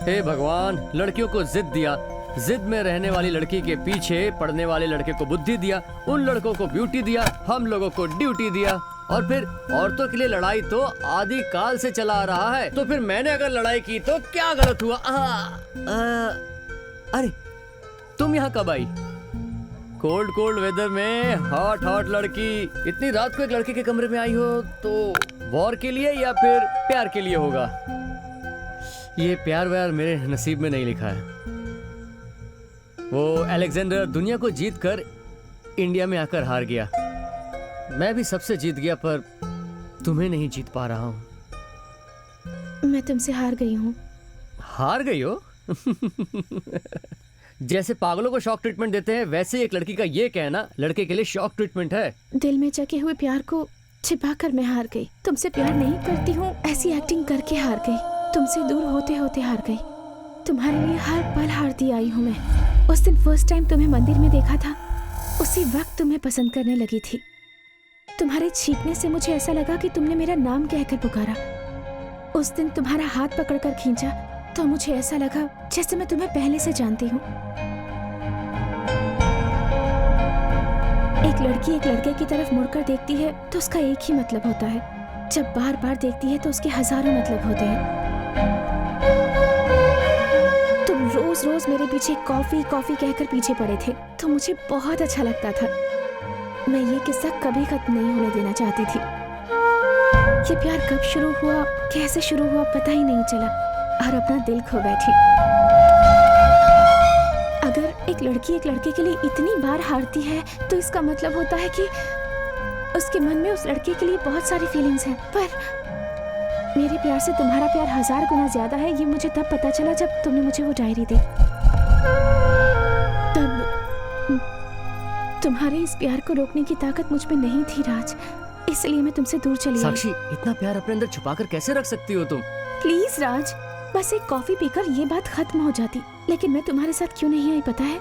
हे भगवान, लड़कियों को जिद दिया, जिद में रहने वाली लड़की के पीछे पड़ने वाले लड़के को बुद्धि दिया, उन लड़कों को ब्यूटी दिया, हम लोगों को ड्यूटी दिया। और फिर औरतों के लिए लड़ाई तो आदि काल से चला आ रहा है, तो फिर मैंने अगर लड़ाई की तो क्या गलत हुआ? अरे तुम यहाँ कब आई? कोल्ड कोल्ड वेदर में हॉट हॉट लड़की, इतनी रात को एक लड़के के कमरे में आई हो तो वॉर के लिए या फिर प्यार के लिए होगा? ये प्यार व्यार मेरे नसीब में नहीं लिखा है। वो अलेक्जेंडर दुनिया को जीत कर इंडिया में आकर हार गया, मैं भी सबसे जीत गया, पर तुम्हें नहीं जीत पा रहा हूँ। मैं तुमसे हार गई हूँ। हार गई हो? जैसे पागलों को शॉक ट्रीटमेंट देते हैं, वैसे एक लड़की का ये कहना लड़के के लिए शॉक ट्रीटमेंट है। दिल में जगे हुए प्यार को छिपाकर मैं हार गई। तुमसे प्यार नहीं करती हूँ ऐसी एक्टिंग करके हार गई। तुमसे दूर होते होते हार गई। तुम्हारे लिए हर पल हारती आई हूँ मैं। उस दिन फर्स्ट टाइम तुम्हें मंदिर में देखा था, उसी वक्त तुम्हें पसंद करने लगी थी। तुम्हारे छींकने से मुझे ऐसा लगा कि तुमने मेरा नाम कहकर पुकारा। उस दिन तुम्हारा हाथ पकड़कर खींचा तो मुझे ऐसा लगा जैसे मैं तुम्हें पहले से जानती हूँ। एक लड़की एक लड़के की तरफ मुड़कर देखती है तो उसका एक ही मतलब होता है, जब बार बार देखती है तो उसके हजारों मतलब होते हैं। तुम रोज रोज मेरे पीछे कॉफी कॉफी कहकर पीछे पड़े थे तो मुझे बहुत अच्छा लगता था। मैं ये किस्सा कभी खत्म नहीं होने देना चाहती थी। ये प्यार कब शुरू हुआ, कैसे शुरू हुआ पता ही नहीं चला और अपना दिल खो बैठी। अगर एक लड़की एक लड़के के लिए इतनी बार हारती है तो इसका मतलब होता है कि उसके मन में उस लड़के के लिए बहुत सारी फीलिंग्स हैं। पर मेरे प्यार से तुम्हारा प्यार 1000 गुना ज्यादा है, ये मुझे तब पता चला जब तुमने मुझे वो डायरी दी। तब तुम्हारे इस प्यार को रोकने की ताकत मुझ में नहीं थी राज, इसलिए मैं तुमसे दूर चली आई। साक्षी, इतना प्यार अपने अंदर छुपाकर कैसे रख सकती हो तुम? प्लीज राज, बस एक कॉफी पीकर ये बात खत्म हो जाती, लेकिन मैं तुम्हारे साथ क्यों नहीं आई पता है?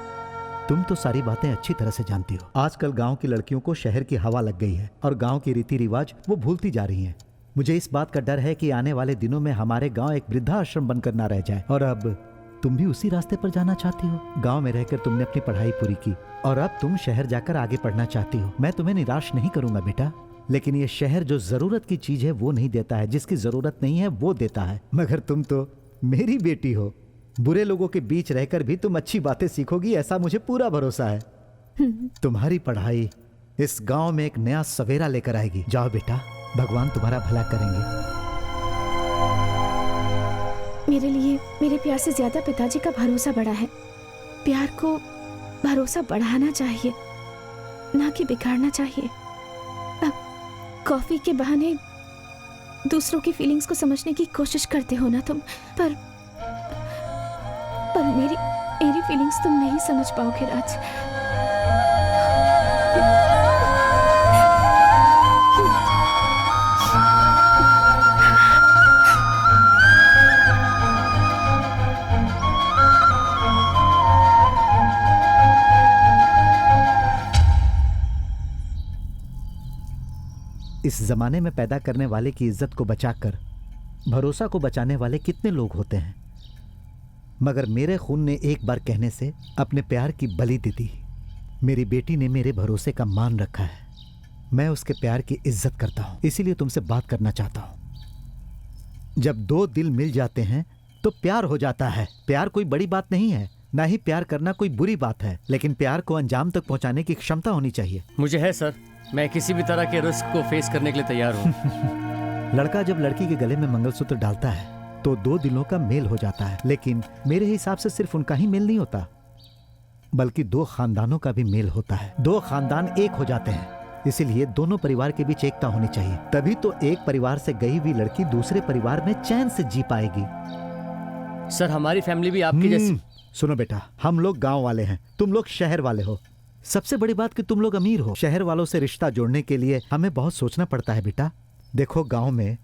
तुम तो सारी बातें अच्छी तरह से जानती हो। आजकल गांव की लड़कियों को शहर की हवा लग गई है और गांव के रीति रिवाज वो भूलती जा रही हैं। मुझे इस बात का डर है कि आने वाले दिनों में हमारे गांव एक वृद्धाश्रम बनकर ना रह जाए। और अब तुम भी उसी रास्ते पर जाना चाहती हो। गांव में रहकर तुमने अपनी पढ़ाई पूरी की और अब तुम शहर जाकर आगे पढ़ना चाहती हो। मैं तुम्हें निराश नहीं करूंगा बेटा, लेकिन ये शहर जो जरूरत की चीज है वो नहीं देता है, जिसकी जरूरत नहीं है वो देता है। मगर तुम तो मेरी बेटी हो, बुरे लोगों के बीच रहकर भी तुम अच्छी बातें सीखोगी, ऐसा मुझे पूरा भरोसा है। तुम्हारी पढ़ाई इस गांव में एक नया सवेरा लेकर आएगी। जाओ बेटा, भगवान तुम्हारा भला करेंगे। मेरे लिए मेरे प्यार से ज्यादा पिताजी का भरोसा बड़ा है। प्यार को भरोसा बढ़ाना चाहिए, ना कि बिगाड़ना चाहिए। अब कॉफी के बहाने दूसरों की फीलिंग्स को समझने की कोशिश करते हो ना तुम, पर मेरी फीलिंग्स तुम नहीं समझ पाओगे राज। इस जमाने में पैदा करने वाले की इज्जत को बचाकर भरोसा को बचाने वाले कितने लोग होते हैं, मगर मेरे खून ने एक बार कहने से अपने प्यार की बलि दे दी। मेरी बेटी ने मेरे भरोसे का मान रखा है, मैं उसके प्यार की इज्जत करता हूं, इसीलिए तुमसे बात करना चाहता हूं। जब दो दिल मिल जाते हैं तो प्यार हो जाता है। प्यार कोई बड़ी बात नहीं है, ना ही प्यार करना कोई बुरी बात है, लेकिन प्यार को अंजाम तक पहुंचाने की क्षमता होनी चाहिए। मुझे है सर, मैं किसी भी तरह के रिस्क को फेस करने के लिए तैयार हूँ। लड़का जब लड़की के गले में मंगलसूत्र डालता है तो दो दिलों का मेल हो जाता है, लेकिन मेरे हिसाब से सिर्फ उनका ही मेल नहीं होता, बल्कि दो खानदानों का भी मेल होता है। दो खानदान एक हो जाते हैं, इसीलिए दोनों परिवार के बीच एकता होनी चाहिए, तभी तो एक परिवार से गई हुई लड़की दूसरे परिवार में चैन से जी पाएगी। सर, हमारी फैमिली भी आपकी जैसी। सुनो बेटा, हम लोग गांव वाले हैं, तुम लोग शहर वाले हो। सबसे बड़ी बात कि तुम लोग अमीर हो। शहर वालों से रिश्ता जोड़ने के लिए हमें बहुत सोचना पड़ता है बेटा। देखो, गांव में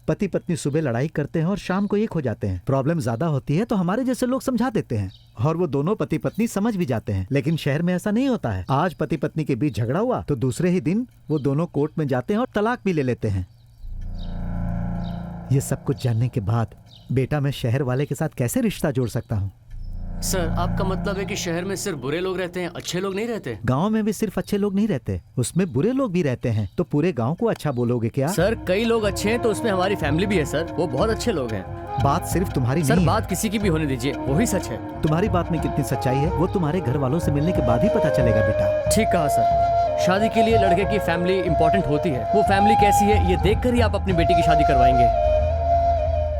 पति पत्नी सुबह लड़ाई करते हैं और शाम को एक हो जाते हैं। प्रॉब्लम ज्यादा होती है तो हमारे जैसे लोग समझा देते हैं और वो दोनों पति पत्नी समझ भी जाते हैं, लेकिन शहर में ऐसा नहीं होता है। आज पति पत्नी के बीच झगड़ा हुआ तो दूसरे ही दिन वो दोनों कोर्ट में जाते हैं और तलाक भी ले लेते हैं। ये सब कुछ जानने के बाद बेटा मैं शहर वाले के साथ कैसे रिश्ता जोड़ सकता हूँ? सर आपका मतलब है कि शहर में सिर्फ बुरे लोग रहते हैं, अच्छे लोग नहीं रहते? गांव में भी सिर्फ अच्छे लोग नहीं रहते, उसमें बुरे लोग भी रहते हैं। तो पूरे गांव को अच्छा बोलोगे क्या? सर कई लोग अच्छे हैं तो उसमें हमारी फैमिली भी है सर, वो बहुत अच्छे लोग हैं। बात सिर्फ तुम्हारी सर नहीं बात किसी की भी होने दीजिए, वही सच है। तुम्हारी बात में कितनी सच्चाई है वो तुम्हारे घर वालों से मिलने के बाद ही पता चलेगा बेटा। ठीक कहा सर, शादी के लिए लड़के की फैमिली इम्पोर्टेंट होती है। वो फैमिली कैसी है ये देखकर ही आप अपनी बेटी की शादी करवाएंगे।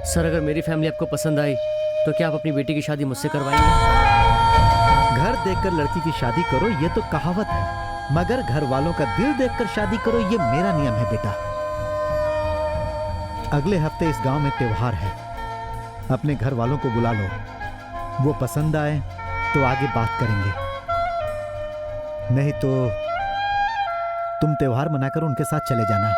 सर अगर मेरी फैमिली आपको पसंद आई तो क्या आप अपनी बेटी की शादी मुझसे करवाएंगे? घर देखकर लड़की की शादी करो ये तो कहावत है, मगर घर वालों का दिल देखकर शादी करो ये मेरा नियम है बेटा। अगले हफ्ते इस गांव में त्योहार है, अपने घर वालों को बुला लो। वो पसंद आए तो आगे बात करेंगे, नहीं तो तुम त्योहार मनाकर उनके साथ चले जाना।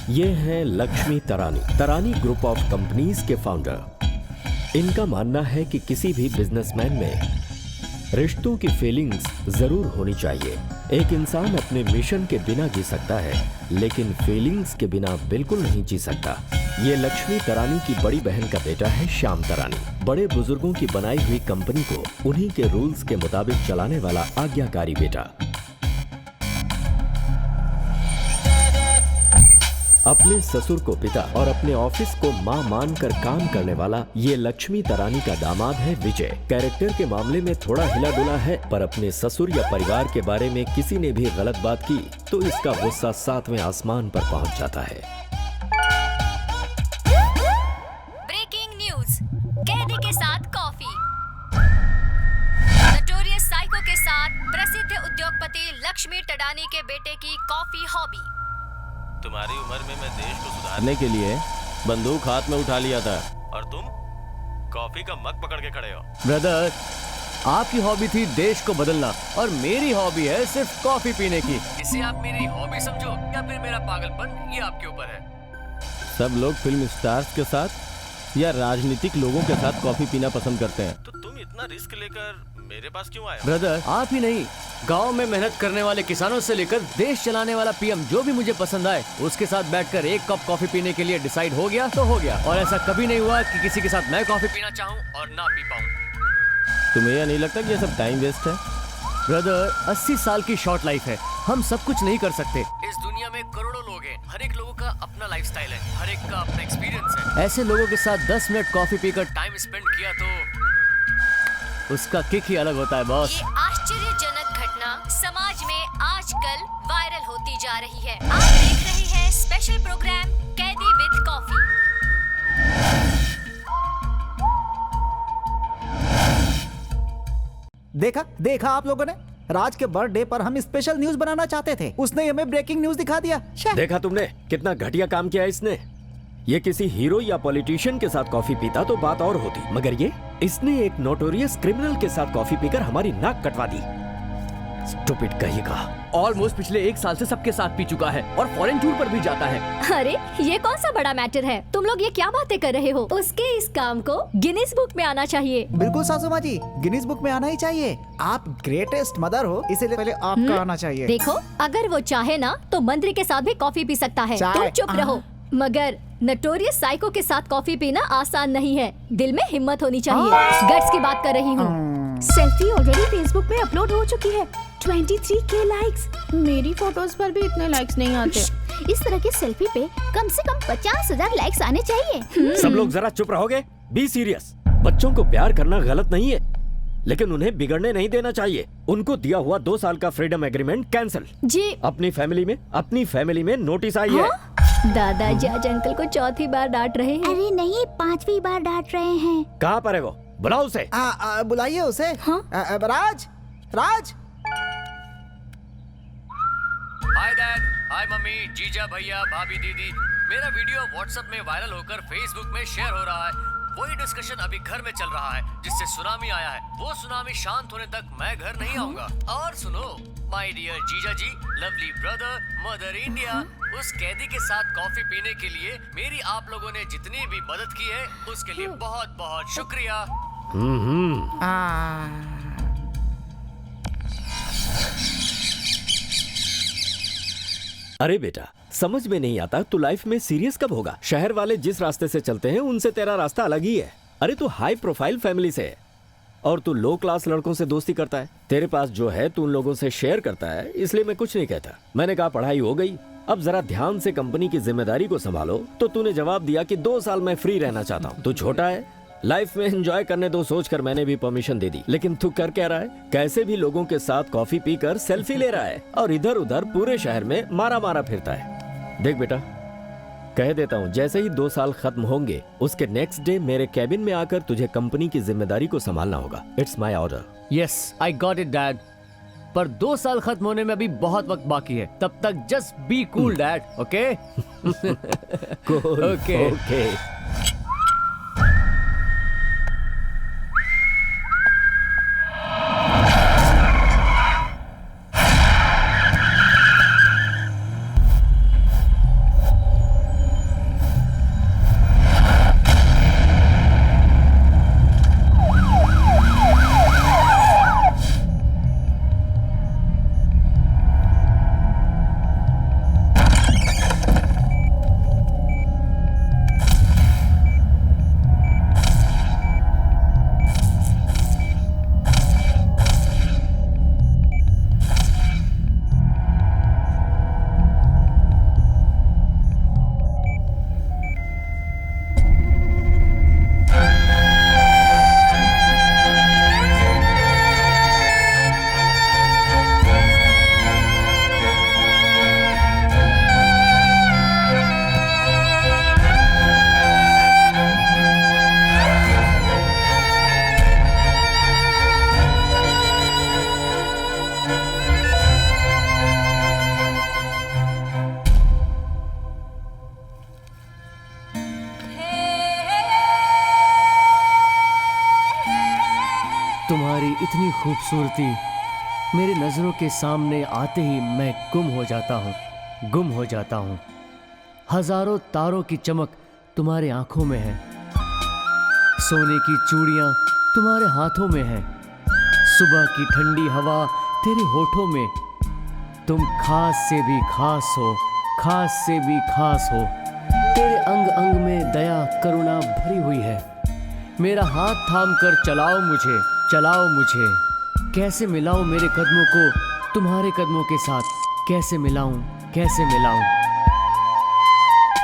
ये हैं लक्ष्मी तरानी ग्रुप ऑफ कंपनीज के फाउंडर। इनका मानना है कि किसी भी बिजनेसमैन में रिश्तों की फीलिंग्स जरूर होनी चाहिए। एक इंसान अपने मिशन के बिना जी सकता है, लेकिन फीलिंग्स के बिना बिल्कुल नहीं जी सकता। ये लक्ष्मी तरानी की बड़ी बहन का बेटा है श्याम तरानी, बड़े बुजुर्गों की बनाई हुई कंपनी को उन्हीं के रूल्स के मुताबिक चलाने वाला आज्ञाकारी बेटा। अपने ससुर को पिता और अपने ऑफिस को मां मानकर काम करने वाला ये लक्ष्मी तरानी का दामाद है विजय। कैरेक्टर के मामले में थोड़ा हिला डुला है, पर अपने ससुर या परिवार के बारे में किसी ने भी गलत बात की तो इसका गुस्सा 7वें आसमान पर पहुंच जाता है। ब्रेकिंग न्यूज, कैदी के साथ कॉफी। नोटोरियस साइको के साथ प्रसिद्ध उद्योगपति लक्ष्मी तडानी के बेटे की कॉफी हॉबी। तुम्हारी उम्र में मैं देश को सुधारने के लिए बंदूक हाथ में उठा लिया था और तुम कॉफी का मग पकड़ के खड़े हो। ब्रदर आपकी हॉबी थी देश को बदलना और मेरी हॉबी है सिर्फ कॉफी पीने की। इसे आप मेरी हॉबी समझो या फिर मेरा पागलपन, ये आपके ऊपर है। सब लोग फिल्म स्टार्स के साथ या राजनीतिक लोगों के साथ कॉफी पीना पसंद करते हैं, तो तुम इतना रिस्क लेकर मेरे पास क्यों आए? ब्रदर आप ही नहीं, गांव में मेहनत करने वाले किसानों से लेकर देश चलाने वाला पीएम जो भी मुझे पसंद आए उसके साथ बैठकर एक कप कॉफी पीने के लिए डिसाइड हो गया तो हो गया, और ऐसा कभी नहीं हुआ कि किसी के साथ मैं कॉफी पीना चाहूँ और ना पी पाऊँ। तुम्हें यह नहीं लगता कि ये सब टाइम वेस्ट है? ब्रदर 80 साल की शॉर्ट लाइफ है, हम सब कुछ नहीं कर सकते। इस दुनिया में करोड़ों लोग हैं, हर एक लोगों का अपना लाइफस्टाइल है, हर एक का अपना एक्सपीरियंस है। ऐसे लोगों के साथ 10 मिनट कॉफी पीकर टाइम स्पेंड किया तो उसका किक ही अलग होता है बॉस। ये आश्चर्यजनक घटना समाज में आजकल वायरल होती जा रही है। आप देख रहे हैं स्पेशल प्रोग्राम कैदी विद कॉफी। देखा आप लोगों ने, राज के बर्थडे पर हम स्पेशल न्यूज बनाना चाहते थे, उसने हमें ब्रेकिंग न्यूज दिखा दिया। देखा तुमने कितना घटिया काम किया इसने। ये किसी हीरो या पॉलिटिशियन के साथ कॉफी पीता तो बात और होती, मगर इसने एक नोटोरियस क्रिमिनल के साथ कॉफी पीकर हमारी नाक कटवा दी। स्टूपिड कहिएगा। ऑलमोस्ट पिछले 1 साल से सबके साथ पी चुका है और फॉरेन टूर पर भी जाता है। अरे ये कौन सा बड़ा मैटर है, तुम लोग ये क्या बातें कर रहे हो? उसके इस काम को गिनीज बुक में आना चाहिए। बिल्कुल सासू माँ जी, गिनीज बुक में आना ही चाहिए। आप ग्रेटेस्ट मदर हो, इसीलिए पहले आपका आना चाहिए। देखो अगर वो चाहे ना तो मंत्री के साथ भी कॉफी पी सकता है। तुम चुप रहो। मगर नोटोरियस साइको के साथ कॉफी पीना आसान नहीं है, दिल में हिम्मत होनी चाहिए। गट्स की बात कर रही हूँ। सेल्फी ऑलरेडी फेसबुक पे अपलोड हो चुकी है, 23K लाइक्स। मेरी फोटोज पर भी इतने लाइक्स नहीं आते। इस तरह की सेल्फी पे कम से कम 50,000 लाइक्स आने चाहिए। सब लोग जरा चुप रहोगे? Be serious. बच्चों को प्यार करना गलत नहीं है, लेकिन उन्हें बिगड़ने नहीं देना चाहिए। उनको दिया हुआ 2 साल का फ्रीडम एग्रीमेंट कैंसिल। जी अपनी फैमिली में नोटिस आई है। दादाजी आज अंकल को 4थी बार डांट रहे हैं। अरे नहीं, 5वीं बार डांट रहे हैं। कहाँ पर है वो? बुलाओ उसे। बुलाइए उसे। हाँ? राज, राज हाय डैड, हाय मम्मी, जीजा भैया, भाभी, दीदी। मेरा वीडियो व्हाट्सएप में वायरल होकर फेसबुक में शेयर हो रहा है। वही डिस्कशन अभी घर में चल रहा है जिससे सुनामी आया है। वो सुनामी शांत होने तक मैं घर नहीं आऊंगा। और सुनो माय डियर जीजा जी, लवली ब्रदर, मदर इंडिया, उस कैदी के साथ कॉफी पीने के लिए मेरी आप लोगों ने जितनी भी मदद की है उसके लिए बहुत बहुत शुक्रिया। अरे बेटा, समझ में नहीं आता तू लाइफ में सीरियस कब होगा? शहर वाले जिस रास्ते से चलते हैं उनसे तेरा रास्ता अलग ही है। अरे तू हाई प्रोफाइल फैमिली से है और तू लो क्लास लड़कों से दोस्ती करता है। तेरे पास जो है तू उन लोगों से शेयर करता है, इसलिए मैं कुछ नहीं कहता। मैंने कहा पढ़ाई हो गई, अब जरा ध्यान से कंपनी की जिम्मेदारी को संभालो। तो तूने जवाब दिया कि 2 साल मैं फ्री रहना चाहता हूँ। तू छोटा है, लाइफ में एंजॉय करने दो सोचकर मैंने भी परमिशन दे दी। लेकिन तू कर क्या रहा है? कैसे भी लोगों के साथ कॉफी पीकर सेल्फी ले रहा है और इधर उधर पूरे शहर में मारा मारा फिरता है। देख बेटा, कह देता हूँ, जैसे ही 2 साल खत्म होंगे उसके नेक्स्ट डे मेरे कैबिन में आकर तुझे कंपनी की जिम्मेदारी को संभालना होगा। It's my order. Yes, I got it dad. पर 2 साल खत्म होने में अभी बहुत वक्त बाकी है। तब तक just be cool dad, okay? Okay okay. तुम्हारी इतनी खूबसूरती मेरी नजरों के सामने आते ही मैं गुम हो जाता हूँ। हजारों तारों की चमक तुम्हारे आंखों में है, सोने की चूड़ियां तुम्हारे हाथों में है, सुबह की ठंडी हवा तेरे होठों में। तुम खास से भी खास हो, खास से भी खास हो। तेरे अंग अंग में दया करुणा भरी हुई है। मेरा हाथ थाम कर चलाओ मुझे, चलाओ मुझे। कैसे मिलाऊं मेरे कदमों को तुम्हारे कदमों के साथ? कैसे मिलाऊं, कैसे मिलाऊं?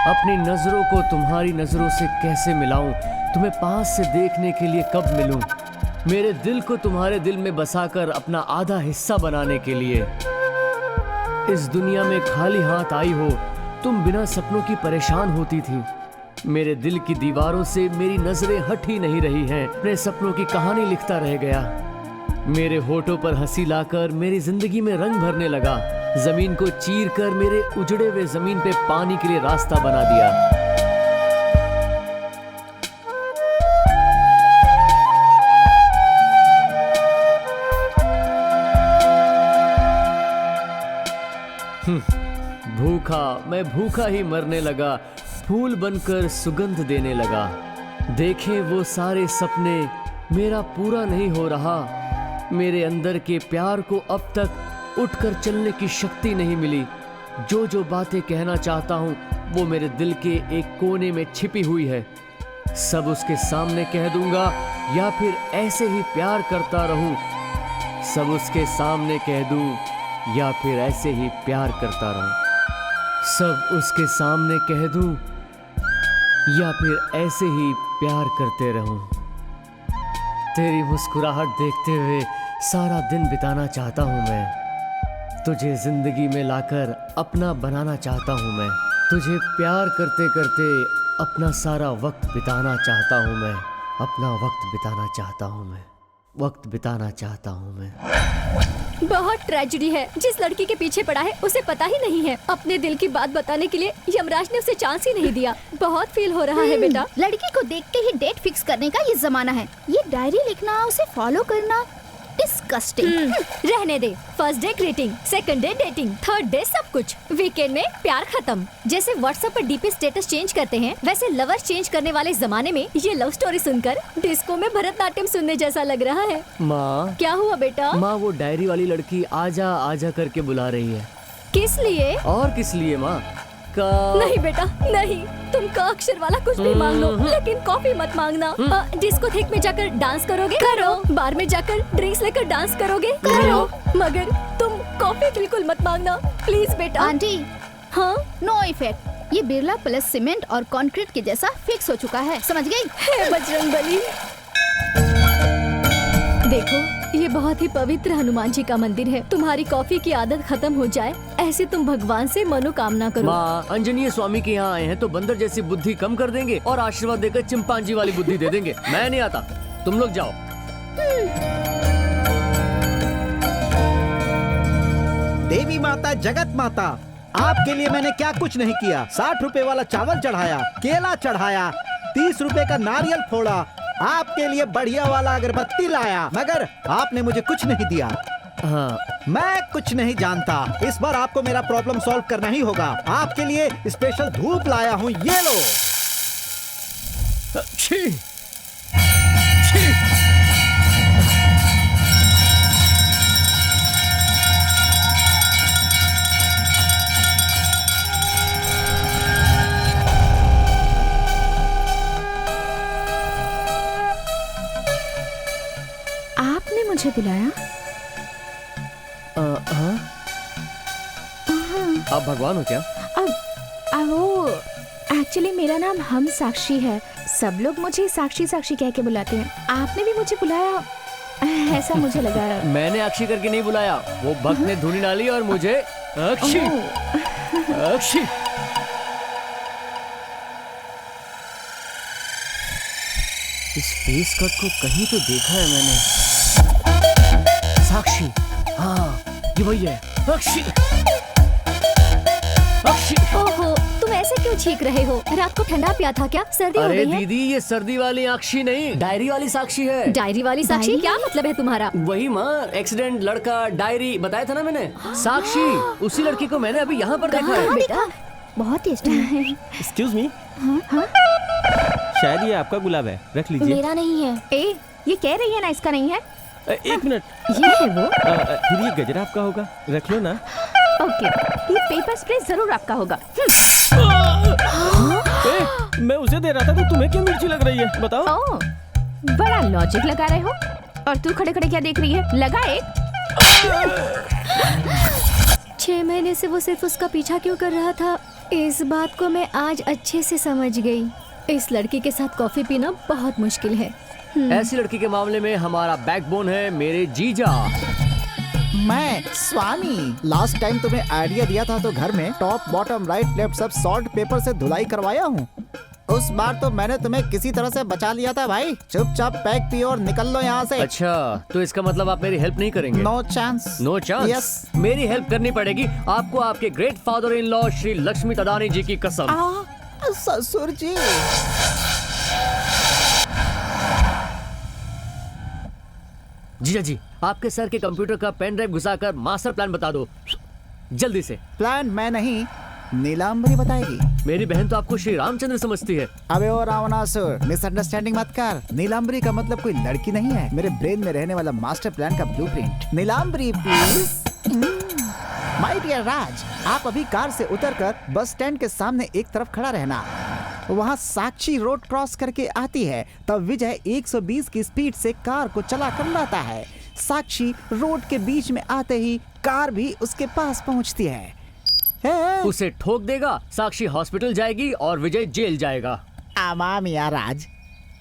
अपनी नजरों को तुम्हारी नजरों से कैसे मिलाऊं? तुम्हें पास से देखने के लिए कब मिलूं? मेरे दिल को तुम्हारे दिल में बसाकर अपना आधा हिस्सा बनाने के लिए। इस दुनिया में खाली हाथ आई हो तुम, बिना सपनों की परेशान होती थी। मेरे दिल की दीवारों से मेरी नजरें हट ही नहीं रही हैं। अपने सपनों की कहानी लिखता रह गया। मेरे होठों पर हंसी लाकर मेरी जिंदगी में रंग भरने लगा। जमीन को चीर कर मेरे उजड़े हुए जमीन पे पानी के लिए रास्ता बना दिया। मैं भूखा ही मरने लगा, फूल बनकर सुगंध देने लगा। देखे वो सारे सपने, मेरा पूरा नहीं हो रहा। मेरे अंदर के प्यार को अब तक उठकर चलने की शक्ति नहीं मिली। जो जो बातें कहना चाहता हूँ वो मेरे दिल के एक कोने में छिपी हुई है। सब उसके सामने कह दूंगा या फिर ऐसे ही प्यार करता रहूं। सब उसके सामने कह दूं या फिर ऐसे ही प्यार करता रहूं। सब उसके सामने कह दूं या फिर ऐसे ही प्यार करते रहूं। तेरी मुस्कुराहट देखते हुए सारा दिन बिताना चाहता हूं मैं। तुझे जिंदगी में लाकर अपना बनाना चाहता हूं मैं। तुझे प्यार करते करते अपना सारा वक्त बिताना चाहता हूं मैं। अपना वक्त बिताना चाहता हूं मैं। वक्त बिताना चाहता हूँ मैं। बहुत ट्रेजेडी है। जिस लड़की के पीछे पड़ा है उसे पता ही नहीं है। अपने दिल की बात बताने के लिए यमराज ने उसे चांस ही नहीं दिया। बहुत फील हो रहा है बेटा। लड़की को देख के ही डेट फिक्स करने का ये जमाना है। ये डायरी लिखना, उसे फॉलो करना, डिस्गस्टिंग। रहने दे। First day greeting, second day dating, third day सब कुछ, वीकेंड में प्यार खत्म। जैसे व्हाट्सएप पर डीपी स्टेटस चेंज करते हैं, वैसे लवर चेंज करने वाले जमाने में ये लव स्टोरी सुनकर डिस्को में भरतनाट्यम सुनने जैसा लग रहा है। माँ, क्या हुआ बेटा? माँ वो डायरी वाली लड़की आजा आजा करके बुला रही है। किस लिए? और किस लिए माँ? नहीं बेटा नहीं, तुम का अक्षर वाला कुछ भी मांग लो, लेकिन कॉफी मत मांगना। डिस्कोथेक में जाकर डांस करोगे? करो। बार में जाकर ड्रिंक्स लेकर डांस करोगे? करो। मगर तुम कॉफी बिल्कुल मत मांगना, प्लीज बेटा। आंटी, हाँ, नो इफेक्ट। ये बिरला प्लस सीमेंट और कंक्रीट के जैसा फिक्स हो चुका है, समझ गई? हे बजरंगबली। देखो, ये बहुत ही पवित्र हनुमान जी का मंदिर है। तुम्हारी कॉफी की आदत खत्म हो जाए, ऐसे तुम भगवान से मनोकामना करो। माँ, अंजनीय स्वामी के यहाँ आए हैं तो बंदर जैसी बुद्धि कम कर देंगे और आशीर्वाद देकर चिंपांजी वाली बुद्धि दे देंगे। मैं नहीं आता, तुम लोग जाओ। देवी माता, जगत माता, आपके लिए मैंने क्या कुछ नहीं किया। 60 रुपए वाला चावल चढ़ाया, केला चढ़ाया, 30 रुपए का नारियल फोड़ा, आपके लिए बढ़िया वाला अगरबत्ती लाया, मगर आपने मुझे कुछ नहीं दिया। हाँ, मैं कुछ नहीं जानता। इस बार आपको मेरा प्रॉब्लम सॉल्व करना ही होगा। आपके लिए स्पेशल धूप लाया हूँ, ये लो। छी, छी। आपने मुझे बुलाया? हाँ? आप भगवान हो क्या? वो एक्चुअली मेरा नाम हम साक्षी है। सब लोग मुझे साक्षी साक्षी कह के बुलाते हैं। आपने भी मुझे बुलाया, ऐसा मुझे लगा। मैंने अक्षी करके नहीं बुलाया, वो भक्त ने धुनी डाली और मुझे अक्षी अक्षी। इस फेस कट को कहीं तो देखा है मैंने। साक्षी, हाँ ये वही है, अक्षी अक्षी। ओहो, तुम ऐसे क्यों छींक रहे हो? रात को ठंडा पिया था क्या? सर्दी हो अरे गई है? दीदी, ये सर्दी वाली अक्षी नहीं, डायरी वाली साक्षी है। डायरी वाली साक्षी? क्या मतलब है तुम्हारा? वही माँ, एक्सीडेंट, लड़का, डायरी बताया था ना मैंने। साक्षी, उसी लड़की को मैंने अभी यहाँ पर देखा है। बेटा, बहुत टेस्टी है। एक्सक्यूज मी, शायद ये आपका गुलाब है, रख लीजिए। मेरा नहीं है। ए, ये कह रही है ना इसका नहीं है। एक मिनट, ये है वो। फिर ये गजरा आपका होगा, रख लो ना। ओके, ये पेपर स्प्रे जरूर आपका होगा। मैं उसे दे रहा था तो तुम्हें क्यों मिर्ची लग रही है, बताओ। ओह, बड़ा लॉजिक लगा रहे हो। और तू खड़े खड़े क्या देख रही है? लगा एक। 6 महीने से वो सिर्फ उसका पीछा क्यों कर रहा था, इस बात को मैं आज अच्छे से समझ गई। इस लड़की के साथ कॉफी पीना बहुत मुश्किल है। ऐसी लड़की के मामले में हमारा बैकबोन है मेरे जीजा। मैं स्वामी। लास्ट टाइम तुम्हें आइडिया दिया था तो घर में टॉप बॉटम राइट लेफ्ट सब सॉल्ट पेपर से धुलाई करवाया हूँ। उस बार तो मैंने तुम्हें किसी तरह से बचा लिया था भाई। चुपचाप पैक पियो और निकल लो यहाँ से। अच्छा, तो इसका मतलब आप मेरी हेल्प नहीं करेंगे? No chance. No chance? Yes. मेरी हेल्प करनी पड़ेगी आपको, आपके great father in law Shri Lakshmi Tadani ji की कसम। ससुर जी। जीजा जी, आपके सर के कंप्यूटर का पेन ड्राइव घुसाकर मास्टर प्लान बता दो जल्दी से। प्लान मैं नहीं, नीलांबरी बताएगी। मेरी बहन तो आपको श्री रामचंद्र समझती है। अबे ओ रावणासुर, मिसअंडरस्टैंडिंग मत कर। नीलांबरी का मतलब कोई लड़की नहीं है, मेरे ब्रेन में रहने वाला मास्टर प्लान का blueprint. Neelambari please. My dear Raj, आप अभी कार से उतरकर बस स्टैंड के सामने एक तरफ खड़ा रहना। वहाँ साक्षी रोड क्रॉस करके आती है, तब विजय 120 की स्पीड से कार को चला कर लाता है। साक्षी रोड के बीच में आते ही कार भी उसके पास पहुँचती है। उसे ठोक देगा, साक्षी हॉस्पिटल जाएगी और विजय जेल जाएगा। आमा मिया राज,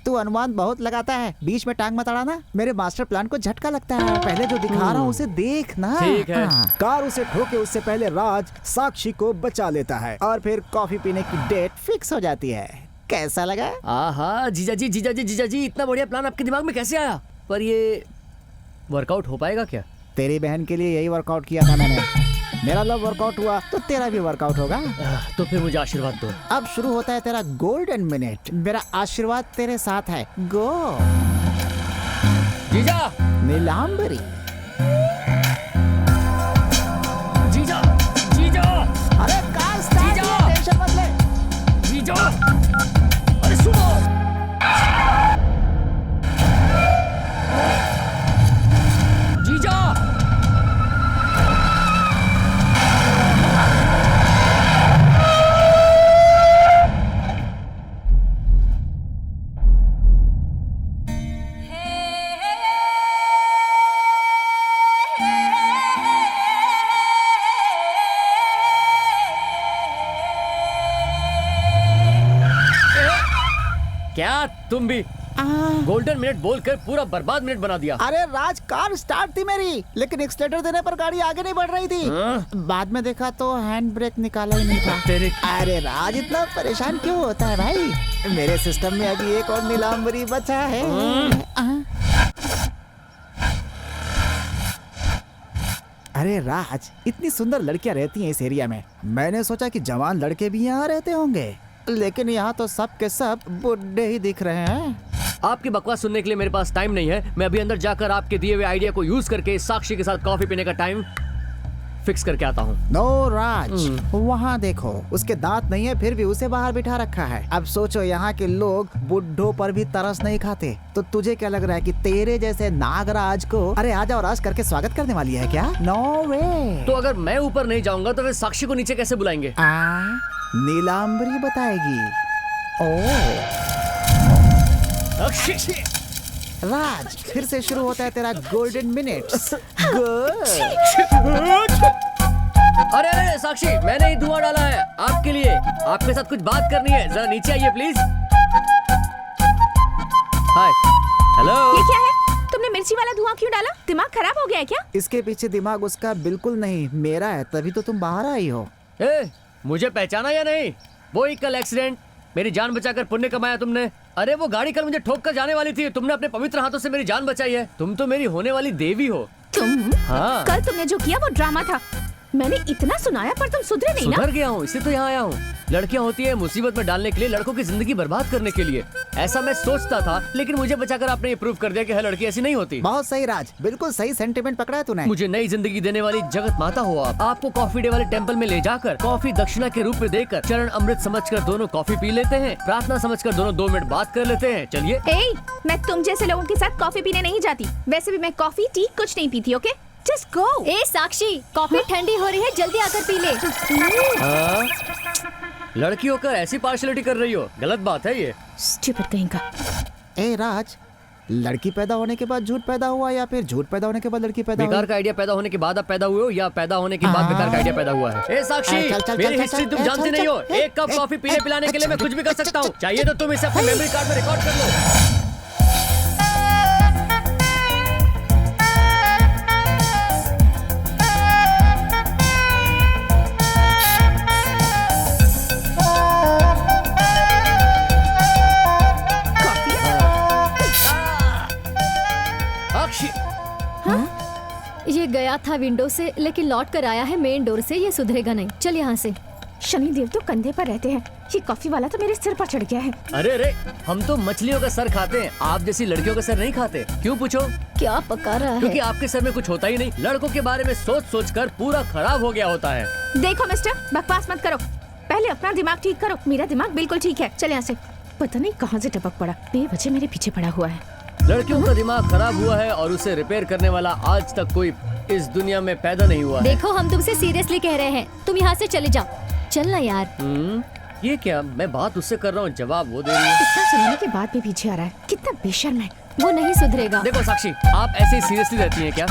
तू अनुमान बहुत लगाता है, बीच में टांग मत अड़ाना। मेरे मास्टर प्लान को झटका लगता है। पहले जो दिखा रहा हूँ उसे देख ना। ठीक है। कार उसे ठोके उससे पहले राज साक्षी को बचा लेता है और फिर कॉफी पीने की डेट फिक्स हो जाती है। कैसा लगा? आहा, जीजा जी, इतना बढ़िया प्लान आपके दिमाग में कैसे आया? पर ये वर्कआउट हो पाएगा क्या? तेरी बहन के लिए यही वर्कआउट किया था मैंने। मेरा लव वर्कआउट हुआ तो तेरा भी वर्कआउट होगा। तो फिर मुझे आशीर्वाद दो। अब शुरू होता है तेरा गोल्डन मिनट। मेरा आशीर्वाद तेरे साथ है। गो जीजा। नीलांबरी। जीजा जीजा। अरे कार स्टार्ट जीजा। है, टेंशन मत ले। जीजा अरे सुनो। जीजा क्या तुम भी गोल्डन मिनट बोलकर पूरा बर्बाद मिनट बना दिया। अरे राज, कार स्टार्ट थी मेरी, लेकिन एक्सीलरेटर देने पर गाड़ी आगे नहीं बढ़ रही थी। बाद में देखा तो हैंड ब्रेक निकाला ही नहीं था। अरे राज, इतना परेशान क्यों होता है भाई? मेरे सिस्टम में अभी एक और नीलांबरी बचा है। अरे राज, इतनी सुंदर लड़कियां रहती हैं इस एरिया में। मैंने सोचा कि जवान लड़के भी यहाँ रहते होंगे, लेकिन यहाँ तो सब के सब बुढ़े ही दिख रहे हैं। आपकी बकवास सुनने के लिए मेरे पास टाइम नहीं है। मैं अभी अंदर जाकर आपके दिए हुए आइडिया को यूज करके साक्षी के साथ कॉफी पीने का टाइम फिक्स करके आता हूँ। नो राज, वहाँ देखो, उसके दांत नहीं है फिर भी उसे बाहर बिठा रखा है। अब सोचो, यहाँ के लोग बुड्ढों पर भी तरस नहीं खाते, तो तुझे क्या लग रहा है कि तेरे जैसे नागराज को अरे आजा और राज करके स्वागत करने वाली है क्या? नो वे। तो अगर मैं ऊपर नहीं जाऊंगा तो फिर साक्षी को नीचे कैसे बुलाएंगे? नीलांबरी बताएगी। ओ राज, फिर से शुरू होता है तेरा गोल्डन मिनट्स। अरे अरे साक्षी, मैंने ही धुआं डाला है आपके लिए। आपके साथ कुछ बात करनी है, जरा नीचे आइए प्लीज। हाय। हेलो। ये क्या है? तुमने मिर्ची वाला धुआं क्यों डाला? दिमाग खराब हो गया है क्या? इसके पीछे दिमाग उसका बिल्कुल नहीं, मेरा है, तभी तो तुम बाहर आई हो। मुझे पहचाना या नहीं? वो ही कल एक्सीडेंट, मेरी जान बचाकर पुण्य कमाया तुमने। अरे वो गाड़ी कल मुझे ठोक कर जाने वाली थी, तुमने अपने पवित्र हाथों से मेरी जान बचाई है। तुम तो मेरी होने वाली देवी हो। तुम? हाँ। कल तुमने जो किया वो ड्रामा था। मैंने इतना सुनाया पर तुम सुधरे नहीं ना? सुधर गया हूँ, इसलिए तो यहाँ आया हूँ। लड़कियाँ होती है मुसीबत में डालने के लिए, लड़कों की जिंदगी बर्बाद करने के लिए। ऐसा मैं सोचता था, लेकिन मुझे बचाकर आपने ये प्रूव कर दिया कि हर लड़की ऐसी नहीं होती। बहुत सही राज, बिल्कुल सही सेंटिमेंट पकड़ा है तूने। मुझे नई जिंदगी देने वाली जगत माता हो आप। आपको कॉफी डे वाले टेंपल में ले जाकर कॉफी दक्षिणा के रूप में देकर चरण अमृत समझकर दोनों कॉफी पी लेते हैं, प्रार्थना समझकर दोनों 2 मिनट बात कर लेते हैं। चलिए। मैं तुम जैसे लोगों के साथ कॉफी पीने नहीं जाती। वैसे भी मैं कॉफी टी कुछ नहीं पीती। Okay, just go. ए साक्षी, कॉफी ठंडी हो रही है, जल्दी आकर पी ले। लड़की होकर ऐसी पार्शलिटी कर रही हो, गलत बात है ये। स्टूपिड कहीं का। ए राज, लड़की पैदा होने के बाद झूठ पैदा हुआ या फिर झूठ पैदा होने के बाद लड़की पैदा हुई? बेकार का आइडिया पैदा होने के बाद आप पैदा हुए हो या पैदा होने के बाद बेकार का आइडिया पैदा हुआ है? ए साक्षी, मेरी हिस्ट्री तुम जानती नहीं हो। एक कप कॉफी पीने पिलाने के लिए मैं कुछ भी कर सकता हूँ। चाहिए तो तुम इसे अपने मेमोरी कार्ड में रिकॉर्ड कर लो। ये गया था विंडो से, लेकिन लौट कर आया है मेन डोर से। ये सुधरेगा नहीं, चल यहाँ से। शनिदेव तो कंधे पर रहते हैं, ये कॉफी वाला तो मेरे सिर पर चढ़ गया है। अरे अरे, हम तो मछलियों का सर खाते हैं, आप जैसी लड़कियों का सर नहीं खाते। क्यों पूछो? क्या पका रहा है? क्योंकि आपके सर में कुछ होता ही नहीं। लड़कों के बारे में सोच सोच कर पूरा खराब हो गया होता है। देखो मिस्टर, बकवास मत करो, पहले अपना दिमाग ठीक करो। मेरा दिमाग बिल्कुल ठीक है, चल यहाँ से। पता नहीं कहाँ से टपक पड़ा, बेवजह मेरे पीछे पड़ा हुआ है। लड़कियों का दिमाग खराब हुआ है और उसे रिपेयर करने वाला आज तक कोई इस दुनिया में पैदा नहीं हुआ है। देखो, हम तुमसे सीरियसली कह रहे हैं, तुम यहाँ से चले जाओ। चलना यार। ये क्या, मैं बात उससे कर रहा हूँ, जवाब वो दे रही है। इतना सुनने के बाद भी पीछे आ रहा है, कितना बेशर्म है। वो नहीं सुधरेगा। देखो साक्षी, आप ऐसे ही सीरियसली रहती हैं क्या?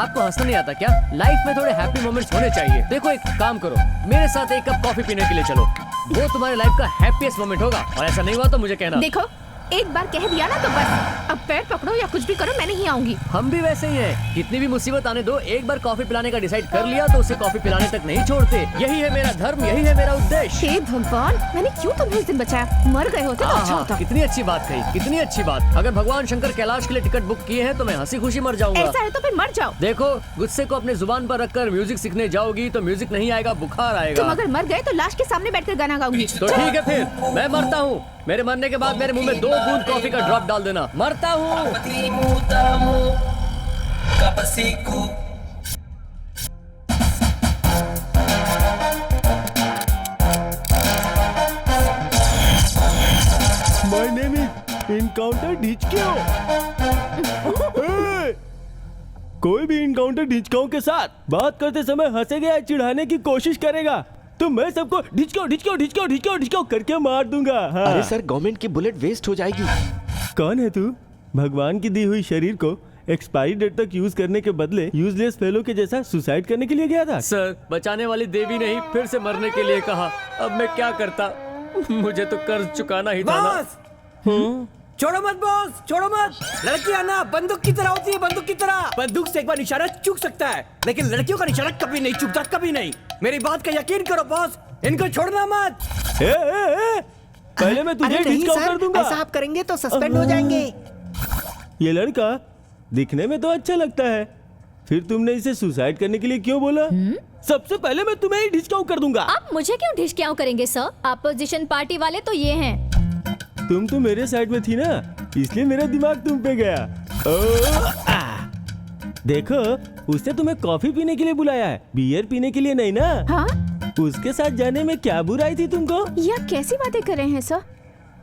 आपको हंसना नहीं आता क्या? लाइफ में थोड़े हैप्पी मोमेंट्स होने चाहिए। देखो, एक काम करो, मेरे साथ एक कप कॉफी पीने के लिए चलो। वो तुम्हारी लाइफ का हैप्पीएस्ट मोमेंट होगा, और ऐसा नहीं हुआ तो मुझे कहना। देखो, एक बार कह दिया ना तो बस, अब पैर पकड़ो या कुछ भी करो, मैं नहीं आऊंगी। हम भी वैसे ही हैं। कितनी भी मुसीबत आने दो, एक बार कॉफी पिलाने का डिसाइड कर लिया तो उसे कॉफी पिलाने तक नहीं छोड़ते। यही है मेरा धर्म, यही है मेरा उद्देश्य। हे भगवान, मैंने क्यों तुम्हें उस दिन बचाया? मर गए होते तो अच्छा होता। कितनी अच्छी बात कही, कितनी अच्छी बात। अगर भगवान शंकर कैलाश के लिए टिकट बुक किए हैं तो मैं हंसी खुशी मर जाऊंगा। ऐसा है तो फिर मर जाओ। देखो, गुस्से को अपने जुबान पर रखकर म्यूजिक सीखने जाओगी तो म्यूजिक नहीं आएगा, बुखार आएगा। तुम अगर मर गए तो लाश के सामने बैठकर गाना गाऊंगी। तो ठीक है, फिर मैं मरता हूँ। मेरे मरने के बाद मेरे मुंह में 2 बूंद कॉफी का ड्रॉप डाल देना। मरता हूँ। माय नेम इज इनकाउंटर ढिचकियों। कोई भी इनकाउंटर ढिचकियों के साथ बात करते समय हंसेगा या चिढ़ाने की कोशिश करेगा तो मैं सबको ढिचको ढिचको ढिचको ढिचको ढिचको करके मार दूंगा। हाँ। अरे सर, गवर्नमेंट की बुलेट वेस्ट हो जाएगी। कौन है तू? भगवान की दी हुई शरीर को एक्सपायरी डेट तक यूज करने के बदले यूजलेस फेलो के जैसा सुसाइड करने के लिए गया था। सर, बचाने वाली देवी ने ही फिर से मरने के लिए कहा। अब मैं क्या करता? मुझे तो कर्ज चुकाना ही था ना। छोड़ो मत बॉस, छोड़ो मत। लड़कियां ना बंदूक की तरह होती है, बंदूक की तरह। बंदूक से एक बार निशाना चूक सकता है, लेकिन लड़कियों का निशाना कभी नहीं चूकता, कभी नहीं। मेरी बात का यकीन करो बॉस, इनको छोड़ना मत। पहले मैं तुझे डिस्काउंट कर दूंगा। ऐसा आप करेंगे तो सस्पेंड हो जाएंगे। ये लड़का दिखने में तो अच्छा लगता है, फिर तुमने इसे सुसाइड करने के लिए क्यों बोला? सबसे पहले मैं तुम्हें ही डिस्काउ कर दूंगा। आप मुझे क्यों ढिचकियाँ करेंगे सर? अपोजिशन पार्टी वाले तो ये हैं। तुम तो मेरे साइड में थी ना, इसलिए मेरा दिमाग तुम पे गया। देखो, उसने तुम्हें कॉफी पीने के लिए बुलाया है, बियर पीने के लिए नहीं ना। हाँ? उसके साथ जाने में क्या बुराई थी तुमको? यह कैसी बातें कर रहे हैं सर?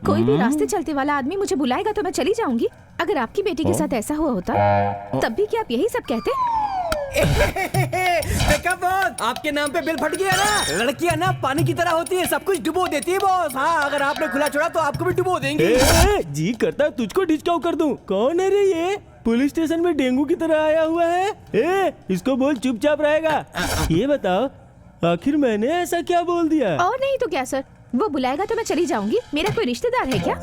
कोई भी रास्ते चलते वाला आदमी मुझे बुलाएगा तो मैं चली जाऊंगी। अगर आपकी बेटी के साथ ऐसा हुआ होता तब भी क्या आप यही सब कहते? देखा बॉस, आपके नाम पे बिल फट गया ना। लड़कियां ना पानी की तरह होती है, सब कुछ डुबो देती है बॉस। हाँ, अगर आपने खुला छोड़ा तो आपको भी डुबो देंगे। जी करता तुझको डिस्काउ कर दूं। कौन है रे ये? पुलिस स्टेशन में डेंगू की तरह आया हुआ है। इसको बोल चुपचाप रहेगा। ये बताओ, आखिर मैंने ऐसा क्या बोल दिया? और नहीं तो क्या सर, वो बुलाएगा तो मैं चली जाऊंगी। मेरा कोई रिश्तेदार है क्या?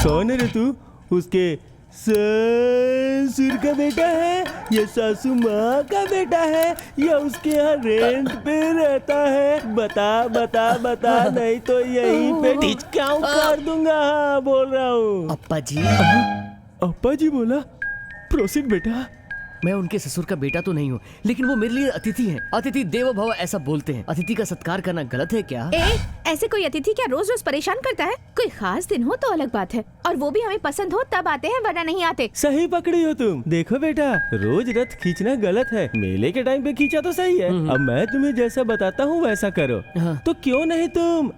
कौन है रे तू? उसके ससुर का बेटा है या सासू माँ का बेटा है या उसके यहाँ रेंट पे रहता है? बता बता बता, नहीं तो यहीं पे ढिचकाऊ कर दूंगा। हाँ, बोल रहा हूँ। अप्पा जी। अप्पा जी बोला? प्रोसीड बेटा। मैं उनके ससुर का बेटा तो नहीं हूँ, लेकिन वो मेरे लिए अतिथि हैं। अतिथि देवो भव ऐसा बोलते हैं। अतिथि का सत्कार करना गलत है क्या? ऐसे कोई अतिथि क्या रोज रोज परेशान करता है? कोई खास दिन हो तो अलग बात है, और वो भी हमें पसंद हो तब आते हैं, वरना नहीं आते। सही पकड़ी हो तुम। देखो बेटा, रोज रथ खींचना गलत है, मेले के टाइम पे खींचा तो सही है। अब मैं तुम्हें जैसा बताता हूँ वैसा करो। तो क्यों नहीं तुम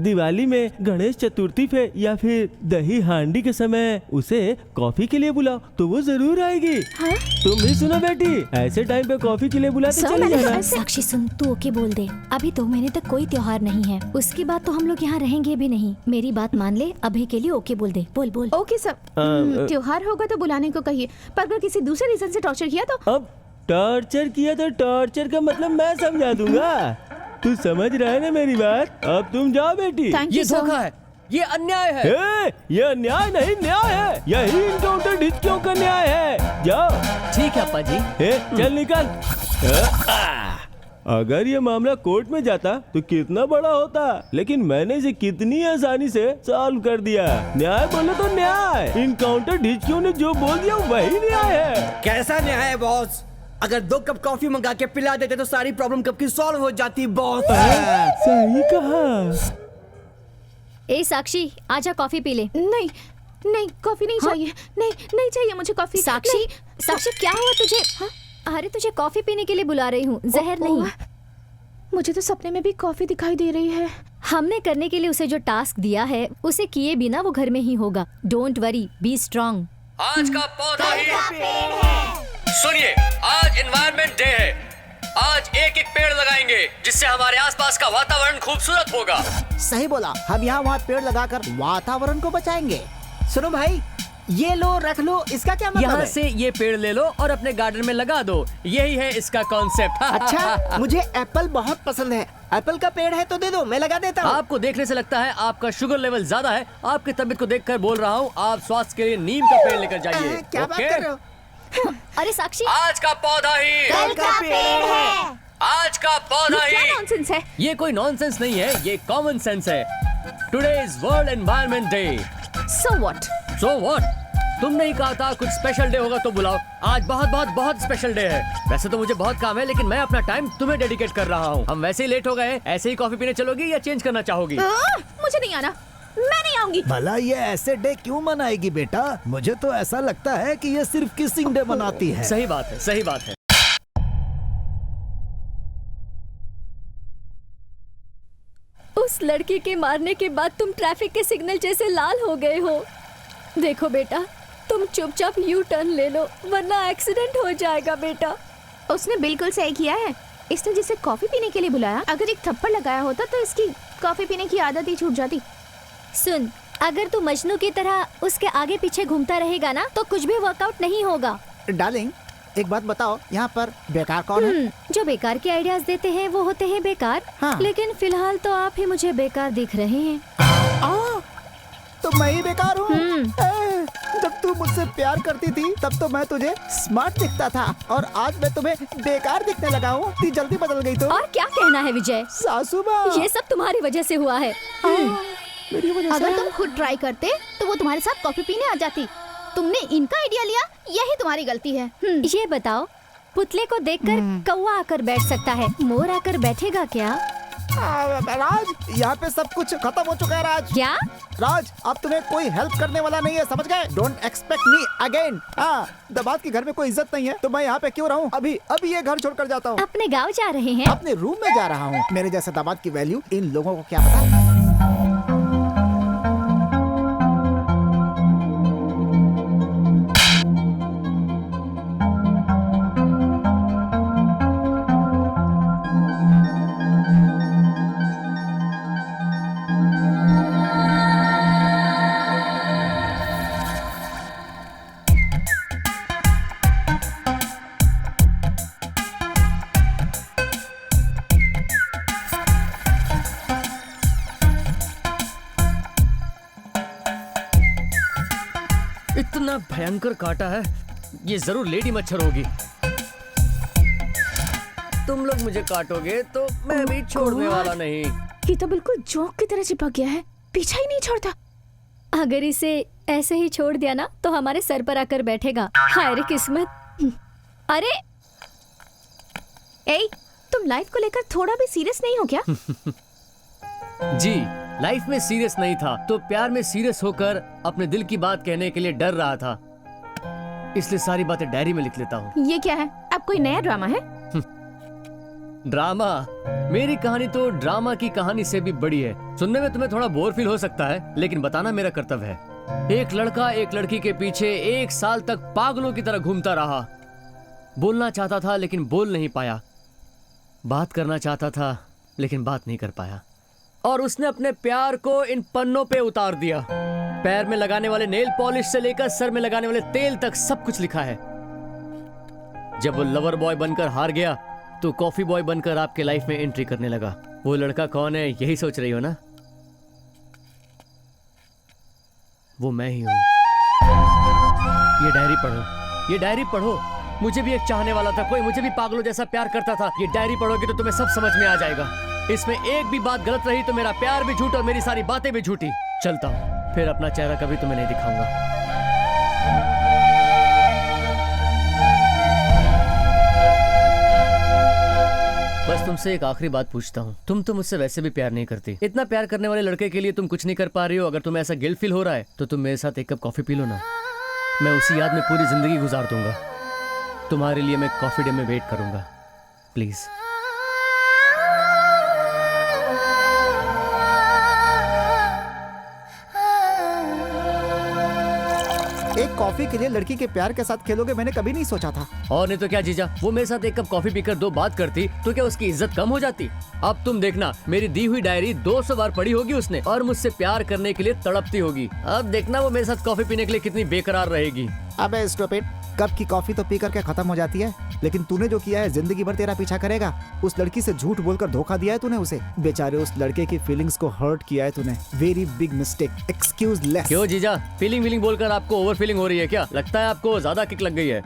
दिवाली में, गणेश चतुर्थी पे या फिर दही हांडी के समय उसे कॉफी के लिए बुलाओ तो वो जरूर आएगी। तुम भी सुनो बेटी, ऐसे टाइम पे कॉफी के लिए बुलाते चले जाना। साक्षी सुन, तू ओके बोल दे। अभी 2 महीने तक कोई त्योहार नहीं है, उसके बाद तो हम लोग यहाँ रहेंगे भी नहीं। मेरी बात मान ले, अभी के लिए ओके बोल दे। बोल बोल। ओके सर, त्योहार होगा तो बुलाने को कहिए, पर अगर किसी दूसरे रीजन से टॉर्चर किया तो? अब टॉर्चर किया तो टॉर्चर का मतलब मैं समझा दूंगा। तू समझ रहा है ना मेरी बात? अब तुम जाओ बेटी। ये धोखा है, ये अन्याय है। ये अन्याय नहीं, न्याय है। यही इनकाउंटर ढिचकियों का न्याय है। जाओ। ठीक है अप्पा जी। चल निकल। अगर ये मामला कोर्ट में जाता तो कितना बड़ा होता, लेकिन मैंने इसे कितनी आसानी से सॉल्व कर दिया। न्याय बोले तो न्याय। इनकाउंटर ढिचकियों ने जो बोल दिया वही न्याय है। कैसा न्याय है बॉस? अगर 2 कप कॉफी मंगा के पिला देते तो सारी प्रॉब्लम कब की सॉल्व हो जाती बॉस। सही कहा। ए साक्षी, आजा कॉफी पी ले। नहीं नहीं, कॉफी नहीं चाहिए। नहीं नहीं चाहिए मुझे कॉफी। साक्षी, साक्षी क्या हुआ तुझे? अरे तुझे कॉफी पीने के लिए बुला रही हूँ, जहर नहीं। मुझे तो सपने में भी कॉफी दिखाई दे रही है। हमने करने के लिए उसे जो टास्क दिया है उसे किए बिना वो घर में ही होगा। Don't worry, B strong. आज का पौधा ही सुनिए, आज एनवायरनमेंट डे है। आज एक एक पेड़ लगाएंगे जिससे हमारे आसपास का वातावरण खूबसूरत होगा। सही बोला, हम यहाँ वहाँ पेड़ लगाकर वातावरण को बचाएंगे। सुनो भाई, ये लो, रख लो, इसका क्या मतलब यहाँ है? से ये पेड़ ले लो और अपने गार्डन में लगा दो, यही है इसका कॉन्सेप्ट। अच्छा, मुझे एप्पल बहुत पसंद है। एप्पल का पेड़ है तो दे दो, मैं लगा देता हूँ। आपको देखने से लगता है आपका शुगर लेवल ज्यादा है। आपकी तबीयत को देखकर बोल रहा हूँ, आप स्वास्थ्य के लिए नीम का पेड़ लेकर जाइए। क्या बात कर रहे हो? अरे साक्षी, आज का पौधा ही, कल का पेड़ है। आज का पौधा क्या ही। नॉनसेंस है? ये कोई नॉनसेंस नहीं है, ये कॉमन सेंस है। Today is world environment day. So what? So what? तुमने ही कहा था कुछ स्पेशल डे होगा तो बुलाओ। आज बहुत बहुत बहुत स्पेशल डे है। वैसे तो मुझे बहुत काम है, लेकिन मैं अपना टाइम तुम्हें डेडिकेट कर रहा हूँ। हम वैसे ही लेट हो गए, ऐसे ही कॉफी पीने चलोगी या चेंज करना चाहोगी? मुझे नहीं आना, मैं नहीं आऊंगी। भला ये ऐसे डे क्यों मनाएगी बेटा? मुझे तो ऐसा लगता है कि ये सिर्फ किसिंग डे मनाती है। सही बात है, सही बात है। उस लड़की के मारने के बाद तुम ट्रैफिक के सिग्नल जैसे लाल हो गए हो। देखो बेटा, तुम चुपचाप यू टर्न ले लो, वरना एक्सीडेंट हो जाएगा बेटा। उसने बिल्कुल सही किया है। इसने जिसे कॉफी पीने के लिए बुलाया, अगर एक थप्पड़ लगाया होता तो इसकी कॉफी पीने की आदत ही छूट जाती। सुन, अगर तू मजनू की तरह उसके आगे पीछे घूमता रहेगा ना, तो कुछ भी वर्कआउट नहीं होगा। डार्लिंग, एक बात बताओ, यहाँ पर बेकार कौन है? जो बेकार के आइडियाज देते हैं वो होते हैं बेकार। हाँ। लेकिन फिलहाल तो आप ही मुझे बेकार दिख रहे हैं। तो मैं ही बेकार हूँ। जब तू मुझसे प्यार करती थी तब तो मैं तुझे स्मार्ट दिखता था, और आज मैं तुम्हें बेकार दिखने लगा हूँ। इतनी जल्दी बदल गई तो? और क्या कहना है विजय? सासू माँ, ये सब तुम्हारी वजह से हुआ है। मेरी वजह से? अगर तुम खुद ट्राई करते तो वो तुम्हारे साथ कॉफी पीने आ जाती। तुमने इनका आइडिया लिया, यही तुम्हारी गलती है। ये बताओ, पुतले को देखकर कौवा आकर बैठ सकता है, मोर आकर बैठेगा क्या? राज, यहाँ पे सब कुछ खत्म हो चुका है। राज, क्या? राज, अब तुम्हें कोई हेल्प करने वाला नहीं है, समझ गए? Don't expect me again. हाँ, दबाद के घर में कोई इज्जत नहीं है तो मैं यहाँ पे क्यों रहूँ? अभी ये घर छोड़कर जाता हूँ। अपने गांव जा रहे हैं? अपने रूम में जा रहा हूँ। मेरे जैसे दबाद की वैल्यू इन लोगों को क्या पता? इतना भयंकर काटा है, ये जरूर लेडी मच्छर होगी। तुम लोग मुझे काटोगे तो मैं भी छोड़ने वाला नहीं। ये तो बिल्कुल जोक की तरह चिपक गया है, पीछा ही नहीं छोड़ता। अगर इसे ऐसे ही छोड़ दिया ना तो हमारे सर पर आकर बैठेगा। हाय रे किस्मत। अरे ए, तुम लाइफ को लेकर थोड़ा भी सीरियस नहीं हो क्या? जी, लाइफ में सीरियस नहीं था तो प्यार में सीरियस होकर अपने दिल की बात कहने के लिए डर रहा था, इसलिए सारी बातें डायरी में लिख लेता हूँ। ये क्या है? अब कोई नया ड्रामा है? ड्रामा? मेरी कहानी तो ड्रामा की कहानी से भी बड़ी है। सुनने में तुम्हें थोड़ा बोर फील हो सकता है, लेकिन बताना मेरा कर्तव्य है। एक लड़का एक लड़की के पीछे 1 साल तक पागलों की तरह घूमता रहा। बोलना चाहता था लेकिन बोल नहीं पाया, बात करना चाहता था लेकिन बात नहीं कर पाया, और उसने अपने प्यार को इन पन्नों पे उतार दिया। पैर में लगाने वाले नेल पॉलिश से लेकर सर में लगाने वाले तेल तक सब कुछ लिखा है। जब वो लवर बॉय बनकर हार गया तो कॉफी बॉय बनकर आपके लाइफ में एंट्री करने लगा। वो लड़का कौन है यही सोच रही हो ना? वो मैं ही हूं। ये डायरी पढ़ो, ये डायरी पढ़ो। मुझे भी एक चाहने वाला था, कोई मुझे भी पागलों जैसा प्यार करता था। ये डायरी पढ़ोगे तो तुम्हें सब समझ में आ जाएगा। इसमें एक भी बात गलत रही तो मेरा प्यार भी झूठ और मेरी सारी बातें भी झूठी। चलता हूँ, फिर अपना चेहरा कभी तुम्हें नहीं दिखाऊंगा। बस तुमसे एक आखिरी बात पूछता हूँ, तुम तो मुझसे वैसे भी प्यार नहीं करती। इतना प्यार करने वाले लड़के के लिए तुम कुछ नहीं कर पा रही हो। अगर तुम्हें ऐसा गिल्ट फील हो रहा है तो तुम मेरे साथ एक कप कॉफी पी लो ना। मैं उसी याद में पूरी जिंदगी गुजार दूंगा। तुम्हारे लिए मैं कॉफी डे में वेट करूंगा, प्लीज। एक एक कॉफी के लिए लड़की के प्यार के साथ खेलोगे, मैंने कभी नहीं सोचा था। और नहीं तो क्या जीजा, वो मेरे साथ एक कप कॉफी पीकर 2 बात करती तो क्या उसकी इज्जत कम हो जाती? अब तुम देखना, मेरी दी हुई डायरी 200 बार पढ़ी होगी उसने और मुझसे प्यार करने के लिए तड़पती होगी। अब देखना वो मेरे साथ कॉफी पीने के लिए कितनी बेकरार रहेगी। अबे स्टूपिड, कप की कॉफी तो पी करके खत्म हो जाती है, लेकिन तूने जो किया है जिंदगी भर तेरा पीछा करेगा। उस लड़की से झूठ बोलकर धोखा दिया है तूने उसे। बेचारे उस लड़के की फीलिंग्स को हर्ट किया है तूने। Very big mistake, excuse less. क्यों जीजा, फीलिंग बोलकर आपको ओवर फीलिंग हो रही है क्या? लगता है आपको ज्यादा किक लग गई है।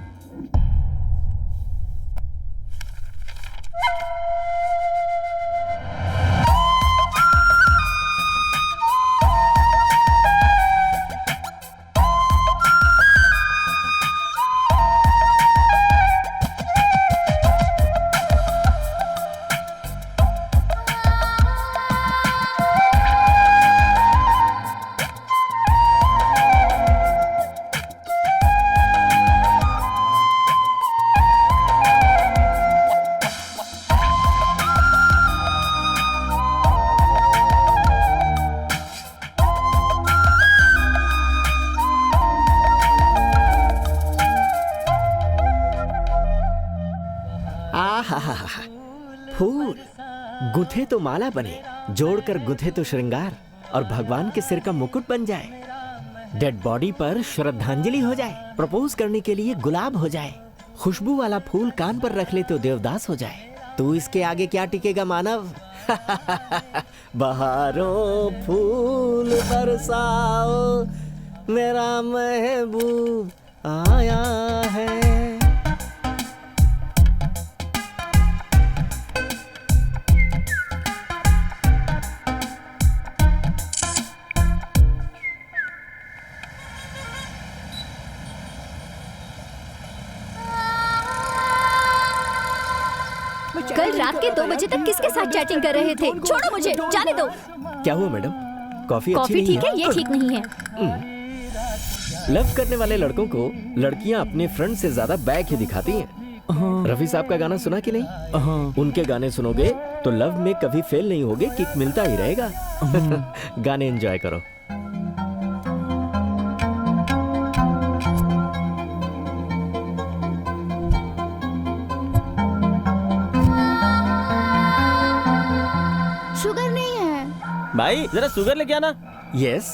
फूल गुथे तो माला बने, जोड़कर गुथे तो श्रृंगार, और भगवान के सिर का मुकुट बन जाए। डेड बॉडी पर श्रद्धांजलि हो जाए, प्रपोज करने के लिए गुलाब हो जाए, खुशबू वाला फूल कान पर रख ले तो देवदास हो जाए। तू इसके आगे क्या टिकेगा मानव? बहारों फूल बरसाओ, मेरा महबूब आया है। कल रात के 2 बजे तक किसके साथ चैटिंग कर रहे थे? छोड़ो मुझे, जाने दो। क्या हुआ मैडम? कॉफी अच्छी नहीं ठीक है, ये ठीक नहीं है। लव करने वाले लड़कों को लड़कियां अपने फ्रेंड से ज्यादा बैक ही दिखाती हैं। रफी साहब का गाना सुना कि नहीं? उनके गाने सुनोगे तो लव में कभी फेल नहीं होगे, किक मिलता ही रहेगा। गाने एंजॉय करो। शुगर नहीं है भाई, जरा शुगर लेके आना। यस।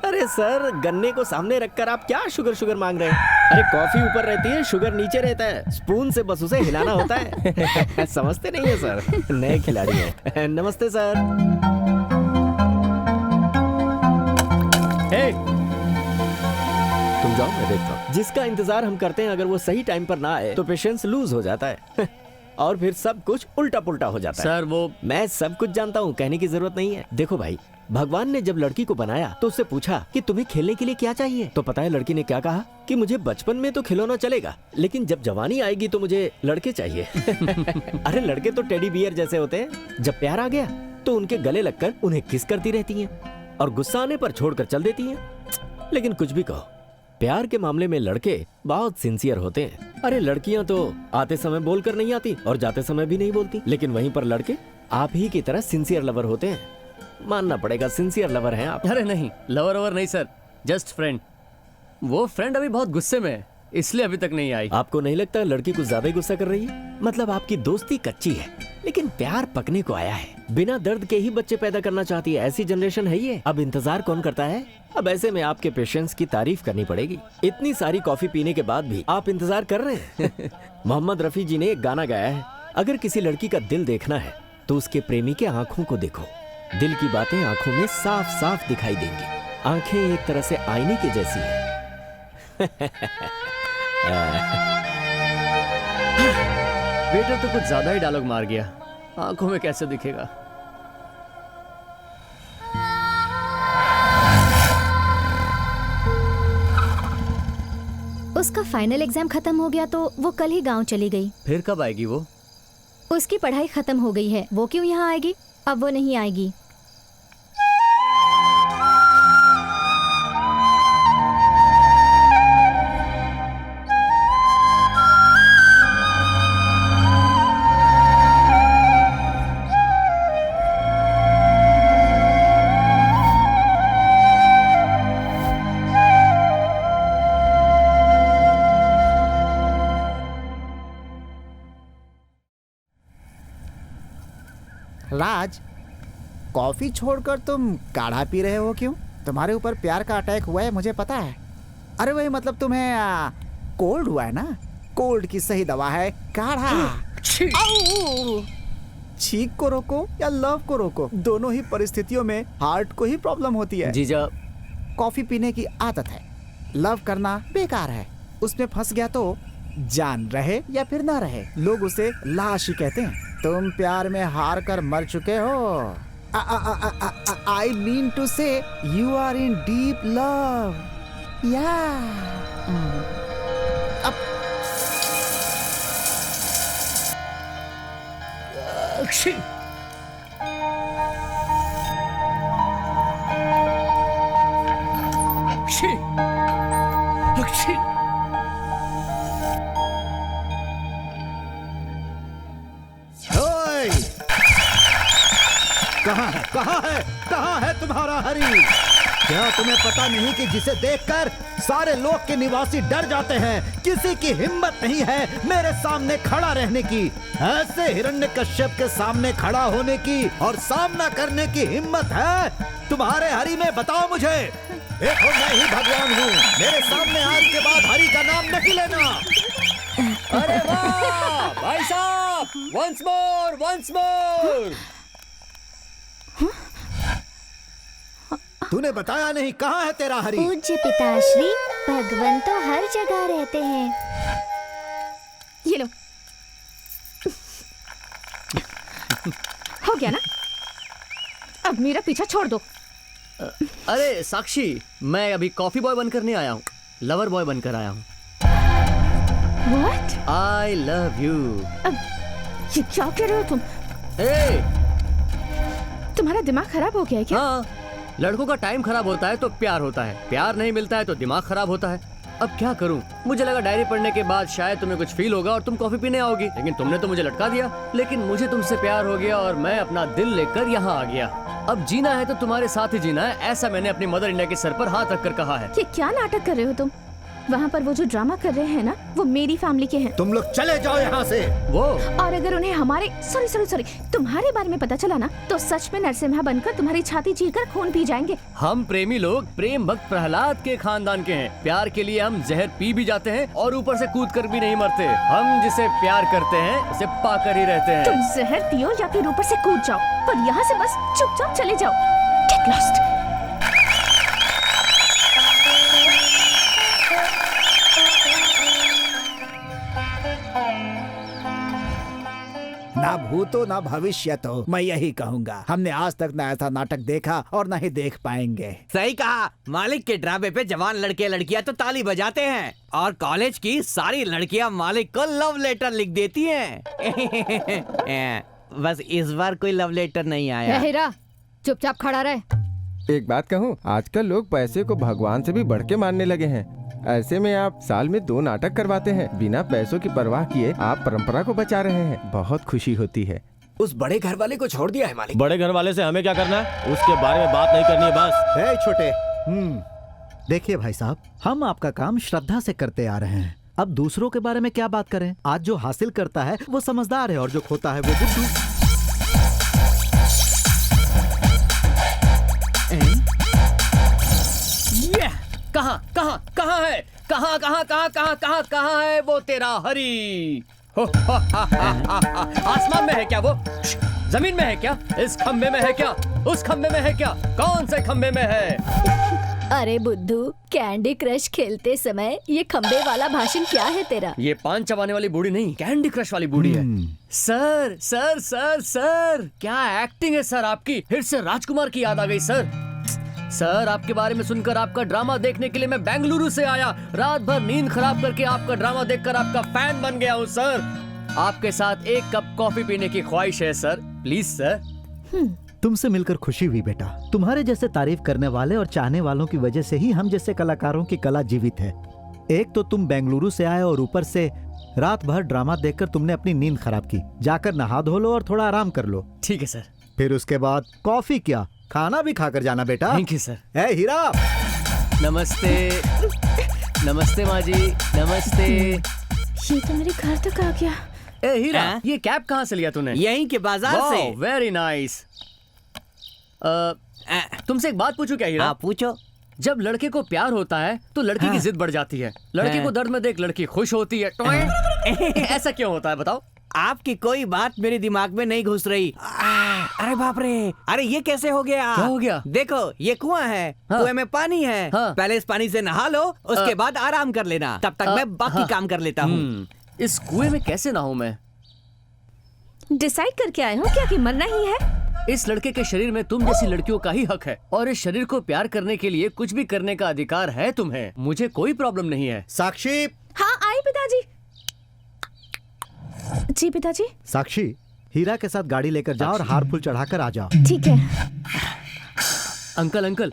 अरे सर, गन्ने को सामने रखकर आप क्या शुगर शुगर मांग रहे हैं? अरे कॉफी ऊपर रहती है, शुगर नीचे रहता है, स्पून से बस उसे हिलाना होता है। समझते नहीं है सर, नए खिलाड़ी हैं। नमस्ते सर। हे, तुम जाओ, मैं देखता हूँ। जिसका इंतजार हम करते हैं अगर वो सही टाइम पर ना आए तो पेशेंस लूज हो जाता है। और फिर सब कुछ उल्टा पुल्टा हो जाता है। सर वो मैं सब कुछ जानता हूँ, कहने की जरूरत नहीं है। देखो भाई, भगवान ने जब लड़की को बनाया तो उससे पूछा कि तुम्हें खेलने के लिए क्या चाहिए, तो पता है लड़की ने क्या कहा? कि मुझे बचपन में तो खिलौना चलेगा, लेकिन जब जवानी आएगी तो मुझे लड़के चाहिए। अरे लड़के तो टेडी बियर जैसे होते हैं, जब प्यार आ गया तो उनके गले लगकर उन्हें किस करती रहती हैं और गुस्सा आने पर छोड़कर चल देती हैं। लेकिन कुछ भी कहो, प्यार के मामले में लड़के बहुत सिंसियर होते हैं। अरे लड़कियां तो आते समय बोलकर नहीं आती और जाते समय भी नहीं बोलती, लेकिन वहीं पर लड़के आप ही की तरह सिंसियर लवर होते हैं। मानना पड़ेगा, सिंसियर लवर हैं आप। अरे नहीं, लवर ओवर नहीं सर, जस्ट फ्रेंड। वो फ्रेंड अभी बहुत गुस्से में है, इसलिए अभी तक नहीं आई। आपको नहीं लगता लड़की कुछ ज्यादा ही गुस्सा कर रही है? मतलब आपकी दोस्ती कच्ची है लेकिन प्यार पकने को आया है। बिना दर्द के ही बच्चे पैदा करना चाहती है, ऐसी जनरेशन है ये। अब इंतजार कौन करता है? अब ऐसे में आपके पेशेंस की तारीफ करनी पड़ेगी। इतनी सारी कॉफी पीने के बाद भी आप इंतजार कर रहे हैं। मोहम्मद रफी जी ने एक गाना गाया है, अगर किसी लड़की का दिल देखना है तो उसके प्रेमी के आंखों को देखो। दिल की बातें आंखों में साफ साफ दिखाई देंगी। आंखें एक तरह से आईने की जैसी है। वेटर तो कुछ ज्यादा ही डायलॉग मार गया, आंखों में कैसे दिखेगा? उसका फाइनल एग्जाम खत्म हो गया तो वो कल ही गांव चली गई। फिर कब आएगी वो? उसकी पढ़ाई खत्म हो गई है, वो क्यों यहाँ आएगी? अब वो नहीं आएगी। राज, कॉफी छोड़कर तुम काढ़ा पी रहे हो क्यों? तुम्हारे ऊपर प्यार का अटैक हुआ है, मुझे पता है। अरे वही मतलब तुम्हें कोल्ड हुआ है ना? कोल्ड की सही दवा है काढ़ा। छींक को रोको या लव को रोको, दोनों ही परिस्थितियों में हार्ट को ही प्रॉब्लम होती है। जीजा, कॉफी पीने की आदत है, लव करना बेकार है। उसमें फंस गया तो जान रहे या फिर ना रहे, लोग उसे लाश ही कहते हैं। तुम प्यार में हार कर मर चुके हो। I mean to say you are in deep love. Yeah. अब कहाँ है तुम्हारा हरी? क्या तुम्हें पता नहीं कि जिसे देखकर सारे लोक के निवासी डर जाते हैं, किसी की हिम्मत नहीं है मेरे सामने खड़ा रहने की, ऐसे हिरण्यकश्यप के सामने खड़ा होने की और सामना करने की हिम्मत है तुम्हारे हरी में? बताओ मुझे। देखो मैं ही भगवान हूँ, मेरे सामने आज के बाद हरी का नाम नहीं लेना। अरे वाह भाई साहब, वंस मोर। तूने बताया नहीं, कहाँ है तेरा हरी? पूज्य पिताश्री, भगवान तो हर जगह रहते हैं। ये लो, हो गया ना? अब मेरा पीछा छोड़ दो। अरे साक्षी, मैं अभी कॉफी बॉय बनकर नहीं आया हूँ, लवर बॉय बनकर आया हूँ। What? I love you. ये क्या कह रहे हो तुम? तुम्हारा दिमाग खराब हो गया है क्या? हाँ, लड़कों का टाइम खराब होता है तो प्यार होता है, प्यार नहीं मिलता है तो दिमाग खराब होता है। अब क्या करूं? मुझे लगा डायरी पढ़ने के बाद शायद तुम्हें कुछ फील होगा और तुम कॉफी पीने आओगी, लेकिन तुमने तो मुझे लटका दिया। लेकिन मुझे तुमसे प्यार हो गया और मैं अपना दिल लेकर यहाँ आ गया। अब जीना है तो तुम्हारे साथ ही जीना है, ऐसा मैंने अपनी मदर इंडिया के सर पर हाथ रखकर कहा है। ये क्या नाटक कर रहे हो तुम? वहाँ पर वो जो ड्रामा कर रहे हैं ना, वो मेरी फैमिली के हैं। तुम लोग चले जाओ यहाँ से। वो और अगर उन्हें हमारे सॉरी तुम्हारे बारे में पता चला ना, तो सच में नरसिम्हा बनकर तुम्हारी छाती चीरकर खून पी जाएंगे। हम प्रेमी लोग प्रेम भक्त प्रहलाद के खानदान के हैं। प्यार के लिए हम जहर पी भी जाते हैं और ऊपर से कूद कर भी नहीं मरते। हम जिसे प्यार करते हैं उसे पाकर ही रहते हैं। तुम जहर पियो या फिर ऊपर से कूद जाओ, पर यहाँ से बस चुपचाप चले जाओ। Get lost. ना भूतो ना भविष्य तो मैं यही कहूँगा। हमने आज तक ना ऐसा नाटक देखा और ना ही देख पाएंगे। सही कहा। मालिक के ड्रामे पे जवान लड़के लड़कियां तो ताली बजाते हैं और कॉलेज की सारी लड़कियां मालिक को लव लेटर लिख देती हैं। बस इस बार कोई लव लेटर नहीं आया। हीरा, चुपचाप खड़ा रहे। एक बात कहूँ, आजकल लोग पैसे को भगवान से भी बढ़ के मानने लगे हैं। ऐसे में आप साल में 2 नाटक करवाते हैं, बिना पैसों की परवाह किए आप परंपरा को बचा रहे हैं। बहुत खुशी होती है। उस बड़े घर वाले को छोड़ दिया है मालिक। बड़े घर वाले से हमें क्या करना है? उसके बारे में बात नहीं करनी है बस। हे छोटे, देखिए भाई साहब, हम आपका काम श्रद्धा से करते आ रहे हैं। अब दूसरों के बारे में क्या बात करें? आज जो हासिल करता है वो समझदार है और जो खोता है वो बुद्धू। कहाँ है वो तेरा हरी? आसमान में है क्या वो? जमीन में है क्या? इस खंबे में है क्या? उस खंबे में है क्या? कौन से खंबे में है? अरे बुद्धू, कैंडी क्रश खेलते समय ये खंबे वाला भाषण क्या है तेरा? ये पान चबाने वाली बूढ़ी नहीं, कैंडी क्रश वाली बूढ़ी है। सर सर सर सर, क्या एक्टिंग है सर आपकी। फिर से राजकुमार की याद आ गई सर। सर, आपके बारे में सुनकर आपका ड्रामा देखने के लिए मैं बेंगलुरु से आया। रात भर नींद खराब करके आपका ड्रामा देखकर आपका फैन बन गया हूँ सर। आपके साथ 1 कप कॉफी पीने की ख्वाहिश है सर, प्लीज सर। तुमसे मिलकर खुशी हुई बेटा। तुम्हारे जैसे तारीफ करने वाले और चाहने वालों की वजह से ही हम जैसे कलाकारों की कला जीवित है। एक तो तुम बेंगलुरु से आए और ऊपर से रात भर ड्रामा देखकर तुमने अपनी नींद खराब की। जाकर नहा धो लो और थोड़ा आराम कर लो। ठीक है सर। फिर उसके बाद कॉफी क्या, खाना भी खाकर जाना बेटा। Thank you sir. ए हीरा, नमस्ते। नमस्ते माँ जी, नमस्ते। ये तो मेरे घर तक आ गया। ए हीरा, ये कैप कहाँ से लिया तूने? यहीं के बाजार से। Very nice. तुमसे एक बात पूछूं क्या हीरा? पूछो। जब लड़के को प्यार होता है तो लड़की की जिद बढ़ जाती है। लड़के को दर्द में देख लड़की खुश होती है। ऐसा क्यों होता है बताओ? आपकी कोई बात मेरे दिमाग में नहीं घुस रही। अरे बाप रे, अरे ये कैसे हो गया? क्या हो गया? देखो ये कुआं है, कुएं में पानी है। पहले इस पानी से नहा लो, उसके बाद आराम कर लेना, तब तक मैं बाकी काम कर लेता हूँ। इस कुएं में कैसे नहाऊं मैं? डिसाइड करके आए हो क्या कि मरना ही है? इस लड़के के शरीर में तुम जैसी लड़कियों का ही हक है और इस शरीर को प्यार करने के लिए कुछ भी करने का अधिकार है तुम्हें। मुझे कोई प्रॉब्लम नहीं है। साक्षी। हाँ आई पिताजी। जी पिताजी। साक्षी, हीरा के साथ गाड़ी लेकर जाओ और हार फूल चढ़ाकर आ जाओ। ठीक है। अंकल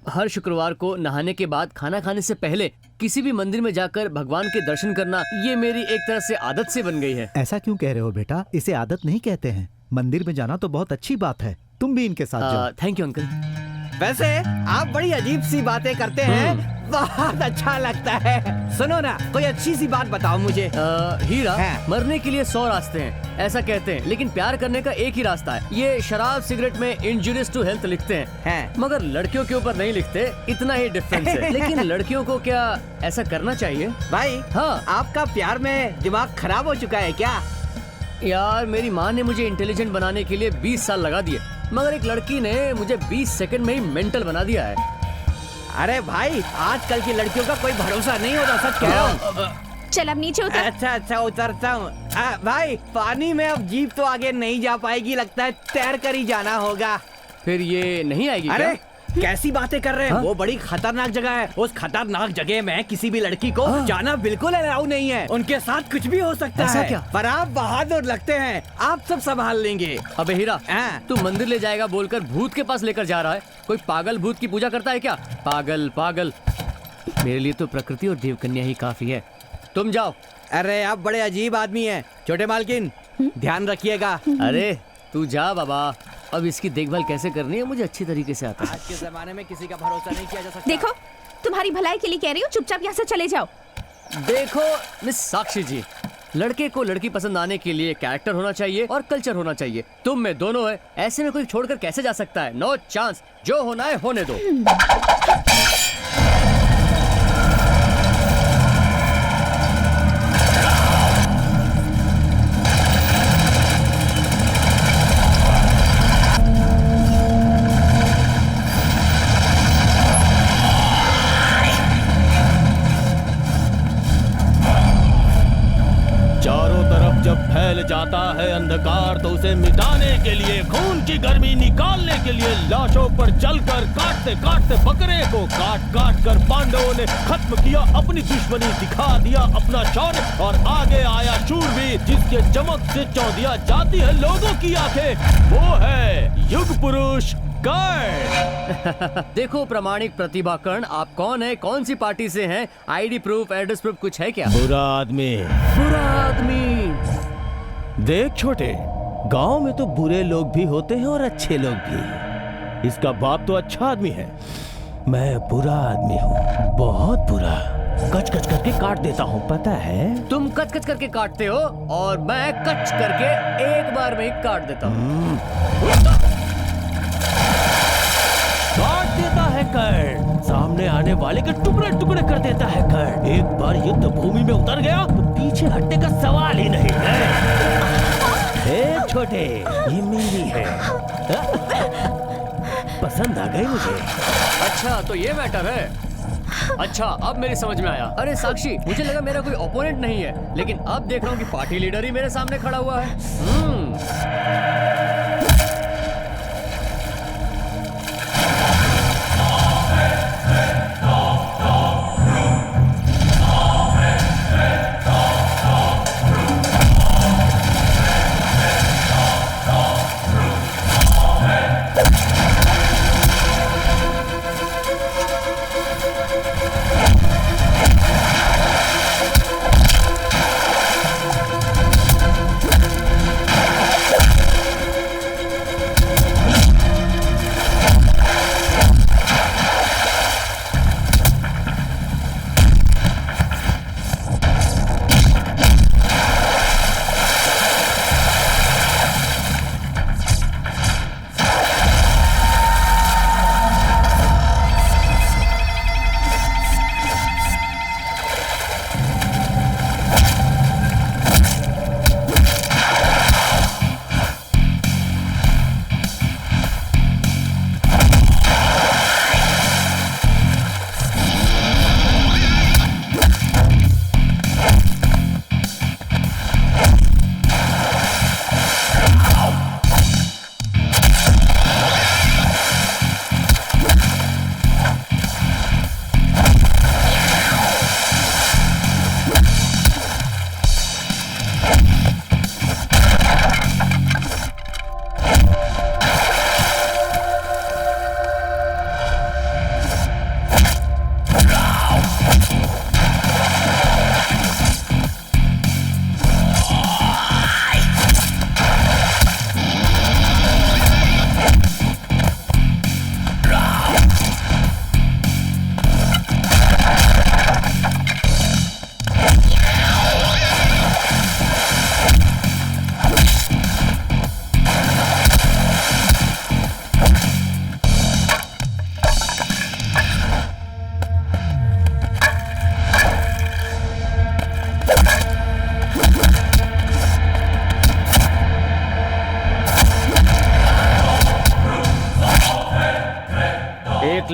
हर शुक्रवार को नहाने के बाद खाना खाने से पहले किसी भी मंदिर में जाकर भगवान के दर्शन करना, ये मेरी एक तरह से आदत से बन गई है। ऐसा क्यों कह रहे हो बेटा? इसे आदत नहीं कहते हैं। मंदिर में जाना तो बहुत अच्छी बात है, तुम भी इनके साथ जाओ। Thank you uncle. वैसे आप बड़ी अजीब सी बातें करते हैं, बहुत अच्छा लगता है। सुनो ना, कोई अच्छी सी बात बताओ मुझे। हीरा, मरने के लिए 100 रास्ते हैं ऐसा कहते हैं, लेकिन प्यार करने का एक ही रास्ता है। ये शराब सिगरेट में इंजुरियस टू हेल्थ लिखते हैं, मगर लड़कियों के ऊपर नहीं लिखते। इतना ही डिफरेंस है। लेकिन लड़कियों को क्या ऐसा करना चाहिए? भाई हाँ, आपका प्यार में दिमाग खराब हो चुका है क्या? यार मेरी माँ ने मुझे इंटेलिजेंट बनाने के लिए 20 साल लगा दिए, मगर एक लड़की ने मुझे 20 सेकंड में ही मेंटल बना दिया है। अरे भाई, आजकल की लड़कियों का कोई भरोसा नहीं होता, सच कह रहा हूँ। चल अब नीचे उतर। अच्छा उतरता हूँ। भाई पानी में अब जीप तो आगे नहीं जा पाएगी, लगता है तैर कर ही जाना होगा। फिर ये नहीं आएगी? अरे कैसी बातें कर रहे हैं? वो बड़ी खतरनाक जगह है। उस खतरनाक जगह में किसी भी लड़की को जाना बिल्कुल अलाउ नहीं है। उनके साथ कुछ भी हो सकता है। क्या? पर आप बहादुर लगते हैं, आप सब संभाल लेंगे। अबे हीरा, तू मंदिर ले जाएगा बोलकर भूत के पास लेकर जा रहा है। कोई पागल भूत की पूजा करता है क्या? पागल। मेरे लिए तो प्रकृति और देवकन्या ही काफी है। तुम जाओ। अरे आप बड़े अजीब आदमी हैं। छोटे मालकिन, ध्यान रखिएगा। अरे तू जा बाबा, अब इसकी देखभाल कैसे करनी है मुझे अच्छी तरीके से आता है। आज के जमाने में किसी का भरोसा नहीं किया जा सकता। देखो, तुम्हारी भलाई के लिए कह रही हूँ, चुपचाप यहाँ से चले जाओ। देखो मिस साक्षी जी, लड़के को लड़की पसंद आने के लिए कैरेक्टर होना चाहिए और कल्चर होना चाहिए। तुम में दोनों है, ऐसे में कोई छोड़कर कैसे जा सकता है? No chance. जो होना है होने दो। फैल जाता है अंधकार तो उसे मिटाने के लिए, खून की गर्मी निकालने के लिए लाशों पर चलकर काटते काटते बकरे को काट कर पांडवों ने खत्म किया अपनी दुश्मनी, दिखा दिया अपना शौर्य और आगे आया शूरवीर जिसके चमक से चौंधिया जाती है लोगों की आंखें। वो है युग पुरुष कर्ण। देखो प्रामाणिक प्रतिभा कर्ण, आप कौन है, कौन सी पार्टी से हैं? आईडी प्रूफ, एड्रेस प्रूफ कुछ है क्या? बुरा आदमी। देख छोटे, गांव में तो बुरे लोग भी होते हैं और अच्छे लोग भी। इसका बाप तो अच्छा आदमी है, मैं बुरा आदमी हूँ, बहुत बुरा। कच कच करके काट देता हूँ, पता है? तुम कच कच करके काटते हो और मैं कच करके एक बार में ही काट देता हूँ। काट देता है कर्ण, सामने आने वाले के टुकड़े टुकड़े कर देता है कर्ण। एक बार युद्ध भूमि में उतर गया तो पीछे हटने का सवाल ही नहीं है। छोटे, ये मेरी है, पसंद आ गई मुझे। अच्छा तो ये मैटर है। अच्छा अब मेरी समझ में आया। अरे साक्षी, मुझे लगा मेरा कोई ओपोनेंट नहीं है, लेकिन अब देख रहा हूँ कि पार्टी लीडर ही मेरे सामने खड़ा हुआ है।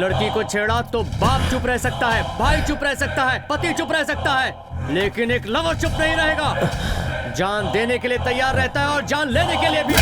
लड़की को छेड़ा तो बाप चुप रह सकता है, भाई चुप रह सकता है, पति चुप रह सकता है, लेकिन एक लवर चुप नहीं रहेगा। जान देने के लिए तैयार रहता है और जान लेने के लिए भी।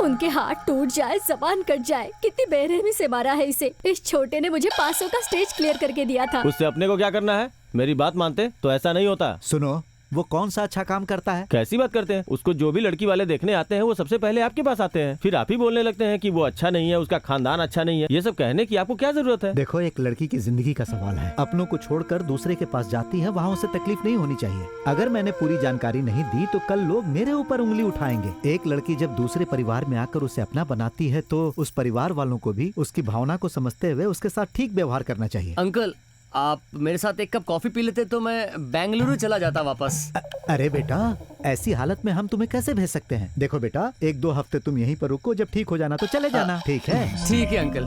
उनके हाथ टूट जाए, जबान कट जाए, कितनी बेरहमी से मारा है इसे। इस छोटे ने मुझे 500 का स्टेज क्लियर करके दिया था। उससे अपने को क्या करना है? मेरी बात मानते तो ऐसा नहीं होता। सुनो, वो कौन सा अच्छा काम करता है? कैसी बात करते हैं? उसको जो भी लड़की वाले देखने आते हैं वो सबसे पहले आपके पास आते हैं, फिर आप ही बोलने लगते हैं कि वो अच्छा नहीं है, उसका खानदान अच्छा नहीं है। ये सब कहने की आपको क्या जरूरत है? देखो, एक लड़की की जिंदगी का सवाल है। अपनों को छोड़कर दूसरे के पास जाती है, वहाँ उसे तकलीफ नहीं होनी चाहिए। अगर मैंने पूरी जानकारी नहीं दी तो कल लोग मेरे ऊपर उंगली उठाएंगे। एक लड़की जब दूसरे परिवार में आकर उसे अपना बनाती है तो उस परिवार वालों को भी उसकी भावना को समझते हुए उसके साथ ठीक व्यवहार करना चाहिए। अंकल, आप मेरे साथ एक कप कॉफी पी लेते तो मैं बेंगलुरु चला जाता वापस। अरे बेटा, ऐसी हालत में हम तुम्हें कैसे भेज सकते हैं? देखो बेटा, 1-2 हफ्ते तुम यहीं पर रुको, जब ठीक हो जाना तो चले जाना। ठीक है? ठीक है अंकल।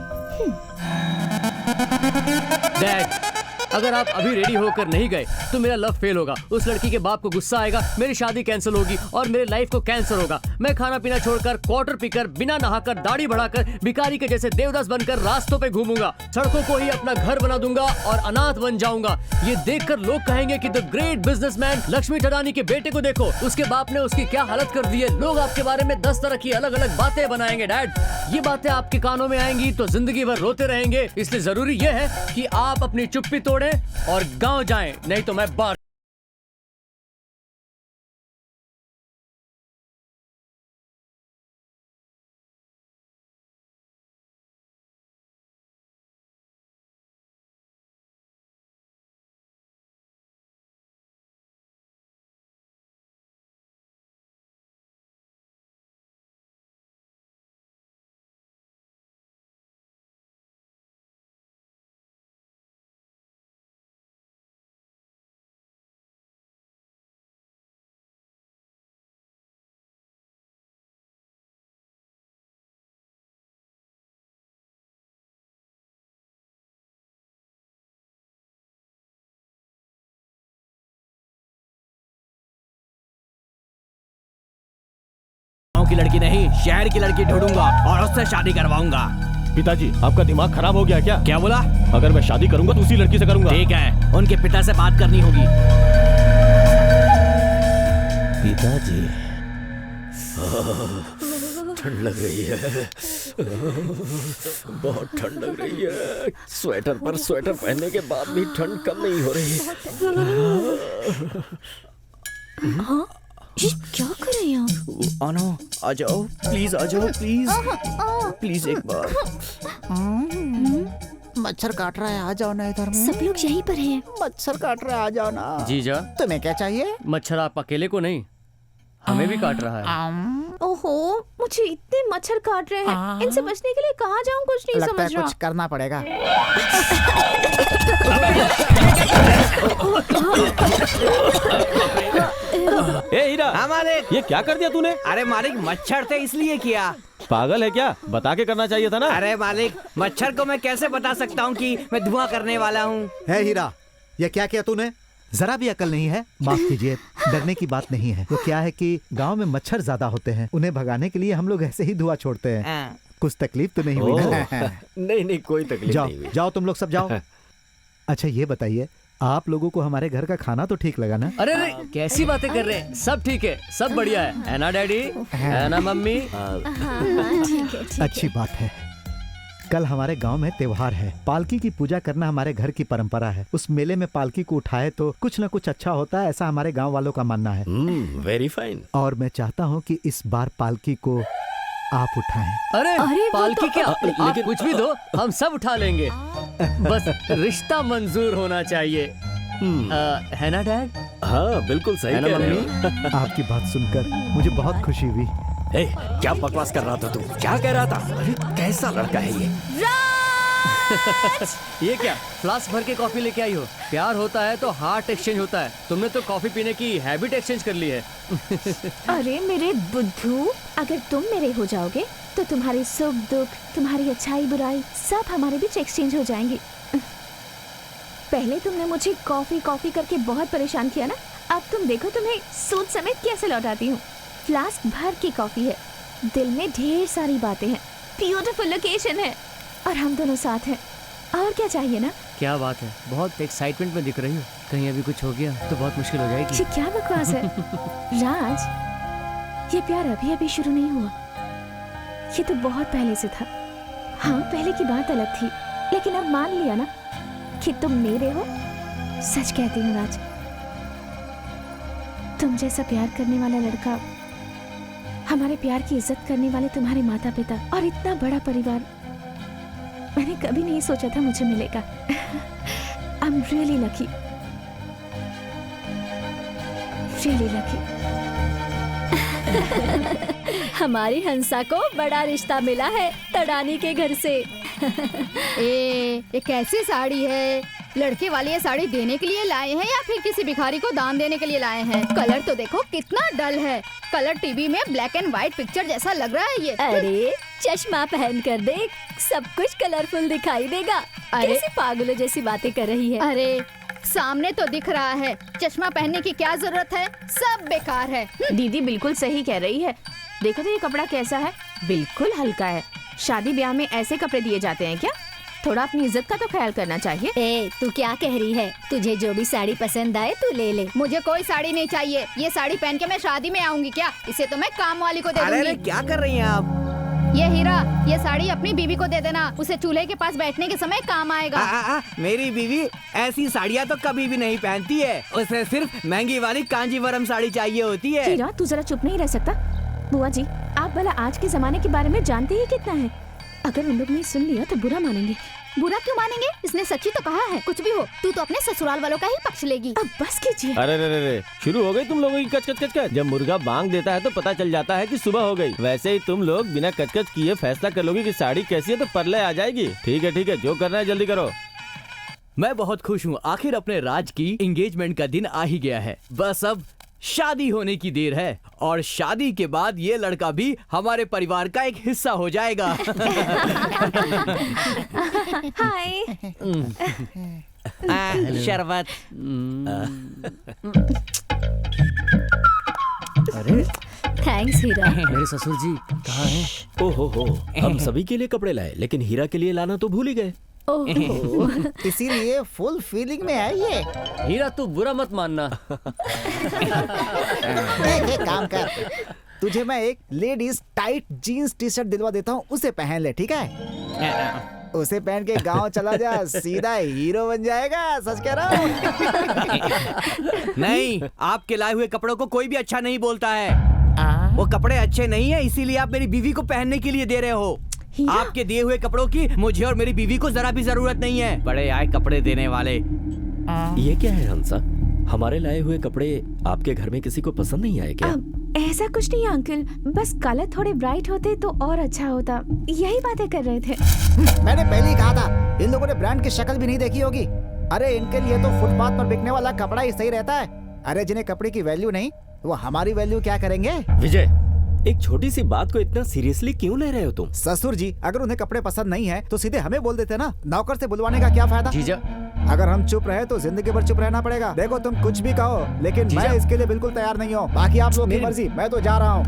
डैड, अगर आप अभी रेडी होकर नहीं गए तो मेरा लव फेल होगा। उस लड़की के बाप को गुस्सा आएगा, मेरी शादी कैंसिल होगी और मेरे लाइफ को कैंसर होगा। मैं खाना पीना छोड़कर, क्वार्टर पीकर, बिना नहाकर, दाढ़ी बढ़ाकर, भिखारी के जैसे देवदास बनकर रास्तों पे घूमूंगा, सड़कों को ही अपना घर बना दूंगा और अनाथ बन जाऊंगा। ये देखकर लोग कहेंगे कि द ग्रेट बिजनेसमैन लक्ष्मी टडानी के बेटे को देखो, उसके बाप ने उसकी क्या हालत कर दी है। लोग आपके बारे में 10 तरह की अलग अलग बातें बनाएंगे। डैड, ये बातें आपके कानों में आएंगी तो जिंदगी भर रोते रहेंगे। इसलिए जरूरी ये है कि आप अपनी चुप्पी तोड़ें और गांव जाएं, नहीं तो मैं बाहर। की लड़की नहीं, शहर की लड़की ढूंढूंगा और उससे शादी करवाऊंगा। पिताजी, आपका दिमाग खराब हो गया क्या? क्या बोला? अगर मैं शादी करूंगा तो उसी लड़की से करूंगा। ठीक है, उनके पिता से बात करनी होगी। पिताजी, ठंड लग रही है, बहुत ठंड लग रही है। स्वेटर पर स्वेटर पहनने के बाद भी ठंड कम नहीं हो रही। हाँ? ये क्या कर रहे हैं आप? आनो, आ जाओ प्लीज, आ जाओ प्लीज, प्लीज एक बार। मच्छर काट रहा है, आ जाओ ना इधर। सब लोग यहीं पर हैं। मच्छर काट रहा है, आ जाओ ना। जीजा, तुम्हें क्या चाहिए? मच्छर आप अकेले को नहीं, हमें भी काट रहा है। ओहो, मुझे इतने मच्छर काट रहे हैं। इनसे बचने के लिए कहाँ जाऊँ, कुछ नहीं लगता है समझ रहा। कुछ करना पड़ेगा। ए हीरा, हाँ मालिक। ये क्या कर दिया तूने? अरे मालिक, मच्छर थे इसलिए किया। पागल है क्या? बता के करना चाहिए था ना। अरे मालिक, मच्छर को मैं कैसे बता सकता हूँ कि मैं धुआं करने वाला हूँ? है हीरा, ये क्या किया तूने? जरा भी अकल नहीं है? माफ कीजिए, डरने की बात नहीं है। वो क्या है कि गांव में मच्छर ज्यादा होते हैं, उन्हें भगाने के लिए हम लोग ऐसे ही धुआं छोड़ते हैं। कुछ तकलीफ तो नहीं हुई ना? नहीं नहीं, कोई तकलीफ जाओ नहीं हुई। जाओ, तुम लोग सब जाओ। अच्छा ये बताइए, आप लोगों को हमारे घर का खाना तो ठीक लगा ना? अरे अरे, कैसी बातें कर रहे हैं? सब ठीक है, सब बढ़िया है ना डैडी? है ना मम्मी? अच्छी बात है। कल हमारे गांव में त्योहार है, पालकी की पूजा करना हमारे घर की परंपरा है। उस मेले में पालकी को उठाए तो कुछ न कुछ अच्छा होता है, ऐसा हमारे गांव वालों का मानना है। Very fine. और मैं चाहता हूं कि इस बार पालकी को आप उठाएं। अरे पालकी क्या, आप कुछ भी दो, हम सब उठा लेंगे। बस रिश्ता मंजूर होना चाहिए। है ना डैड? हाँ बिल्कुल सही है ना कह रहे मम्मी? हो। आपकी बात सुनकर मुझे बहुत खुशी हुई। क्या बकवास कर रहा था तू? क्या कह रहा था? अरे कैसा लड़का है ये? ये क्या फ्लास्क भर के कॉफी लेके आई हो? प्यार होता है तो हार्ट एक्सचेंज होता है। तुमने तो कॉफी पीने की हैबिट एक्सचेंज कर ली है। अरे मेरे बुद्धू, अगर तुम मेरे हो जाओगे तो तुम्हारी सुख दुख, तुम्हारी अच्छाई बुराई सब हमारे बीच एक्सचेंज हो जाएंगी। पहले तुमने मुझे कॉफी कॉफी करके बहुत परेशान किया ना, अब तुम देखो तुम्हें सूद समेत कैसे लौटाती हूँ। फ्लास्क भर की कॉफी है, दिल में ढेर सारी बातें हैं, ब्यूटीफुल लोकेशन है और हम दोनों साथ हैं। और क्या चाहिए ना? क्या बात है, बहुत एक्साइटमेंट में दिख रही हो। कहीं अभी कुछ हो गया तो बहुत मुश्किल हो जाएगी। ये क्या बकवास है राज, ये प्यार अभी अभी शुरू नहीं हुआ, ये तो बहुत पहले से था। हाँ, पहले की बात अलग थी, लेकिन अब मान लिया ना कि तुम मेरे हो। सच कहती हूँ राज, तुम जैसा प्यार करने वाला लड़का, हमारे प्यार की इज्जत करने वाले तुम्हारे माता पिता और इतना बड़ा परिवार मैंने कभी नहीं सोचा था मुझे मिलेगा। I am really lucky, really lucky. हमारी हंसा को बड़ा रिश्ता मिला है तड़ानी के घर से। ये कैसी साड़ी है? लड़के वाले ये साड़ी देने के लिए लाए हैं या फिर किसी भिखारी को दान देने के लिए लाए हैं? कलर तो देखो कितना डल है। कलर टीवी में ब्लैक एंड व्हाइट पिक्चर जैसा लग रहा है ये। अरे चश्मा पहन कर देख, सब कुछ कलरफुल दिखाई देगा। अरे कैसी पागलों जैसी बातें कर रही है। अरे सामने तो दिख रहा है, चश्मा पहनने की क्या जरूरत है? सब बेकार है। दीदी बिल्कुल सही कह रही है। देखो तो ये कपड़ा कैसा है, बिल्कुल हल्का है। शादी ब्याह में ऐसे कपड़े दिए जाते हैं क्या? थोड़ा अपनी इज्जत का तो ख्याल करना चाहिए। ए, तू क्या कह रही है? तुझे जो भी साड़ी पसंद आए तू ले ले। मुझे कोई साड़ी नहीं चाहिए। ये साड़ी पहन के मैं शादी में आऊंगी क्या? इसे तो मैं काम वाली को दे दूंगी। अरे क्या कर रही हैं आप? ये हीरा, ये साड़ी अपनी बीवी को दे देना, उसे चूल्हे के पास बैठने के समय काम आएगा। मेरी बीवी ऐसी साड़ियाँ तो कभी भी नहीं पहनती है, उसे सिर्फ महंगी वाली कांजीवरम साड़ी चाहिए होती है। हीरा, तू जरा चुप नहीं रह सकता? बुआ जी, आप भला आज के जमाने के बारे में जानते ही कितना है? अगर उन लोग ने सुन लिया तो बुरा मानेंगे। बुरा क्यों मानेंगे? इसने सच्ची तो कहा है। कुछ भी हो, तू तो अपने ससुराल वालों का ही पक्ष लेगी। अब बस कीजिए। अरे रे रे रे, शुरू हो गई तुम लोगों की कचकच कचकच। जब मुर्गा बांग देता है तो पता चल जाता है कि सुबह हो गई। वैसे ही तुम लोग बिना कचकच किए फैसला कर लोगे कि साड़ी कैसी है तो परले आ जाएगी। ठीक है, जो करना है जल्दी करो। मैं बहुत खुश हूँ, आखिर अपने राज की एंगेजमेंट का दिन आ ही गया है। बस अब शादी होने की देर है और शादी के बाद ये लड़का भी हमारे परिवार का एक हिस्सा हो जाएगा। हाय। शरबत। अरे थैंक्स हीरा। मेरे ससुर जी कहाँ हैं? ओहो, हम सभी के लिए कपड़े लाए लेकिन हीरा के लिए लाना तो भूल ही गए। इसीलिए फुल फीलिंग में है ये। हीरा तू बुरा मत मानना। एक काम कर, तुझे मैं एक ladies tight jeans T shirt दिलवा देता हूँ, उसे पहन ले, ठीक है? उसे पहन के गांव चला जा, सीधा हीरो बन जाएगा। सच कह रहा हूँ। नहीं, आपके लाए हुए कपड़ों को कोई भी अच्छा नहीं बोलता है। वो कपड़े अच्छे नहीं है, इसीलिए आप मेरी बीवी को पहनने के लिए दे रहे हो। आपके दिए हुए कपड़ों की मुझे और मेरी बीवी को जरा भी जरूरत नहीं है। बड़े आए कपड़े देने वाले। ये क्या है हंसा? हमारे लाए हुए कपड़े आपके घर में किसी को पसंद नहीं आए क्या? ऐसा कुछ नहीं अंकल, बस कलर थोड़े ब्राइट होते तो और अच्छा होता, यही बातें कर रहे थे। मैंने पहले ही कहा था, इन लोगों ने ब्रांड की शक्ल भी नहीं देखी होगी। अरे इनके लिए तो फुटपाथ पर बिकने वाला कपड़ा ही सही रहता है। अरे जिन्हें कपड़े की वैल्यू नहीं, वो हमारी वैल्यू क्या करेंगे? विजय, एक छोटी सी बात को इतना सीरियसली क्यों ले रहे हो तुम? ससुर जी, अगर उन्हें कपड़े पसंद नहीं है तो सीधे हमें बोल देते ना, नौकर से बुलवाने का क्या फायदा? जीजा, अगर हम चुप रहे तो जिंदगी भर चुप रहना पड़ेगा। देखो तुम कुछ भी कहो, लेकिन मैं इसके लिए बिल्कुल तैयार नहीं हूँ। बाकी आप लोगों की मर्जी, मैं तो जा रहा हूँ।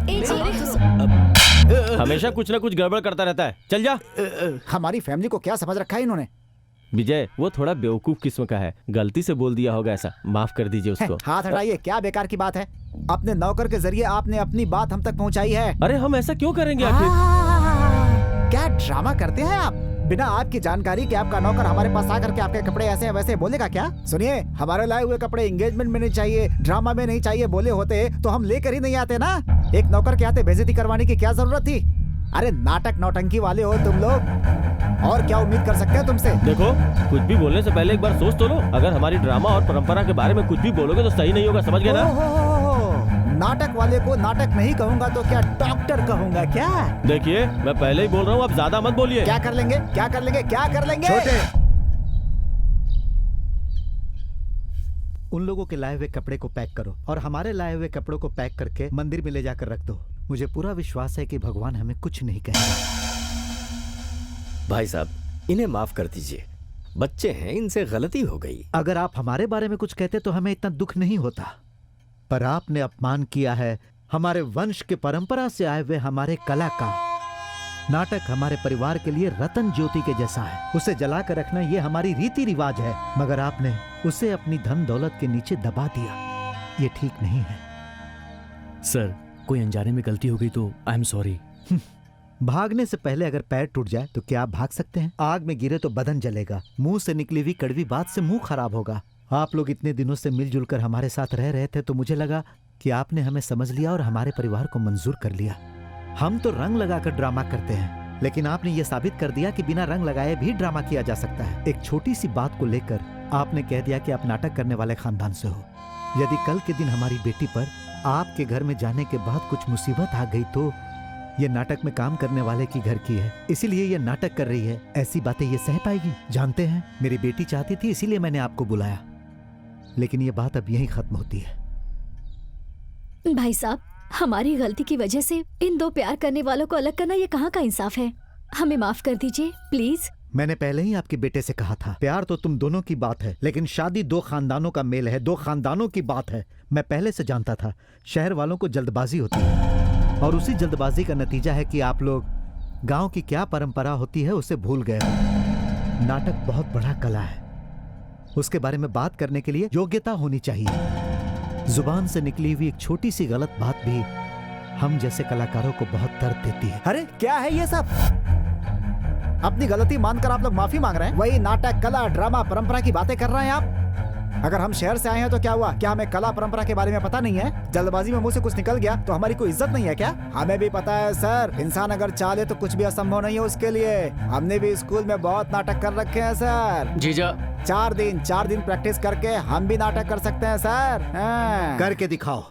हमेशा कुछ ना कुछ गड़बड़ करता रहता है, चल जा। हमारी फैमिली को क्या समझ रखा है इन्होंने? विजय, वो थोड़ा बेवकूफ किस्म का है, गलती से बोल दिया होगा ऐसा, माफ कर दीजिए उसको। हाथ हटाइए, क्या बेकार की बात है? अपने नौकर के जरिए आपने अपनी बात हम तक पहुंचाई है। अरे हम ऐसा क्यों करेंगे आखिर? क्या ड्रामा करते हैं आप? बिना आपकी जानकारी कि आपका नौकर हमारे पास आकर के आपके कपड़े ऐसे वैसे बोलेगा क्या? सुनिए, हमारे लाए हुए कपड़े एंगेजमेंट में नहीं चाहिए, ड्रामा में नहीं चाहिए बोले होते तो हम लेकर ही नहीं आते ना। एक नौकर के आते बेइज्जती करवाने की क्या जरूरत थी? अरे नाटक नौटंकी वाले हो तुम लोग, और क्या उम्मीद कर सकते हैं तुमसे? देखो, कुछ भी बोलने से पहले एक बार सोच तो लो। अगर हमारी ड्रामा और परंपरा के बारे में कुछ भी बोलोगे तो सही नहीं होगा, समझ गए ना? नाटक वाले को नाटक नहीं कहूंगा तो क्या डॉक्टर कहूंगा क्या? देखिए, मैं पहले ही बोल रहा हूँ, आप ज्यादा मत बोलिए। क्या कर लेंगे, क्या कर लेंगे, क्या कर लेंगे? छोटे, उन लोगों के लाए हुए कपड़े को पैक करो और हमारे लाए हुए कपड़ों को पैक करके मंदिर में ले जाकर रख दो। मुझे पूरा विश्वास है कि भगवान हमें कुछ नहीं कहेगा। भाई साहब, इन्हें माफ कर दीजिए, बच्चे हैं, इनसे गलती हो गई। अगर आप हमारे बारे में कुछ कहते तो हमें इतना दुख नहीं होता, पर आपने अपमान किया है हमारे वंश के परंपरा से आए हुए हमारे कला का नाटक हमारे परिवार के लिए रतन ज्योति के जैसा है। उसे जला कर रखना ये हमारी रीति रिवाज है, मगर आपने उसे अपनी धन दौलत के नीचे दबा दिया। ये ठीक नहीं है। सर, कोई अनजाने में गलती हो गई तो आई एम सॉरी। भागने से पहले अगर पैर टूट जाए तो क्या आप भाग सकते हैं? आग में गिरे तो बदन जलेगा। मुंह से निकली हुई कड़वी बात से मुंह खराब होगा। आप लोग इतने दिनों से मिलजुल कर हमारे साथ रह रहे थे तो मुझे लगा कि आपने हमें समझ लिया और हमारे परिवार को मंजूर कर लिया। हम तो रंग लगाकर ड्रामा करते हैं, लेकिन आपने ये साबित कर दिया कि बिना रंग लगाए भी ड्रामा किया जा सकता है। एक छोटी सी बात को लेकर आपने कह दिया कि आप नाटक करने वाले खानदान से हो। यदि कल के दिन हमारी बेटी पर आपके घर में जाने के बाद कुछ मुसीबत आ गई तो ये नाटक में काम करने वाले की घर की है, इसीलिए ये नाटक कर रही है। ऐसी बातें ये सह पाएगी? जानते हैं, मेरी बेटी चाहती थी इसीलिए मैंने आपको बुलाया, लेकिन ये बात अब यहीं खत्म होती है। भाई साहब, हमारी गलती की वजह से इन दो प्यार करने वालों को अलग करना ये कहाँ का इंसाफ है? हमें माफ कर दीजिए प्लीज। मैंने पहले ही आपके बेटे से कहा था, प्यार तो तुम दोनों की बात है, लेकिन शादी दो खानदानों का मेल है, दो खानदानों की बात है। मैं पहले से जानता था। शहर वालों को जल्दबाजी होती है और उसी जल्दबाजी का नतीजा है कि आप लोग गांव की क्या परंपरा होती है उसे भूल गए हो। नाटक बहुत बड़ा कला है, उसके बारे में बात करने के लिए योग्यता होनी चाहिए। जुबान से निकली हुई एक छोटी सी गलत बात भी हम जैसे कलाकारों को बहुत दर्द देती है। अरे क्या है ये सब? अपनी गलती मानकर आप लोग माफी मांग रहे हैं। वही नाटक, कला, ड्रामा, परंपरा की बातें कर रहे हैं आप। अगर हम शहर से आए हैं तो क्या हुआ? क्या हमें कला परंपरा के बारे में पता नहीं है? जल्दबाजी में मुंह से कुछ निकल गया तो हमारी कोई इज्जत नहीं है क्या? हमें भी पता है सर, इंसान अगर चाहे तो कुछ भी असंभव नहीं है उसके लिए। हमने भी स्कूल में बहुत नाटक कर रखे हैं सर। जीजा, 4 दिन प्रैक्टिस करके हम भी नाटक कर सकते हैं सर। करके दिखाओ।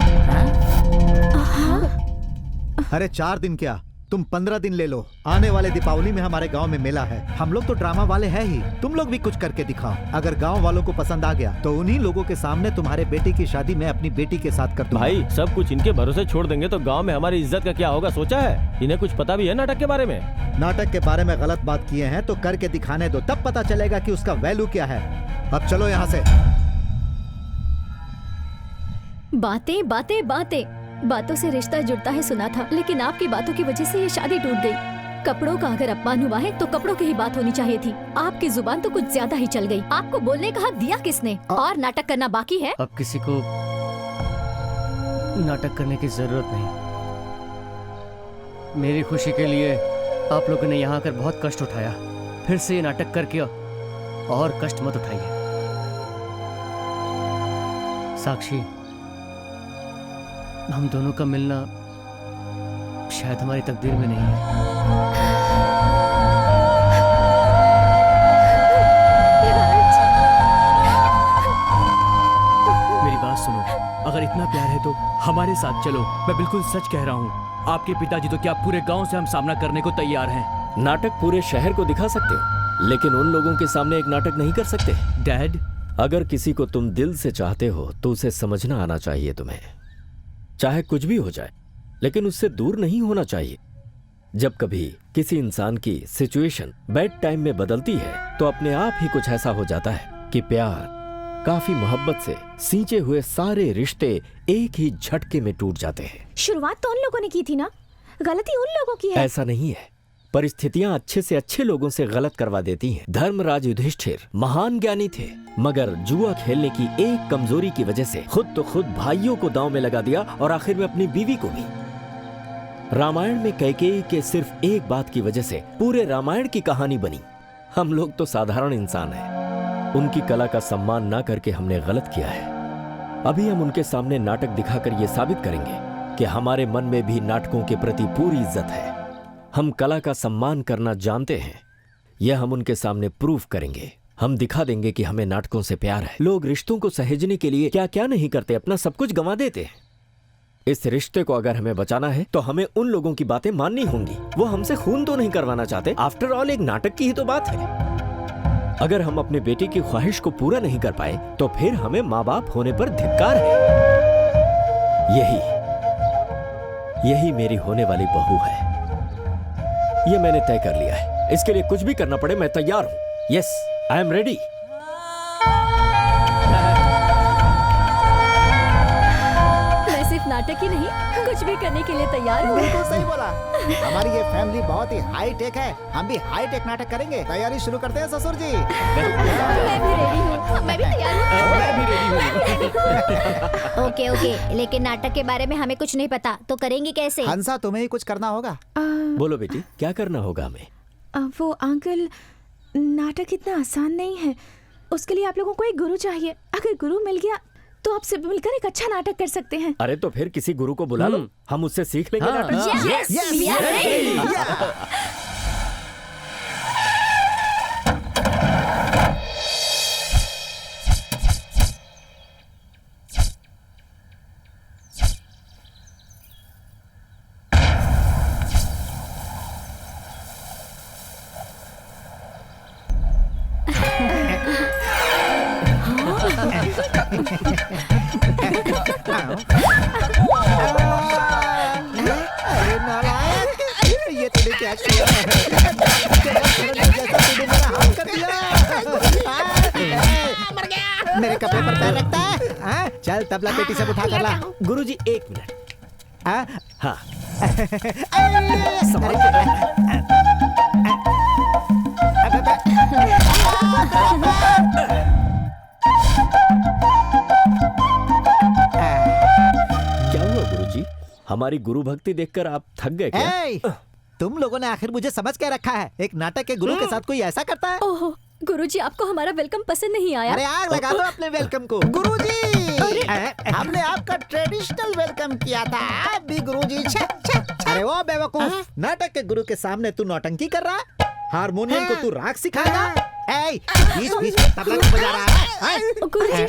अरे 4 दिन क्या, तुम 15 दिन ले लो। आने वाले दीपावली में हमारे गांव में मेला है। हम लोग तो ड्रामा वाले हैं ही, तुम लोग भी कुछ करके दिखाओ। अगर गांव वालों को पसंद आ गया तो उन्हीं लोगों के सामने तुम्हारे बेटी की शादी मैं अपनी बेटी के साथ कर दूंगा। भाई, सब कुछ इनके भरोसे छोड़ देंगे तो गांव में हमारी इज्जत का क्या होगा? सोचा है? इन्हें कुछ पता भी है नाटक के बारे में? नाटक के बारे में गलत बात किए हैं तो करके दिखाने दो, तब पता चलेगा कि उसका वैल्यू क्या है। अब चलो यहाँ से। बातें बातें बातें, बातों से रिश्ता जुड़ता है सुना था, लेकिन आपकी बातों की वजह से ये शादी टूट गई। कपड़ों का अगर अपमान हुआ है तो कपड़ों की ही बात होनी चाहिए थी। आपकी जुबान तो कुछ ज्यादा ही चल गई। आपको बोलने का हक दिया किसने? और नाटक करना बाकी है। अब किसी को नाटक करने की जरूरत नहीं। मेरी खुशी के लिए आप लोगों ने यहाँ आकर बहुत कष्ट उठाया। फिर से ये नाटक करके और कष्ट मत उठाइए। साक्षी, हम दोनों का मिलना शायद हमारी तकदीर में नहीं है। मेरी बात सुनो, अगर इतना प्यार है तो हमारे साथ चलो। मैं बिल्कुल सच कह रहा हूँ। आपके पिताजी तो क्या पूरे गांव से हम सामना करने को तैयार हैं। नाटक पूरे शहर को दिखा सकते हो, लेकिन उन लोगों के सामने एक नाटक नहीं कर सकते। डैड, अगर किसी को तुम दिल से चाहते हो तो उसे समझना आना चाहिए तुम्हें। चाहे कुछ भी हो जाए, लेकिन उससे दूर नहीं होना चाहिए। जब कभी किसी इंसान की सिचुएशन बैड टाइम में बदलती है तो अपने आप ही कुछ ऐसा हो जाता है कि प्यार, काफी मोहब्बत से सींचे हुए सारे रिश्ते एक ही झटके में टूट जाते हैं। शुरुआत तो उन लोगों ने की थी ना, गलती उन लोगों की है। ऐसा नहीं है, परिस्थितियां अच्छे से अच्छे लोगों से गलत करवा देती हैं। धर्मराज युधिष्ठिर महान ज्ञानी थे, मगर जुआ खेलने की एक कमजोरी की वजह से खुद भाइयों को दांव में लगा दिया और आखिर में अपनी बीवी को भी। रामायण में कैकेयी के सिर्फ एक बात की वजह से पूरे रामायण की कहानी बनी। हम लोग तो साधारण इंसान हैं। उनकी कला का सम्मान ना करके हमने गलत किया है। अभी हम उनके सामने नाटक दिखाकर ये साबित करेंगे कि हमारे मन में भी नाटकों के प्रति पूरी इज्जत है। हम कला का सम्मान करना जानते हैं। यह हम उनके सामने प्रूफ करेंगे। हम दिखा देंगे कि हमें नाटकों से प्यार है। लोग रिश्तों को सहेजने के लिए क्या क्या नहीं करते, अपना सब कुछ गंवा देते हैं। इस रिश्ते को अगर हमें बचाना है तो हमें उन लोगों की बातें माननी होंगी। वो हमसे खून तो नहीं करवाना चाहते। आफ्टर ऑल एक नाटक की ही तो बात है। अगर हम अपने बेटे की ख्वाहिश को पूरा नहीं कर पाए तो फिर हमें माँ बाप होने पर धिक्कार है। यही मेरी होने वाली बहू है। ये मैंने तय कर लिया है। इसके लिए कुछ भी करना पड़े मैं तैयार हूं। Yes, I am ready. मैं सिर्फ नाटक ही नहीं कुछ भी करने के लिए तैयार हूँ। बिल्कुल सही बोला। हमारी ये फैमिली बहुत ही हाई टेक है, हम भी हाई टेक नाटक करेंगे। तैयारी शुरू करते हैं ससुर जी। मैं भी रेडी हूँ। मैं भी तैयार हूँ। मैं भी रेडी हूँ। ओके ओके, लेकिन नाटक के बारे में हमें कुछ नहीं पता, तो करेंगे कैसे? हंसा, तुम्हें ही कुछ करना होगा। बोलो बेटी, क्या करना होगा हमें? वो अंकल, नाटक इतना आसान नहीं है, उसके लिए आप लोगों को एक गुरु चाहिए। अगर गुरु मिल गया तो आप सब मिलकर एक अच्छा नाटक कर सकते हैं। अरे तो फिर किसी गुरु को बुला लो, हम उससे सीख लेंगे नाटक। Yes, we are ready. अरे नालायक, ये तूने क्या किया? जैसा तूने मेरा हाथ कर दिया। मेरे कपड़े पर पैर रखता है? हाँ? चल तबला पेटी से उठा कर ला। गुरुजी 1 मिनट। हाँ? हाँ, क्या हुआ गुरुजी? हमारी गुरु भक्ति देखकर आप थक गए क्या? ए, तुम लोगों ने आखिर मुझे समझ क्या रखा है? एक नाटक के गुरु के साथ कोई ऐसा करता है? ओहो, गुरुजी आपको हमारा वेलकम पसंद नहीं आया? अरे आग लगा दो अपने वेलकम को। गुरुजी, हमने आपका ट्रेडिशनल वेलकम किया था, आप भी गुरुजी। अरे वो बेवकूफ, नाटक के गुरु के सामने तू नौटंकी कर रहा? हारमोनियम को तू राग सिखाएगा? बीच में तबला क्यों बजा रहा है? गुरुजी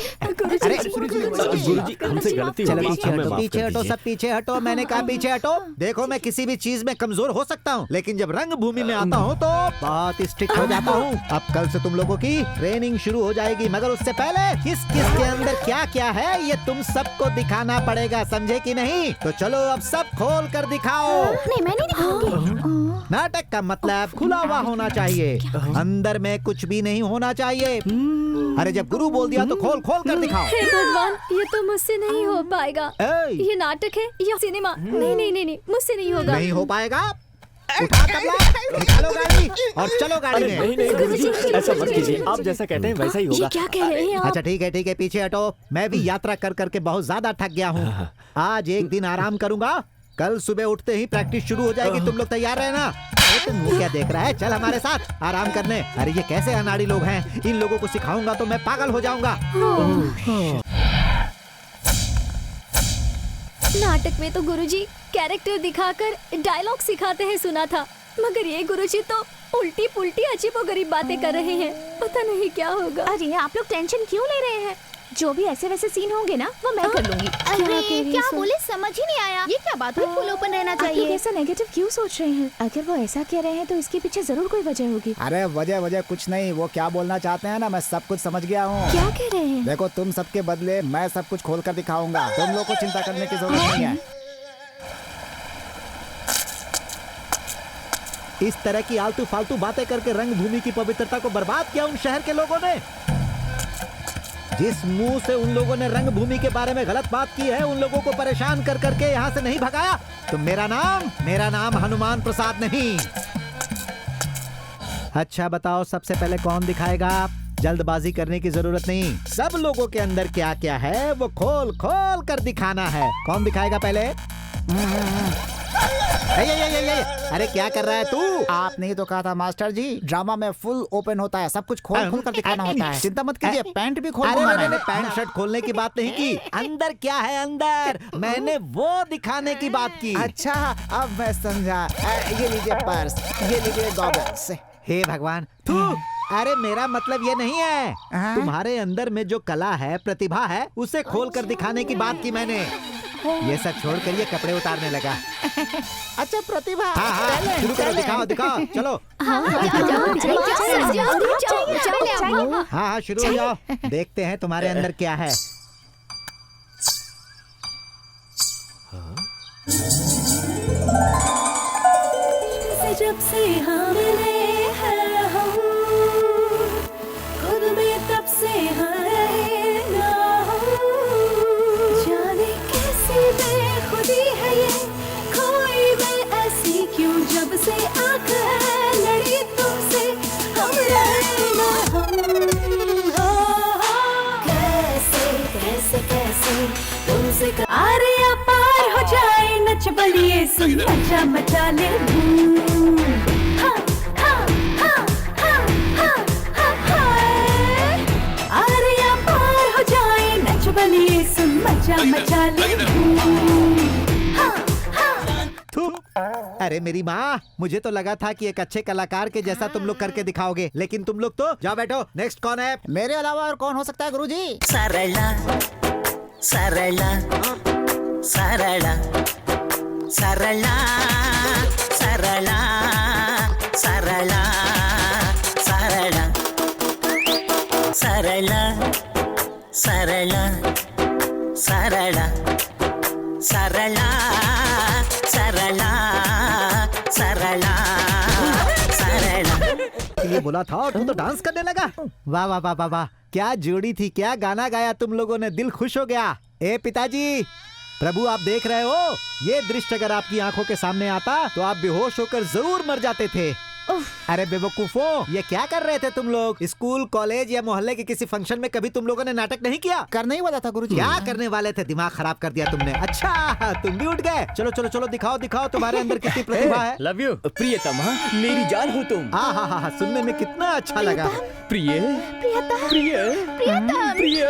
हमसे गलती हो चलो गई, पीछे हमें हटो, माफ पीछे कर हटो, दीजिए। सब पीछे हटो। मैंने कहा पीछे हटो। देखो मैं किसी भी चीज में कमजोर हो सकता हूँ, लेकिन जब रंग भूमि में आता हूँ तो बहुत स्ट्रिक्ट हो जाता हूँ। अब कल से तुम लोगों की ट्रेनिंग शुरू हो जाएगी, मगर उससे पहले किस किस के अंदर क्या क्या है ये तुम सबको दिखाना पड़ेगा, समझे कि नहीं? तो चलो अब सब खोल कर दिखाओ। नहीं, मैं नहीं दिखाऊंगी। नाटक का मतलब खुला हुआ होना चाहिए, अंदर में कुछ भी नहीं होना चाहिए। अरे जब गुरु बोल दिया तो खोल खोल कर दिखाओ। हे भगवान, ये तो मुझसे नहीं हो पाएगा। ए! ये नाटक है या सिनेमा? नहीं नहीं नहीं नहीं, मुझसे नहीं होगा। नहीं हो पाएगा। उठा तबला, निकालो गाड़ी और चलो गाड़ी में। नहीं नहीं गुरुजी, ऐसा मत कीजिए, आप जैसा कहते हैं वैसा ही ये होगा। क्या कह रहे हैं आप? अच्छा ठीक है, पीछे हटो। मैं भी यात्रा कर करके बहुत ज्यादा थक गया हूँ, आज एक दिन आराम करूंगा। कल सुबह उठते ही प्रैक्टिस शुरू हो जाएगी। तुम लोग तैयार रहना। अरे तुम मुंह क्या देख रहा है? चल हमारे साथ आराम करने। अरे ये कैसे अनाड़ी लोग हैं, इन लोगों को सिखाऊंगा तो मैं पागल हो जाऊंगा। नाटक में तो गुरुजी कैरेक्टर दिखाकर डायलॉग सिखाते हैं सुना था, मगर ये गुरुजी तो उल्टी पुल्टी अजीबोगरीब बातें कर रहे हैं। पता नहीं क्या होगा। अरे आप लोग टेंशन क्यों ले रहे हैं? जो भी ऐसे वैसे सीन होंगे ना वो मैं कर लूंगी। अरे क्या बोले, समझ ही नहीं आया। ये क्या बात हुई? फुल ओपन रहना आप लोग चाहिए। ऐसा नेगेटिव क्यों सोच रहे हैं? अगर वो ऐसा कह रहे हैं तो इसके पीछे जरूर कोई वजह होगी। अरे वजह कुछ नहीं, वो क्या बोलना चाहते हैं ना मैं सब कुछ समझ गया हूँ। क्या कह रहे हैं? देखो तुम सबके बदले मैं सब कुछ खोल कर दिखाऊंगा, तुम लोग को चिंता करने की जरूरत नहीं है। इस तरह की आलतू फालतू बातें करके रंग भूमि की पवित्रता को बर्बाद किया उन शहर के लोगों ने। जिस मुंह से उन लोगों ने रंग भूमि के बारे में गलत बात की है, उन लोगों को परेशान कर करके यहाँ से नहीं भगाया तो मेरा नाम हनुमान प्रसाद नहीं। अच्छा बताओ सबसे पहले कौन दिखाएगा? जल्दबाजी करने की जरूरत नहीं, सब लोगों के अंदर क्या क्या है वो खोल खोल कर दिखाना है। कौन दिखाएगा पहले? ये, अरे क्या कर रहा है तू? आपने ही तो कहा था मास्टर जी, ड्रामा में फुल ओपन होता है, सब कुछ खोल खोल कर दिखाना होता है। चिंता मत कीजिए, पैंट भी खोल दूंगा मैं। पैंट शर्ट खोलने की बात नहीं की, अंदर क्या है अंदर, मैंने वो दिखाने की बात की। अच्छा अब मैं समझा। ये लीजिए पर्स, ये लीजिए गॉगल्स। हे भगवान, अरे मेरा मतलब ये नहीं है, तुम्हारे अंदर में जो कला है, प्रतिभा है, उसे खोल कर दिखाने की बात की मैंने। ये सब छोड़ कर ये कपड़े उतारने लगा। अच्छा प्रतिभा, हाँ, शुरू करो, दिखाओ, चलो। हाँ, शुरू हो जाओ, देखते हैं तुम्हारे अंदर क्या है। जब से हम मिले हैं हम खुद में, तब से हैं ना हम, जाने कैसी बेखुदी बलिए सुन मचा मचा ले धूम। हाँ, हाँ, हाँ, हाँ, हाँ, हाँ, हाँ। आरिया पार हो जाए नच बलिए सुन मचा मचा ले धूम। हाँ, हाँ। थू। अरे मेरी माँ, मुझे तो लगा था कि एक अच्छे कलाकार के जैसा तुम लोग करके दिखाओगे, लेकिन तुम लोग तो जाओ बैठो। नेक्स्ट कौन है? मेरे अलावा और कौन हो सकता है गुरुजी? सरला सरला सरला सरला सरला सरला सरला सरला सरला सरला सरला सरला सरला सरला। ये बोला था और तू तो डांस करने लगा। वाह वाह वाह वाह वाह, क्या जोड़ी थी, क्या गाना गाया तुम लोगों ने, दिल खुश हो गया। ए पिताजी, प्रभु आप देख रहे हो, ये दृश्य अगर आपकी आंखों के सामने आता तो आप बेहोश होकर जरूर मर जाते थे। अरे बेवकूफो, ये क्या कर रहे थे तुम लोग? स्कूल, कॉलेज या मोहल्ले के किसी फंक्शन में कभी तुम लोगों ने नाटक नहीं किया? करने ही वाला था गुरुजी। क्या करने वाले थे? दिमाग खराब कर दिया तुमने। अच्छा, तुम भी उठ गए। चलो चलो चलो, दिखाओ दिखाओ तुम्हारे अंदर कितनी प्रतिभा है। लव यू प्रियतम, मेरी जान हो तुम। हाँ हाँ हाँ, सुनने में कितना अच्छा लगा। प्रिय प्रियतम, प्रिय प्रियतम, प्रिय।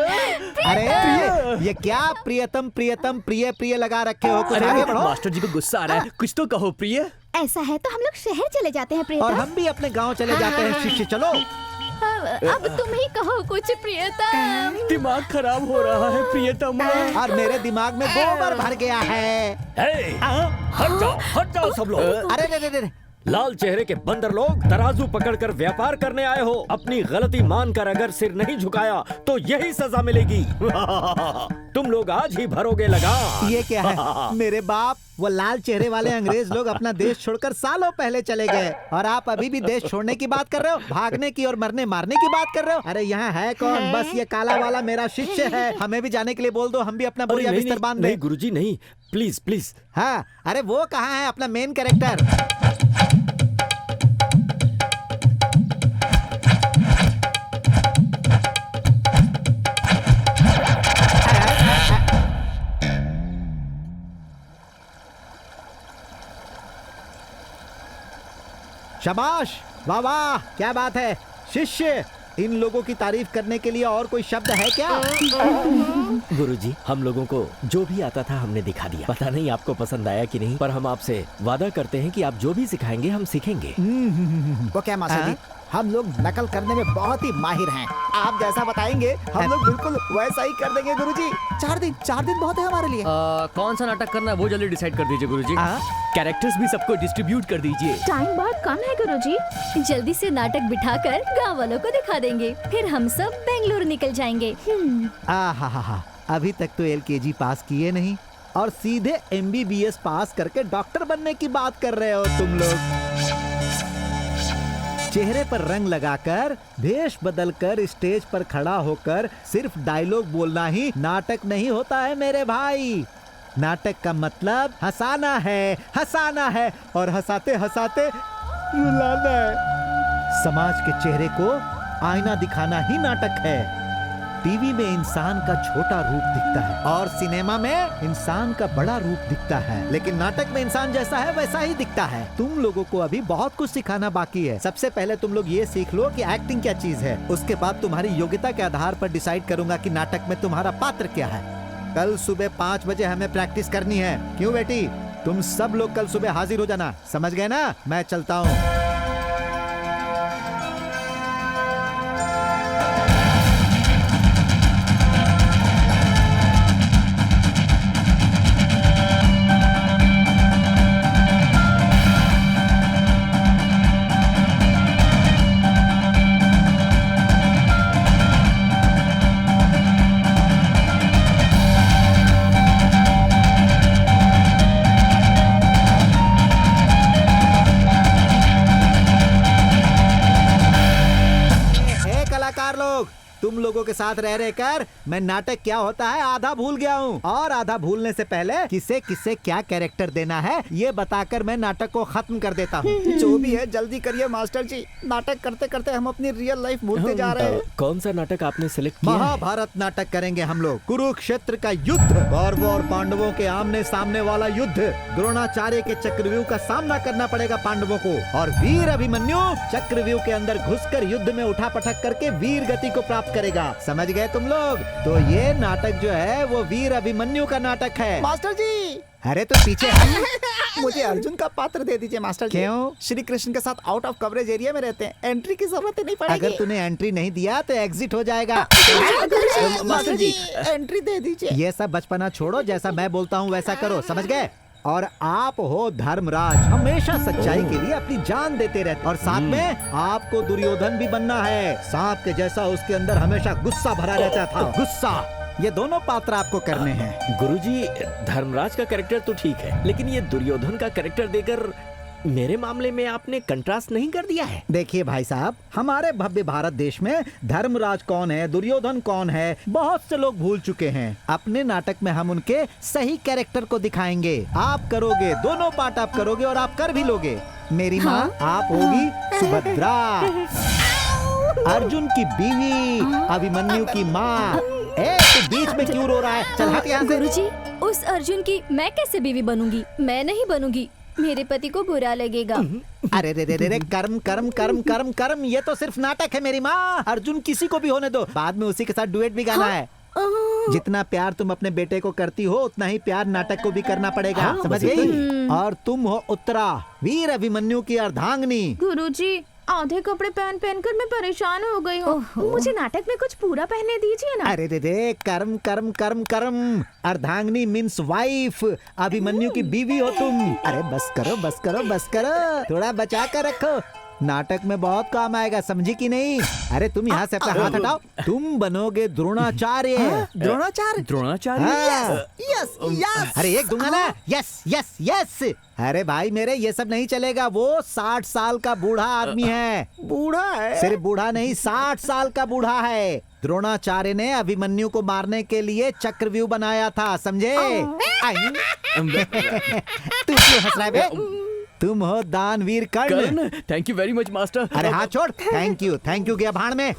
अरे ये क्या प्रियतम प्रियतम प्रिय प्रिय लगा रखे हो? कुछ आगे अरे बढ़ो। मास्टर जी को गुस्सा आ रहा है, कुछ तो कहो प्रिय। ऐसा है तो हम लोग शहर चले जाते हैं और प्रियतम। हम भी अपने गांव चले जाते हैं। शिष्य चलो। अब तुम ही कहो कुछ प्रियतम। दिमाग खराब हो रहा है प्रियतम। और मेरे दिमाग में गोबर भर गया है। हट जाओ सब लोग। अरे रे रे रे, लाल चेहरे के बंदर लोग, तराजू पकड़कर व्यापार करने आए हो। अपनी गलती मानकर अगर सिर नहीं झुकाया तो यही सजा मिलेगी। तुम लोग आज ही भरोगे लगा। ये क्या है? मेरे बाप, वो लाल चेहरे वाले अंग्रेज लोग अपना देश छोड़कर सालों पहले चले गए और आप अभी भी देश छोड़ने की बात कर रहे हो, भागने की और मरने मारने की बात कर रहे हो। अरे यहाँ है कौन? बस ये काला वाला मेरा शिष्य है। हमें भी जाने के लिए बोल दो, हम भी अपना बोरिया बिस्तर बांध नहीं दें। गुरुजी नहीं, प्लीज प्लीज। हाँ, अरे वो कहाँ है अपना मेन कैरेक्टर? शाबाश, वाह वाह, क्या बात है। शिष्य, इन लोगों की तारीफ करने के लिए और कोई शब्द है क्या? गुरुजी, हम लोगों को जो भी आता था हमने दिखा दिया। पता नहीं आपको पसंद आया कि नहीं, पर हम आपसे वादा करते हैं कि आप जो भी सिखाएंगे हम सीखेंगे। वो क्या मास्टर जी, हम लोग नकल करने में बहुत ही माहिर हैं। आप जैसा बताएंगे हम लोग बिल्कुल वैसा ही कर देंगे गुरुजी। 4 दिन बहुत है हमारे लिए। कौन सा नाटक करना है वो जल्दी डिसाइड कर दीजिए गुरुजी। कैरेक्टर्स भी सबको डिस्ट्रीब्यूट कर दीजिए। टाइम बहुत कम है गुरुजी। जल्दी से नाटक बिठाकर गाँव वालों को दिखा देंगे, फिर हम सब बेंगलुरु निकल जाएंगे। हा, अभी तक तो LKG पास किए नहीं और सीधे MBBS पास करके डॉक्टर बनने की बात कर रहे हो तुम लोग। चेहरे पर रंग लगाकर, भेष बदलकर स्टेज पर खड़ा होकर सिर्फ डायलॉग बोलना ही नाटक नहीं होता है मेरे भाई। नाटक का मतलब हंसाना है और हंसाते हंसाते रुलाना है। समाज के चेहरे को आईना दिखाना ही नाटक है। टीवी में इंसान का छोटा रूप दिखता है और सिनेमा में इंसान का बड़ा रूप दिखता है, लेकिन नाटक में इंसान जैसा है वैसा ही दिखता है। तुम लोगों को अभी बहुत कुछ सिखाना बाकी है। सबसे पहले तुम लोग ये सीख लो कि एक्टिंग क्या चीज है। उसके बाद तुम्हारी योग्यता के आधार पर डिसाइड करूंगा कि नाटक में तुम्हारा पात्र क्या है। कल सुबह 5 बजे हमें प्रैक्टिस करनी है। क्यों बेटी? तुम सब लोग कल सुबह हाजिर हो जाना, समझ गए ना? मैं चलता हूँ। तुम लोगों के साथ रह रहकर मैं नाटक क्या होता है आधा भूल गया हूँ, और आधा भूलने से पहले किसे किसे क्या कैरेक्टर देना है ये बताकर मैं नाटक को खत्म कर देता हूँ। जो भी है जल्दी करिए मास्टर जी, नाटक करते करते हम अपनी रियल लाइफ भूलते जा रहे हैं। कौन सा नाटक आपने सिलेक्ट किया? महाभारत नाटक करेंगे हम लोग। कुरुक्षेत्र का युद्ध, कौरवों और पांडवों के आमने सामने वाला युद्ध। द्रोणाचार्य के चक्रव्यूह का सामना करना पड़ेगा पांडवों को, और वीर अभिमन्यु चक्रव्यूह के अंदर घुसकर युद्ध में उठापटक करके वीर गति को प्राप्त करेगा। समझ गए तुम लोग? तो ये नाटक जो है वो वीर अभिमन्यु का नाटक है। मास्टर जी अरे तो पीछे मुझे अर्जुन का पात्र दे दीजिए मास्टर जी। क्यों? श्री कृष्ण के साथ आउट ऑफ कवरेज एरिया में रहते हैं, एंट्री की जरूरत ही नहीं पड़ेगी। अगर तूने एंट्री नहीं दिया तो एग्जिट हो जाएगा। मास्टर जी एंट्री दे दीजिए। ये सब बचपना छोड़ो, जैसा मैं बोलता हूँ वैसा करो, समझ गए? और आप हो धर्मराज, हमेशा सच्चाई के लिए अपनी जान देते रहते, और साथ में आपको दुर्योधन भी बनना है। सांप के जैसा उसके अंदर हमेशा गुस्सा भरा रहता था, गुस्सा। ये दोनों पात्र आपको करने हैं। गुरुजी, धर्मराज का कैरेक्टर तो ठीक है, लेकिन ये दुर्योधन का कैरेक्टर देकर मेरे मामले में आपने कंट्रास्ट नहीं कर दिया है। देखिए भाई साहब, हमारे भव्य भारत देश में धर्मराज कौन है, दुर्योधन कौन है, बहुत से लोग भूल चुके हैं। अपने नाटक में हम उनके सही कैरेक्टर को दिखाएंगे। आप करोगे, दोनों पार्ट आप करोगे और आप कर भी लोगे। मेरी माँ आप होगी सुभद्रा, अर्जुन की बीवी अभिमन्यु की माँ। तू बीच में क्यों रो रहा है? चल हट यहाँ से। गुरुजी, उस अर्जुन की मैं कैसे बीवी बनूंगी? मैं नहीं बनूंगी, मेरे पति को बुरा लगेगा। अरे रे रे रे, कर्म कर्म कर्म कर्म कर्म, ये तो सिर्फ नाटक है मेरी माँ। अर्जुन किसी को भी होने दो, बाद में उसी के साथ डुएट भी गाना है। जितना प्यार तुम अपने बेटे को करती हो उतना ही प्यार नाटक को भी करना पड़ेगा, समझ गई? और तुम हो उत्तरा, वीर अभिमन्यु की अर्धांगिनी। गुरुजी, आधे कपड़े पहन पहनकर मैं परेशान हो गई हूँ, मुझे नाटक में कुछ पूरा पहनने दीजिए ना। अरे रे, कर्म कर्म कर्म कर्म, अर्धांगिनी मीन्स वाइफ, अभिमन्यु की बीवी हो तुम। अरे बस करो बस करो बस करो, थोड़ा बचा कर रखो, नाटक में बहुत काम आएगा, समझी कि नहीं? अरे तुम यहाँ से अपना हाथ हटाओ, तुम बनोगे द्रोणाचार्य। द्रोणाचार्य? द्रोणाचार्य? Yes yes. अरे एक दूंगा ना, यस यस यस। अरे भाई मेरे, ये सब नहीं चलेगा, वो 60 साल का बूढ़ा आदमी है। बूढ़ा है? सिर्फ बूढ़ा नहीं, 60 साल का बूढ़ा है। द्रोणाचार्य ने अभिमन्यु को मारने के लिए चक्रव्यूह बनाया था, समझे? तू क्यों हंस रहा है बे? तुम हो दानवीर Karna. Thank you very much master. अरे हाँ छोड़, थैंक यू गया भाड़ में।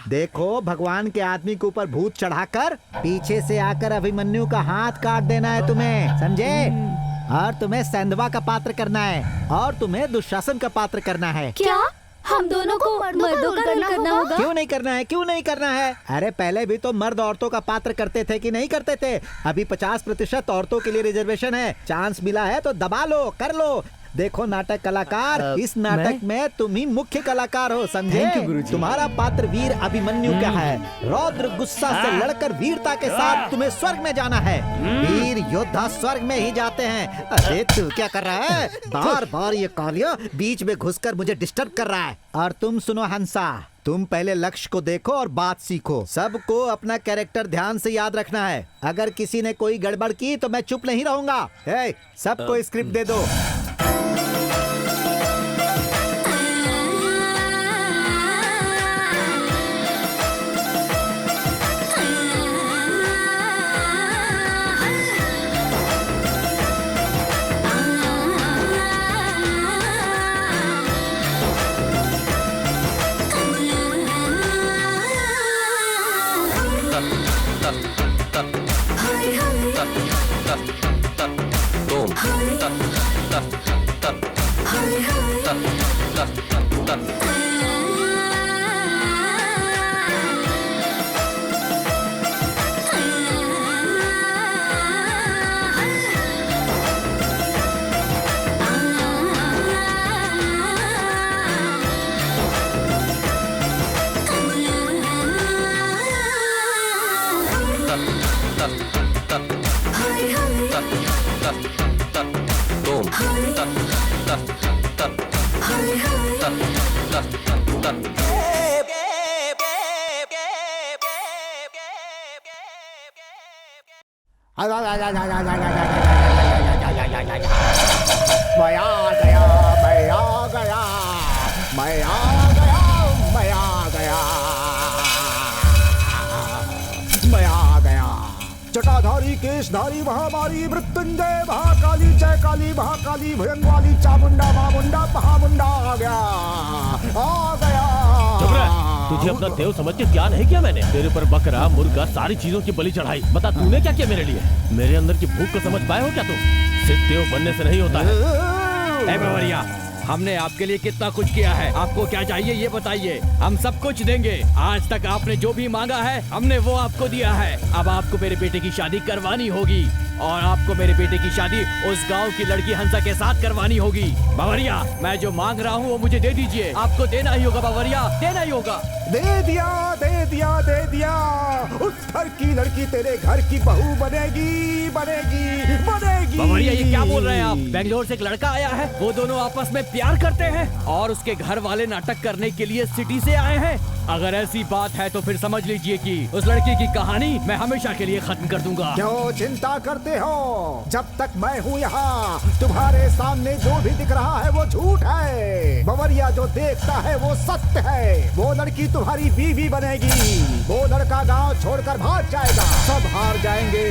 देखो, भगवान के आदमी के ऊपर भूत चढ़ाकर पीछे से आकर अभिमन्यु का हाथ काट देना है तुम्हें, समझे? और तुम्हें संधवा का पात्र करना है, और तुम्हें दुशासन का पात्र करना है। क्या हम दोनों को मर्दों का रोल करना होगा? क्यों नहीं करना है, क्यों नहीं करना है? अरे पहले भी तो मर्द औरतों का पात्र करते थे कि नहीं करते थे? अभी 50% औरतों के लिए रिजर्वेशन है, चांस मिला है तो दबा लो, कर लो। देखो नाटक कलाकार, इस नाटक में तुम ही मुख्य कलाकार हो, समझे? तुम्हारा पात्र वीर अभिमन्यु का है। रौद्र गुस्सा से लड़कर वीरता के साथ तुम्हें स्वर्ग में जाना है। वीर योद्धा स्वर्ग में ही जाते हैं। अरे तू क्या कर रहा है? बार बार ये कालिया बीच में घुसकर मुझे डिस्टर्ब कर रहा है। और तुम सुनो हंसा, तुम पहले लक्ष्य को देखो और बात सीखो। सबको अपना कैरेक्टर ध्यान से याद रखना है। अगर किसी ने कोई गड़बड़ की तो मैं चुप नहीं रहूंगा। सबको स्क्रिप्ट दे दो। जटाधारी केशधारी महामारी मृत्युंजय महाकाली जय काली महाकाली भयंगवाली चामुंडा मामुंडा महामुंडा आ गया। चुप रह। तुझे अपना देव समझ के क्या नहीं किया मैंने? तेरे पर बकरा मुर्गा सारी चीजों की बलि चढ़ाई। बता तूने क्या किया मेरे लिए? मेरे अंदर की भूख को समझ पाए हो क्या तुम? सिर्फ देव बनने से नहीं होता है। ए बवरिया, हमने आपके लिए कितना कुछ किया है, आपको क्या चाहिए ये बताइए, हम सब कुछ देंगे। आज तक आपने जो भी मांगा है हमने वो आपको दिया है। अब आपको मेरे बेटे की शादी करवानी होगी और आपको मेरे बेटे की शादी उस गांव की लड़की हंसा के साथ करवानी होगी। बावरिया, मैं जो मांग रहा हूँ वो मुझे दे दीजिए। आपको देना ही होगा बावरिया, देना ही होगा। दे दिया दे दिया दे दिया। उस घर की लड़की तेरे घर की बहू बनेगी बनेगी बनेगी। बावरिया, ये क्या बोल रहे हैं आप? बेंगलोर से एक लड़का आया है, वो दोनों आपस में प्यार करते हैं और उसके घर वाले नाटक करने के लिए सिटी से आए हैं। अगर ऐसी बात है तो फिर समझ लीजिए कि उस लड़की की कहानी मैं हमेशा के लिए खत्म कर दूंगा। क्यों चिंता करते हो? जब तक मैं हूँ यहाँ तुम्हारे सामने जो भी दिख रहा है वो झूठ है। बवरिया जो देखता है वो सत्य है। वो लड़की तुम्हारी बीवी बनेगी, वो लड़का गांव छोड़कर भाग जाएगा। सब हार जाएंगे,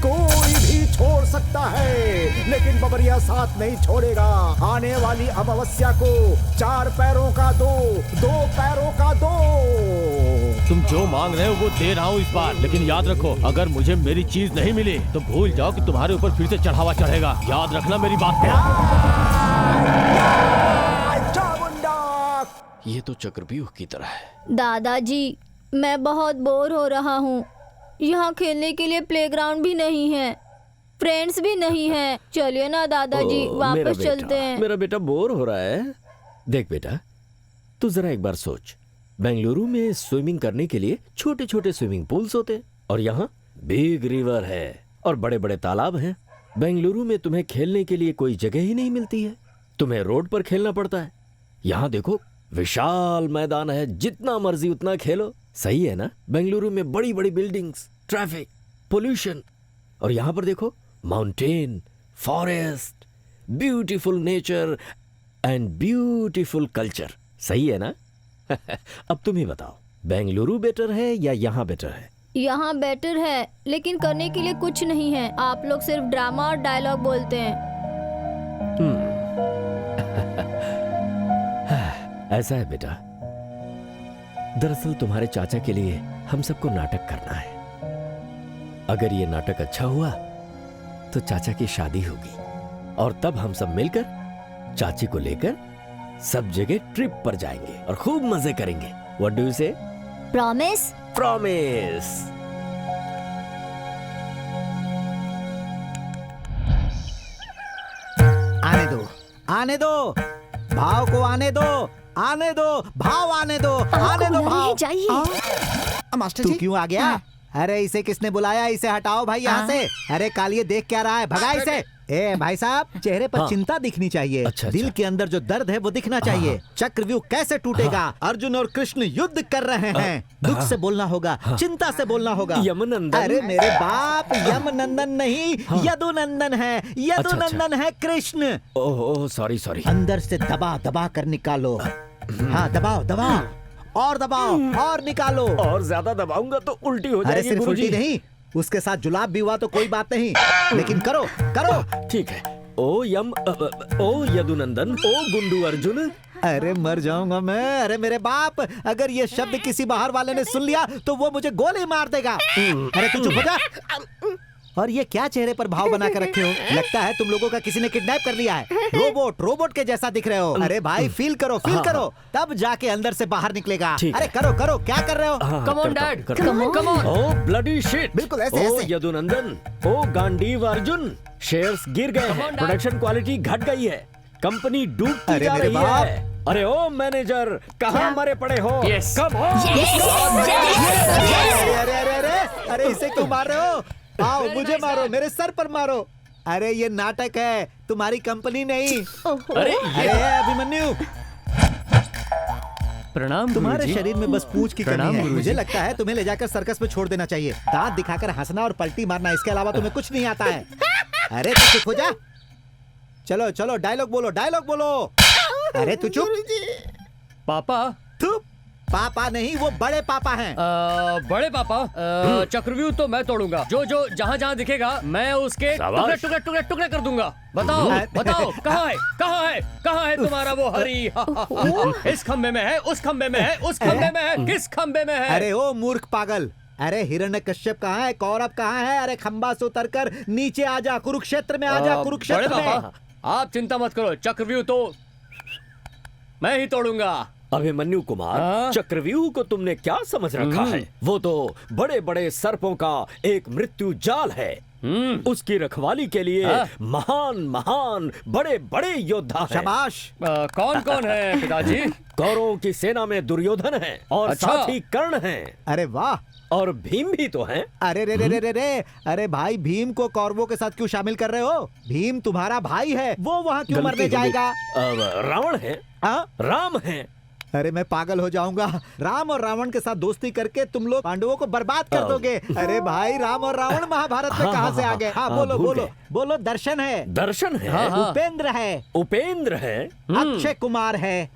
कोई भी छोड़ सकता है लेकिन बबरिया साथ नहीं छोड़ेगा। आने वाली अमावस्या को 4 पैरों का दो, 2 पैरों का दो। तुम जो मांग रहे हो वो दे रहा हूँ इस बार, लेकिन याद रखो अगर मुझे मेरी चीज नहीं मिली तो भूल जाओ कि तुम्हारे ऊपर फिर से चढ़ावा चढ़ेगा। याद रखना मेरी बात को। ये तो चक्रव्यूह की तरह है। दादाजी, मैं बहुत बोर हो रहा हूँ। यहाँ खेलने के लिए प्लेग्राउंड भी नहीं है, फ्रेंड्स भी नहीं है। चलिए ना दादाजी, वापस चलते हैं। मेरा बेटा बोर हो रहा है। देख बेटा, तू जरा एक बार सोच, बेंगलुरु में स्विमिंग करने के लिए छोटे छोटे स्विमिंग पूल्स होते हैं और यहाँ बिग रिवर है और बड़े बड़े तालाब हैं। बेंगलुरु में तुम्हें खेलने के लिए कोई जगह ही नहीं मिलती है, तुम्हें रोड पर खेलना पड़ता है। यहाँ देखो विशाल मैदान है, जितना मर्जी उतना खेलो। सही है ना? बेंगलुरु में बड़ी बड़ी बिल्डिंग्स, ट्रैफिक, पोल्यूशन, और यहाँ पर देखो mountain, forest, beautiful nature and beautiful culture. सही है ना? अब तुम ही बताओ, बेंगलुरु बेटर है या यहाँ बेटर है? यहाँ बेटर है, लेकिन करने के लिए कुछ नहीं है। आप लोग सिर्फ ड्रामा और डायलॉग बोलते हैं। ऐसा है बेटा, दरअसल तुम्हारे चाचा के लिए हम सबको नाटक करना है। अगर ये नाटक अच्छा हुआ तो चाचा की शादी होगी और तब हम सब मिलकर चाची को लेकर सब जगह ट्रिप पर जाएंगे और खूब मजे करेंगे। व्हाट डू यू से? प्रॉमिस? प्रॉमिस। आने दो, आने दो, भाव को आने दो, आने दो, भाव आने दो, आने दो भाव। जाइए। मास्टर जी, तू क्यों आ गया? अरे इसे किसने बुलाया? इसे हटाओ भाई यहाँ से। अरे कालिए देख क्या रहा है, भगा इसे। ए भाई साहब, चेहरे पर चिंता दिखनी चाहिए। अच्छा, दिल के अंदर जो दर्द है वो दिखना चाहिए। चक्रव्यूह कैसे टूटेगा? अर्जुन और कृष्ण युद्ध कर रहे हैं। दुख से बोलना होगा, चिंता से बोलना होगा। यमनंदन। अरे मेरे बाप, यमनंदन नहीं, यदुनंदन है। यदुनंदन है कृष्ण। Oh sorry sorry. अंदर से दबा दबा कर निकालो। हाँ दबाओ दबाओ और दबाओ और निकालो। और ज्यादा दबाऊंगा तो उल्टी हो अरे जाएगी सिर्फ गुरुजी। उल्टी नहीं, उसके साथ जुलाब भी हुआ तो कोई बात नहीं, लेकिन करो करो। ठीक है। ओ यदुनंदन, ओ गुंडू अर्जुन। अरे मर जाऊंगा मैं। अरे मेरे बाप, अगर ये शब्द किसी बाहर वाले ने सुन लिया तो वो मुझे गोली मार देगा। अरे तू चुप हो जा। और ये क्या चेहरे पर भाव बना कर रखे हो? लगता है तुम लोगों का किसी ने किडनैप कर लिया है। रोबोट के जैसा दिख रहे हो। अरे भाई फील करो तब जाके अंदर से बाहर निकलेगा। अरे करो करो, क्या कर रहे हो? Come on dad, come on. Oh bloody shit. बिल्कुल ऐसे ओ ऐसे। यदुनंदन, ओ गांडीव अर्जुन, शेयर्स गिर गए हैं, प्रोडक्शन क्वालिटी घट गई है, कंपनी डूबती जा रही है। अरे ओ मैनेजर, कहाँ मरे पड़े हो? Come on. अरे इसे क्यों मार रहे हो? आओ मुझे मारो, मेरे सर पर मारो। अरे ये नाटक है, तुम्हारी कंपनी नहीं। अरे अभिमन्यु, प्रणाम। तुम्हारे गुरुजी। शरीर में बस पूंछ की कमी प्रणाम है। गुरुजी। मुझे लगता है तुम्हें ले जाकर सर्कस में छोड़ देना चाहिए। दांत दिखाकर हंसना और पलटी मारना, इसके अलावा तुम्हें कुछ नहीं आता है। अरे तू चुप हो जा। चलो चलो डायलॉग बोलो, डायलॉग बोलो। अरे तू चुप। पापा, पापा नहीं, वो बड़े पापा हैं। बड़े पापा, चक्रव्यूह तो मैं तोड़ूंगा। जो जो जहाँ जहाँ दिखेगा मैं उसके टुकड़े टुकड़े टुकड़े टुकड़े कर दूंगा। बताओ बताओ, कहाँ है कहाँ है कहाँ है तुम्हारा वो हरी? इस खंबे में है, उस खंबे में है, उस खंबे में है, किस खंबे में है? अरे ओ मूर्ख पागल, अरे हिरण्यकश्यप कहाँ है, कौरव कहाँ है? अरे खंबा से उतर कर नीचे आ जा, कुरुक्षेत्र में आ जा, कुरुक्षेत्र में। आप चिंता मत करो, चक्रव्यूह तो मैं ही तोड़ूंगा। अभिमन्यु कुमार, चक्रव्यूह को तुमने क्या समझ रखा है? वो तो बड़े बड़े सर्पों का एक मृत्यु जाल है। उसकी रखवाली के लिए महान महान बड़े बड़े योद्धा हैं। शाबाश। कौन कौन है पिताजी? कौरवों की सेना में दुर्योधन है और साथ ही कर्ण है। अरे वाह। और भीम भी तो हैं। अरे रे रे रे रे रे, अरे भाई भीम को कौरवों के साथ क्यों शामिल कर रहे हो? भीम तुम्हारा भाई है, वो वहाँ क्यों मरने जाएगा? रावण है, राम है। अरे मैं पागल हो जाऊंगा। राम और रावण के साथ दोस्ती करके तुम लोग पांडवों को बर्बाद कर दोगे। अरे भाई, राम और रावण महाभारत में कहाँ से आ गए? हाँ बोलो बोलो बोलो। दर्शन है, दर्शन है, उपेंद्र है, उपेंद्र है, अक्षय कुमार है।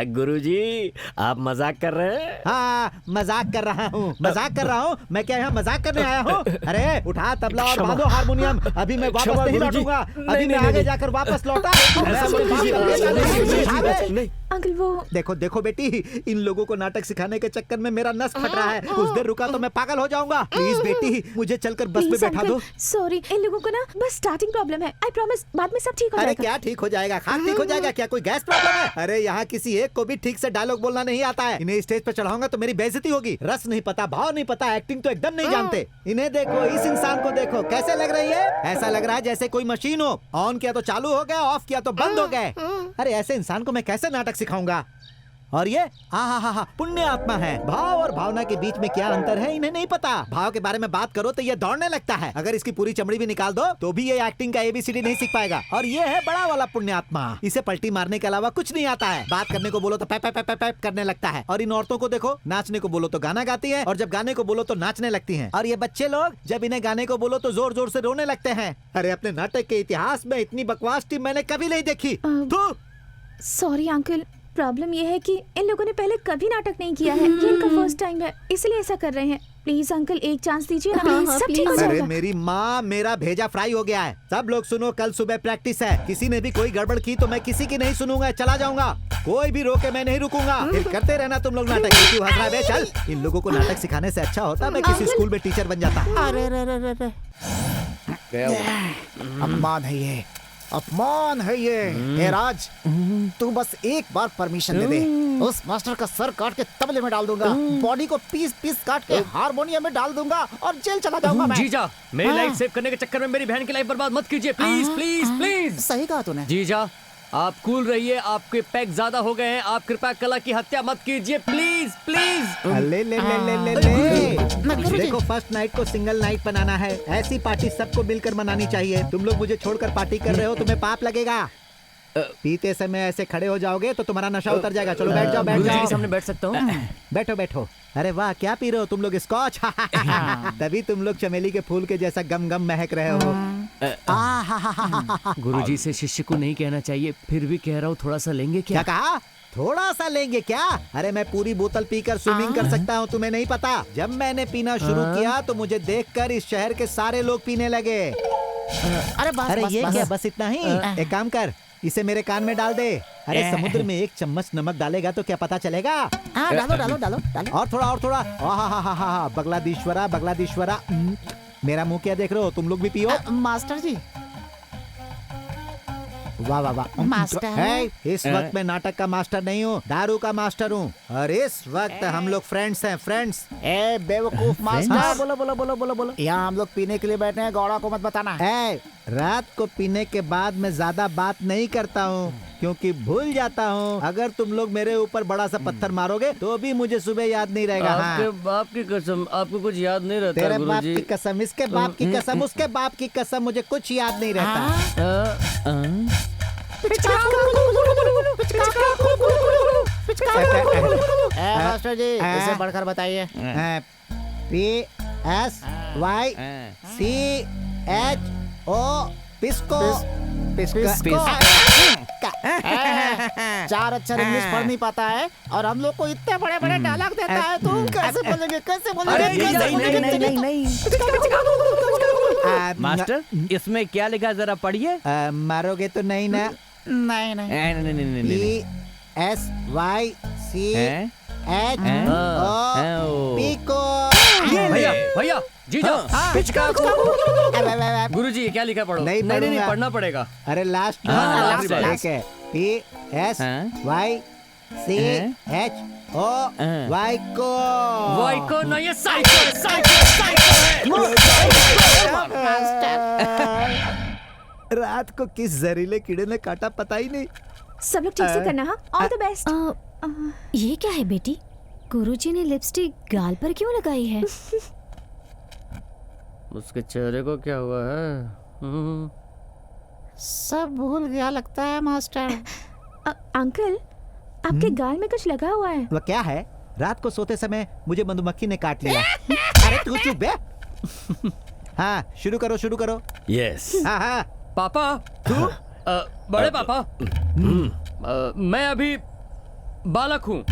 गुरुजी, आप मजाक कर रहे हैं? हाँ मजाक कर रहा हूँ, मजाक कर रहा हूँ। मैं क्या यहाँ मजाक करने आया हूँ? अरे उठा तबला और बांधो हारमोनियम। अभी मैं वापस नहीं लौटूंगा, अभी मैं आगे जाकर वापस लौटा। अंकल वो देखो देखो बेटी, इन लोगों को नाटक सिखाने के चक्कर में मेरा नस फट रहा है। कुछ देर रुका तो मैं पागल हो जाऊंगा। प्लीज बेटी, मुझे चलकर बस में बैठा दो। सॉरी, इन लोगों को ना बस स्टार्टिंग प्रॉब्लम है। आई प्रॉमिस बाद में सब ठीक हो जाएगा। अरे क्या ठीक हो जाएगा? खाक ठीक हो जाएगा क्या? कोई गैस प्रॉब्लम है? अरे यहाँ किसी एक को भी ठीक से डायलॉग बोलना नहीं आता है। इन्हें स्टेज पे चढ़ाऊंगा तो मेरी बेइज्जती होगी। रस नहीं पता, भाव नहीं पता, एक्टिंग तो एकदम नहीं जानते। इन्हें देखो, इस इंसान को देखो, कैसे लग रही है? ऐसा लग रहा है जैसे कोई मशीन हो, ऑन किया तो चालू हो गया, ऑफ किया तो बंद हो गए। अरे ऐसे इंसान को मैं कैसे नाटक सिखाऊंगा? और ये हा पुण्य आत्मा है। भाव और भावना के बीच में क्या अंतर है इन्हें नहीं पता। भाव के बारे में बात करो तो ये दौड़ने लगता है। अगर इसकी पूरी चमड़ी भी निकाल दो तो भी ये एक्टिंग का ABCD नहीं सीख पाएगा। और ये है बड़ा वाला पुण्य आत्मा, इसे पलटी मारने के अलावा कुछ नहीं आता है। बात करने को बोलो तो पैप पैप पैप पैप करने लगता है। और इन औरतों को देखो, नाचने को बोलो तो गाना गाती है, और जब गाने को बोलो तो नाचने लगती है। और ये बच्चे लोग जब इन्हें गाने को बोलो तो जोर जोर से रोने लगते हैं। अरे अपने नाटक के इतिहास में इतनी बकवास टीम मैंने कभी नहीं देखी। सॉरी अंकल, प्रॉब्लम ये है कि इन लोगों ने पहले कभी नाटक नहीं किया है। ये इनका फर्स्ट टाइम है, इसलिए ऐसा कर रहे हैं। प्लीज अंकल एक चांस दीजिए ना, प्लीज, सब ठीक हो जाएगा। अरे मेरी माँ, मेरा भेजा फ्राई हो गया है। सब लोग सुनो, कल सुबह प्रैक्टिस है। किसी ने भी कोई गड़बड़ की तो मैं किसी की नहीं सुनूंगा, चला जाऊंगा। कोई भी रोके मैं नहीं रुकूंगा। फिर करते रहना तुम लोग नाटक। क्यों हंस रहा है? चल, इन लोगों को नाटक सिखाने से अच्छा होता मैं किसी स्कूल में टीचर बन जाता। अपमान है ये, अपमान है ये। हे राज, तू बस एक बार परमिशन दे दे, उस मास्टर का सर काट के तबले में डाल दूंगा, बॉडी को पीस पीस काट के हारमोनियम में डाल दूंगा और जेल चला जाऊंगा मैं। जीजा, मेरी लाइफ सेव करने के चक्कर में मेरी बहन की लाइफ बर्बाद मत कीजिए, प्लीज प्लीज प्लीज। सही कहा तूने। जीजा, आप कूल रहिए, आपके पैक ज्यादा हो गए हैं। आप कृपया कला की हत्या मत कीजिए, प्लीज प्लीज। ले ले ले ले ले ले। देखो, फर्स्ट नाइट को सिंगल नाइट बनाना है। ऐसी पार्टी सबको मिलकर मनानी चाहिए। तुम लोग मुझे छोड़कर पार्टी कर रहे हो, तुम्हें पाप लगेगा। पीते समय ऐसे खड़े हो जाओगे तो तुम्हारा नशा उतर जाएगा। चलो बैठ जाओ, बैठ जाओ। सामने बैठ सकता हूँ? बैठो बैठो। अरे वाह, क्या पी रहे हो तुम लोग? स्कॉच। तभी तुम लोग चमेली के फूल के जैसा गम गम महक रहे हो। गुरुजी से शिष्य को नहीं कहना चाहिए, फिर भी कह रहा हूँ, थोड़ा सा लेंगे क्या? क्या कहा? थोड़ा सा लेंगे क्या? अरे मैं पूरी बोतल पीकर स्विमिंग कर सकता हूँ, तुम्हें नहीं पता। जब मैंने पीना शुरू किया तो मुझे देखकर इस शहर के सारे लोग पीने लगे। अरे बस, अरे बस, ये बस, क्या, बस इतना ही? एक काम कर, इसे मेरे कान में डाल दे। अरे समुद्र में एक चम्मच नमक डालेगा तो क्या पता चलेगा? डालो डालो डालो डालो। और थोड़ा और थोड़ा। बगलादीश्वरा बगलादीश्वरा। मेरा मुंह क्या देख रहे हो? तुम लोग भी पियो। मास्टर जी। वाह वाह वाह मास्टर। इस वक्त मैं नाटक का मास्टर नहीं हूँ, दारू का मास्टर हूँ। और इस वक्त हम लोग फ्रेंड्स हैं, फ्रेंड्स। ए बेवकूफ मास्टर। बोलो बोलो बोलो बोलो बोलो। यहाँ हम लोग पीने के लिए बैठे हैं, गौड़ा को मत बताना। रात को पीने के बाद मैं ज्यादा बात नहीं करता हूँ, क्योंकि भूल जाता हूँ। अगर तुम लोग मेरे ऊपर बड़ा सा पत्थर मारोगे तो भी मुझे सुबह याद नहीं रहेगा। आपके बाप की कसम, आपको कुछ याद नहीं रहता? तेरे बाप की कसम, इसके बाप की कसम, उसके बाप की कसम, मुझे कुछ याद नहीं रहता। मास्टर जी, इसे बढ़कर बताइए। PSYCHO पिस्को। चार अक्षर इंग्लिश पढ़ नहीं पाता है और हम लोग को इतने बड़े बड़े डायलॉग देता है तू कैसे बोलेंगे कैसे बोलेंगे? मास्टर इसमें क्या लिखा जरा पढ़िए। मारोगे तो नहीं ना? नहीं नहीं। PSYCHO भैया भैया जी जाओ पिचका गुरुजी ये क्या लिखा पढ़ो। नहीं पढ़ना पड़ेगा। अरे लास्ट लास्ट ठीक है PSYCHO वाइको वाइको नहीं है साइको है। रात को किस जहरीले कीड़े ने काटा पता ही नहीं। सब लोग ठीक से करना। हाँ ऑल द बेस्ट। ये क्या है बेटी? गुरुजी ने लिपस्टिक गाल पर क्यों लगाई है? उसके चेहरे को क्या हुआ है? सब भूल गया लगता है मास्टर। अंकल आपके गाल में कुछ लगा हुआ है। वो क्या है? रात को सोते समय मुझे मधुमक्खी ने काट लिया। अरे तू चुप बे। हाँ शुरू करो। यस। हाँ पापा तू बड़े पापा मैं अभी बालक हूँ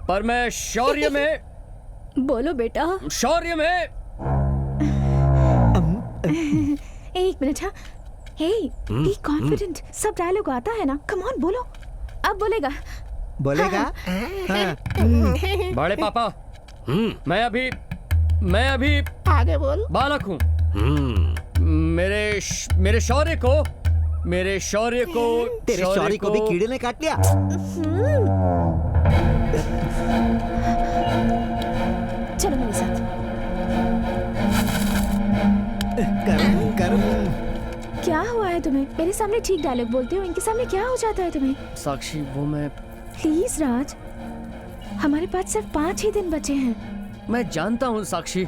पर मैं शौर्य में बोलो बेटा। शौर्य में एक मिनट। हाँ बी कॉन्फिडेंट। सब डायलॉग आता है ना। कम ऑन बोलो। अब बोलेगा। बड़े पापा मैं अभी आगे बोल। बालक हूँ। मेरे शौर्य को तेरे शौर्य को भी कीड़े ने काट लिया। चलो मेरे साथ। कर्म क्या हुआ है तुम्हें? मेरे सामने ठीक डायलॉग बोलते हो, इनके सामने क्या हो जाता है तुम्हें? साक्षी वो मैं प्लीज राज, हमारे पास सिर्फ 5 ही दिन बचे हैं। मैं जानता हूँ साक्षी,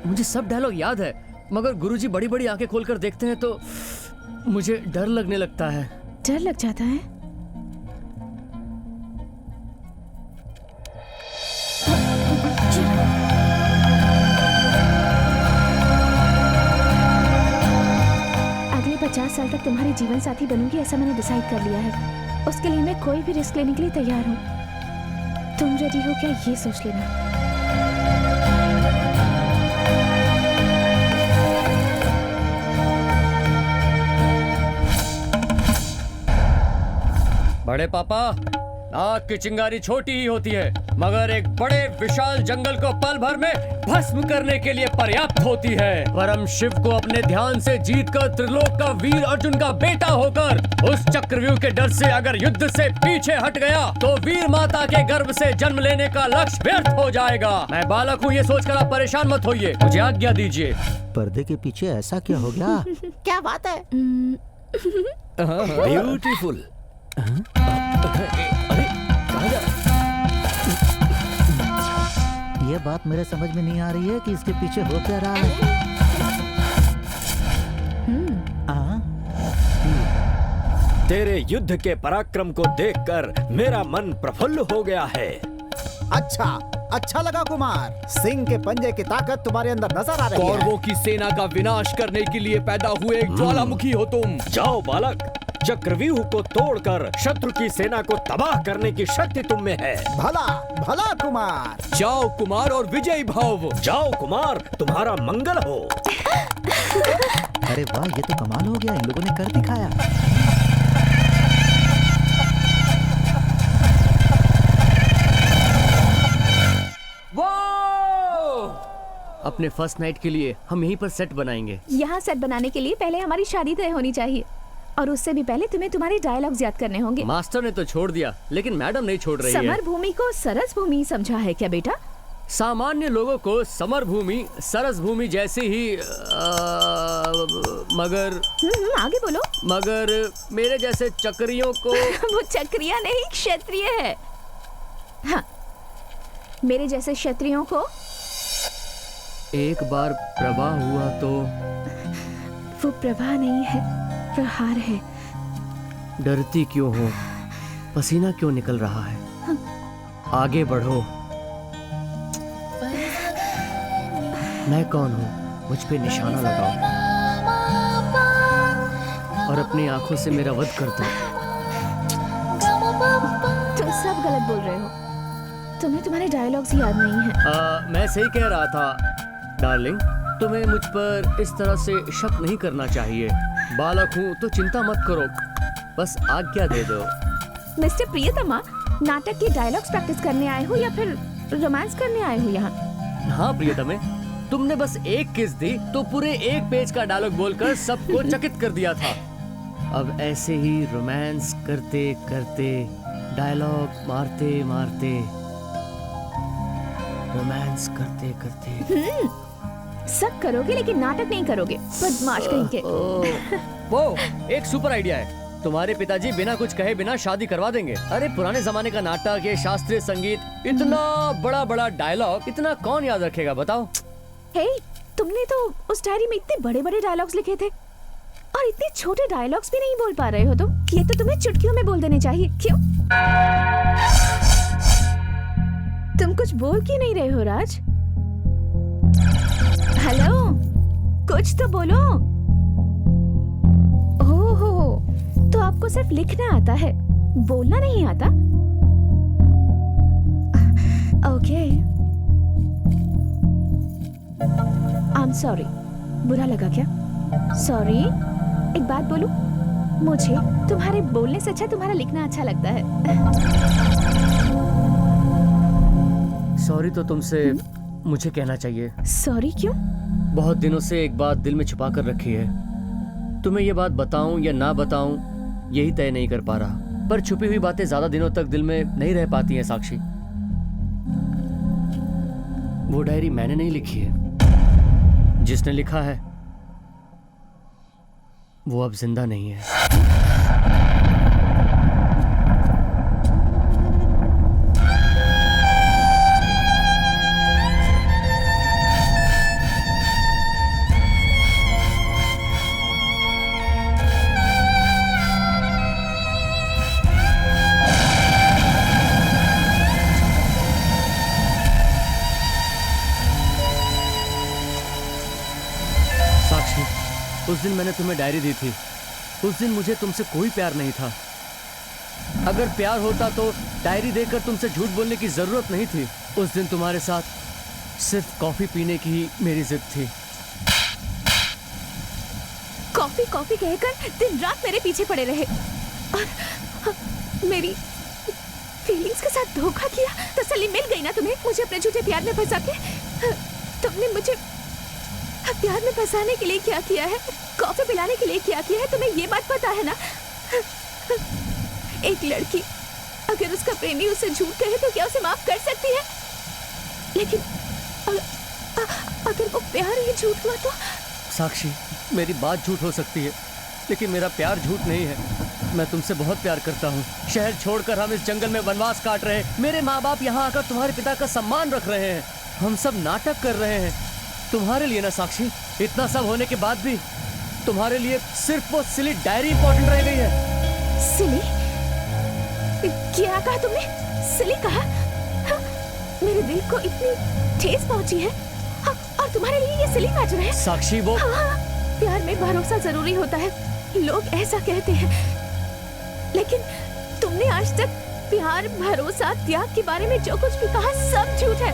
मुझे सब डायलॉग याद है, मगर गुरुजी बड़ी बड़ी आंखें खोलकर देखते हैं तो मुझे डर लगने लगता है। डर लग जाता है? अगले 50 साल तक तुम्हारी जीवन साथी बनूंगी, ऐसा मैंने डिसाइड कर लिया है। उसके लिए मैं कोई भी रिस्क लेने के लिए तैयार हूँ। तुम रेडी हो क्या, ये सोच लेना। बड़े पापा, नाक की चिंगारी छोटी ही होती है मगर एक बड़े विशाल जंगल को पल भर में भस्म करने के लिए पर्याप्त होती है। परम शिव को अपने ध्यान से जीतकर त्रिलोक का वीर अर्जुन का बेटा होकर उस चक्रव्यूह के डर से अगर युद्ध से पीछे हट गया तो वीर माता के गर्भ से जन्म लेने का लक्ष्य व्यर्थ हो जाएगा। मैं बालक हूँ ये सोचकर आप परेशान मत होइए, मुझे आज्ञा दीजिए। पर्दे के पीछे ऐसा क्या हो गया? क्या बात है? ब्यूटीफुल। ये बात मेरे समझ में नहीं आ रही है कि इसके पीछे हो क्या रहा है। तेरे युद्ध के पराक्रम को देखकर मेरा मन प्रफुल्ल हो गया है। अच्छा लगा कुमार। सिंह के पंजे की ताकत तुम्हारे अंदर नजर आ रही है। कौरवों की सेना का विनाश करने के लिए पैदा हुए एक ज्वालामुखी हो तुम। जाओ बालक, चक्रव्यूह को तोड़कर शत्रु की सेना को तबाह करने की शक्ति तुम में है। भला कुमार। जाओ कुमार और विजयी भव। जाओ कुमार, तुम्हारा मंगल हो। अरे वाह, ये तो कमाल हो गया, इन लोगों ने कर दिखाया। अपने फर्स्ट नाइट के लिए हम यहीं पर सेट बनाएंगे। यहाँ सेट बनाने के लिए पहले हमारी शादी तय होनी चाहिए और उससे भी पहले तुम्हें तुम्हारे डायलॉग्स याद करने होंगे। मास्टर ने तो छोड़ दिया लेकिन मैडम नहीं छोड़ रही है। समर भूमि को सरस भूमि समझा है क्या बेटा? सामान्य लोगों को समर भूमि सरस भूमि जैसे ही मगर आगे बोलो। मगर मेरे जैसे चक्रियों को वो चक्रिया नहीं, क्षत्रिय है। हाँ, मेरे जैसे क्षत्रियों को एक बार प्रवाह हुआ तो वो प्रवाह नहीं है, प्रहार है। डरती क्यों हो, पसीना क्यों निकल रहा है? आगे बढ़ो। मैं कौन हूँ, मुझ पे निशाना लगाओ और अपनी आंखों से मेरा वध कर दो। तुम्हें तुम्हारे डायलॉग्स याद नहीं है। मैं सही कह रहा था डार्लिंग, तुम्हें मुझ पर इस तरह से शक नहीं करना चाहिए। बालक हूँ तो चिंता मत करो, बस आज्ञा दे दो। मिस्टर प्रियतमा, नाटक के डायलॉग्स प्रैक्टिस करने आए हो या फिर रोमांस करने आए हो यहाँ? हाँ प्रियतमे, तुमने बस एक किस दी तो पूरे एक पेज का डायलॉग बोलकर सबको चकित कर दिया था। अब ऐसे ही रोमांस करते करते, डायलॉग मारते मारते, रोमांस करते करते सब करोगे लेकिन नाटक नहीं करोगे, बदमाश कहीं के। वो एक सुपर आइडिया है। तुम्हारे पिताजी बिना कुछ कहे बिना शादी करवा देंगे। अरे पुराने जमाने का नाटक, ये शास्त्रीय संगीत, इतना बड़ा बड़ा डायलॉग, इतना कौन याद रखेगा बताओ? हे, तुमने तो उस डायरी में इतने बड़े बड़े डायलॉग्स लिखे थे और इतने छोटे डायलॉग्स भी नहीं बोल पा रहे हो तुम। ये तो तुम्हें चुटकियों में बोल देने चाहिए। क्यों? तुम कुछ बोल क्यों नहीं रहे हो राज? हेलो, कुछ तो बोलो। ओहो, तो आपको सिर्फ लिखना आता है, बोलना नहीं आता? Okay, I am sorry. बुरा लगा क्या? सॉरी। एक बात बोलूं, मुझे तुम्हारे बोलने से अच्छा तुम्हारा लिखना अच्छा लगता है। सॉरी तो तुमसे मुझे कहना चाहिए। सॉरी क्यों? बहुत दिनों से एक बात दिल में छुपा कर रखी है। तुम्हें ये बात बताऊं या ना बताऊं यही तय नहीं कर पा रहा, पर छुपी हुई बातें ज्यादा दिनों तक दिल में नहीं रह पाती हैं साक्षी। वो डायरी मैंने नहीं लिखी है, जिसने लिखा है वो अब जिंदा नहीं है। उस दिन मैंने तुम्हें डायरी दी थी, उस दिन मुझे तुमसे कोई प्यार नहीं था। अगर प्यार होता तो डायरी देकर तुमसे झूठ बोलने की जरूरत नहीं थी। उस दिन तुम्हारे साथ सिर्फ कॉफी पीने की ही मेरी जिद थी। कॉफी कॉफी कहकर दिन रात मेरे पीछे पड़े रहे और मेरी फीलिंग्स के साथ धोखा किया। तसल्ली मिल गई ना तुम्हें मुझे अपने झूठे प्यार में फंसा के? तुमने मुझे प्यार में फंसाने के लिए क्या किया है, कॉफी पिलाने के लिए क्या किया है, तुम्हें ये बात पता है ना? एक लड़की अगर उसका प्रेमी उसे झूठ कहे तो क्या उसे माफ कर सकती है? लेकिन अगर वो प्यार ही झूठ हुआ तो? साक्षी, मेरी बात झूठ हो सकती है लेकिन मेरा प्यार झूठ नहीं है। मैं तुमसे बहुत प्यार करता हूँ। शहर छोड़कर हम इस जंगल में वनवास काट रहे हैं। मेरे माँ बाप यहाँ आकर तुम्हारे पिता का सम्मान रख रहे हैं। हम सब नाटक कर रहे हैं तुम्हारे लिए ना साक्षी। इतना सब होने के बाद भी तुम्हारे लिए सिर्फ वो सिली डायरी इंपॉर्टेंट रह गई है। सिली? क्या कहा तुमने? सिली कहा? हाँ, मेरे दिल को इतनी ठेस पहुंची है। हाँ, और तुम्हारे लिए ये सिली मैटर है? साक्षी वो हाँ, प्यार में भरोसा जरूरी होता है, लोग ऐसा कहते हैं, लेकिन तुमने आज तक प्यार, भरोसा, त्याग के बारे में जो कुछ भी कहा सब झूठ है।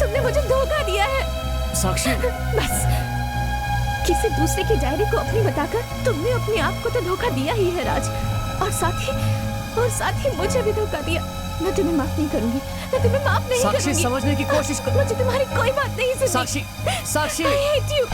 तुमने मुझे धोखा दिया है साक्षी। बस किसी दूसरे की डायरी को अपनी बताकर तुमने अपने आप को तो धोखा दिया ही है राज, और साथ ही मुझे भी धोखा दिया। मैं तुम्हें माफ नहीं करूंगी, मैं तुम्हें माफ नहीं साक्षी, करूंगी। समझने की कोशिश कर। मुझे तुम्हारी कोई बात नहीं सुननी। साक्षी, साक्षी। I hate you।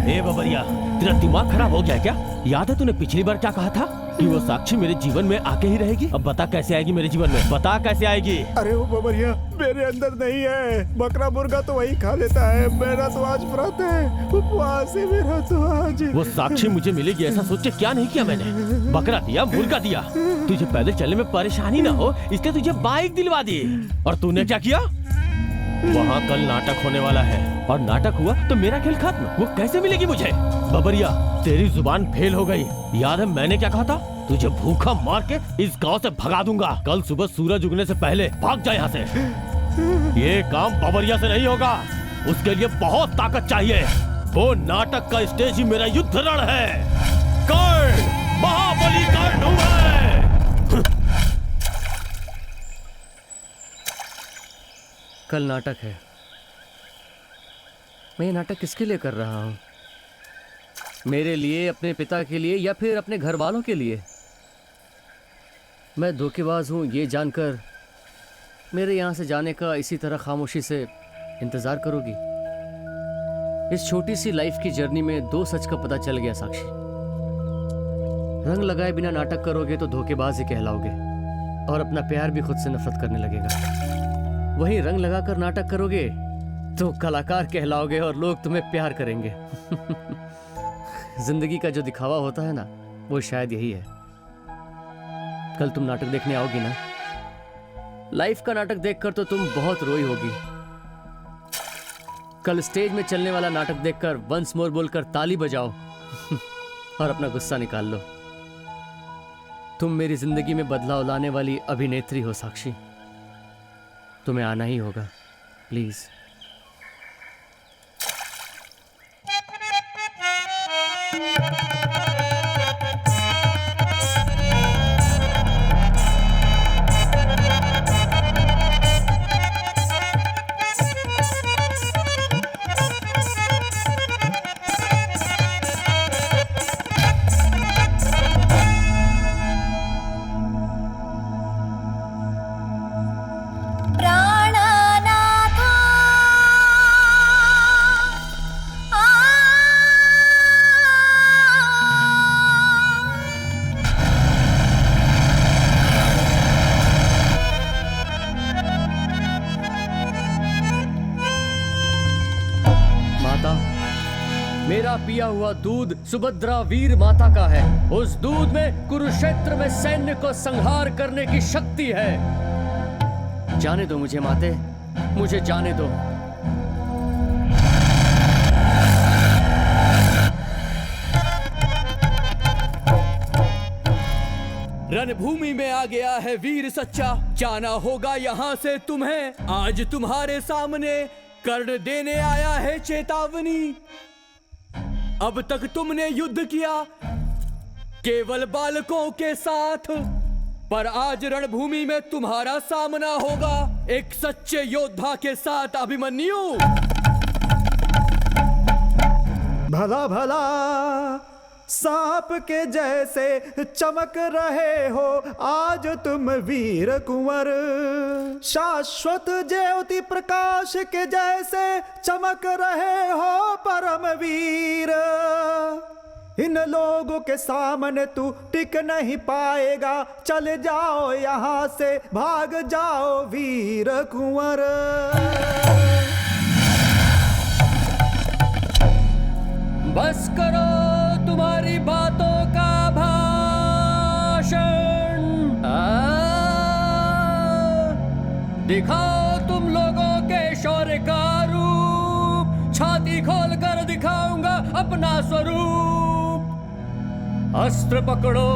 ए बबरिया, तेरा दिमाग खराब हो गया क्या? याद है तूने पिछली बार क्या कहा था कि वो साक्षी मेरे जीवन में आके ही रहेगी? अब बता कैसे आएगी मेरे जीवन में, बता कैसे आएगी? अरे वो बबरिया मेरे अंदर नहीं है। बकरा मुर्गा तो वही खा लेता है, मेरा तो आज व्रत है, उपवास है मेरा तो आज। वो साक्षी मुझे मिलेगी ऐसा सोच के क्या नहीं किया मैंने। बकरा दिया, मुर्गा दिया, तुझे पैदल चलने में परेशानी ना हो इसलिए तुझे बाइक दिलवा दी। और तूने क्या किया? वहाँ कल नाटक होने वाला है और नाटक हुआ तो मेरा खेल खत्म। वो कैसे मिलेगी मुझे? बबरिया, तेरी जुबान फेल हो गई। याद है मैंने क्या कहा था? तुझे भूखा मार के इस गांव से भगा दूंगा। कल सुबह सूरज उगने से पहले भाग जा यहाँ से। ये काम बबरिया से नहीं होगा, उसके लिए बहुत ताकत चाहिए। वो नाटक का स्टेज ही मेरा युद्ध रण है। कर्ण, महाबली कर्ण हूं मैं। कल नाटक है। मैं ये नाटक किसके लिए कर रहा हूं? मेरे लिए, अपने पिता के लिए, या फिर अपने घर वालों के लिए? मैं धोखेबाज हूं ये जानकर मेरे यहाँ से जाने का इसी तरह खामोशी से इंतजार करोगी? इस छोटी सी लाइफ की जर्नी में 2 सच का पता चल गया साक्षी। रंग लगाए बिना नाटक करोगे तो धोखेबाज ही कहलाओगे और अपना प्यार भी खुद से नफरत करने लगेगा। वहीं रंग लगाकर नाटक करोगे तो कलाकार कहलाओगे और लोग तुम्हें प्यार करेंगे। जिंदगी का जो दिखावा होता है ना, वो शायद यही है। कल तुम नाटक देखने आओगी ना? लाइफ का नाटक देखकर तो तुम बहुत रोई होगी। कल स्टेज में चलने वाला नाटक देखकर वंस मोर बोलकर ताली बजाओ और अपना गुस्सा निकाल लो। तुम मेरी जिंदगी में बदलाव लाने वाली अभिनेत्री हो साक्षी। तुम्हें आना ही होगा, प्लीज। मेरा पिया हुआ दूध सुभद्रा वीर माता का है। उस दूध में कुरुक्षेत्र में सैन्य को संहार करने की शक्ति है। जाने दो मुझे माते, मुझे जाने दो। रणभूमि में आ गया है वीर सच्चा, जाना होगा यहाँ से तुम्हें। आज तुम्हारे सामने कर्ण देने आया है चेतावनी। अब तक तुमने युद्ध किया केवल बालकों के साथ, पर आज रणभूमि में तुम्हारा सामना होगा एक सच्चे योद्धा के साथ। अभिमन्यु, भला भला सांप के जैसे चमक रहे हो आज तुम वीर कुंवर, शाश्वत ज्योति प्रकाश के जैसे चमक रहे हो परमवीर। इन लोगों के सामने तू टिक नहीं पाएगा, चले जाओ यहाँ से, भाग जाओ वीर कुंवर। बस करो तुम्हारी बातों का भाषण, दिखाओ तुम लोगों के शौर्य का रूप। छाती खोल कर दिखाऊंगा अपना स्वरूप। अस्त्र पकड़ो,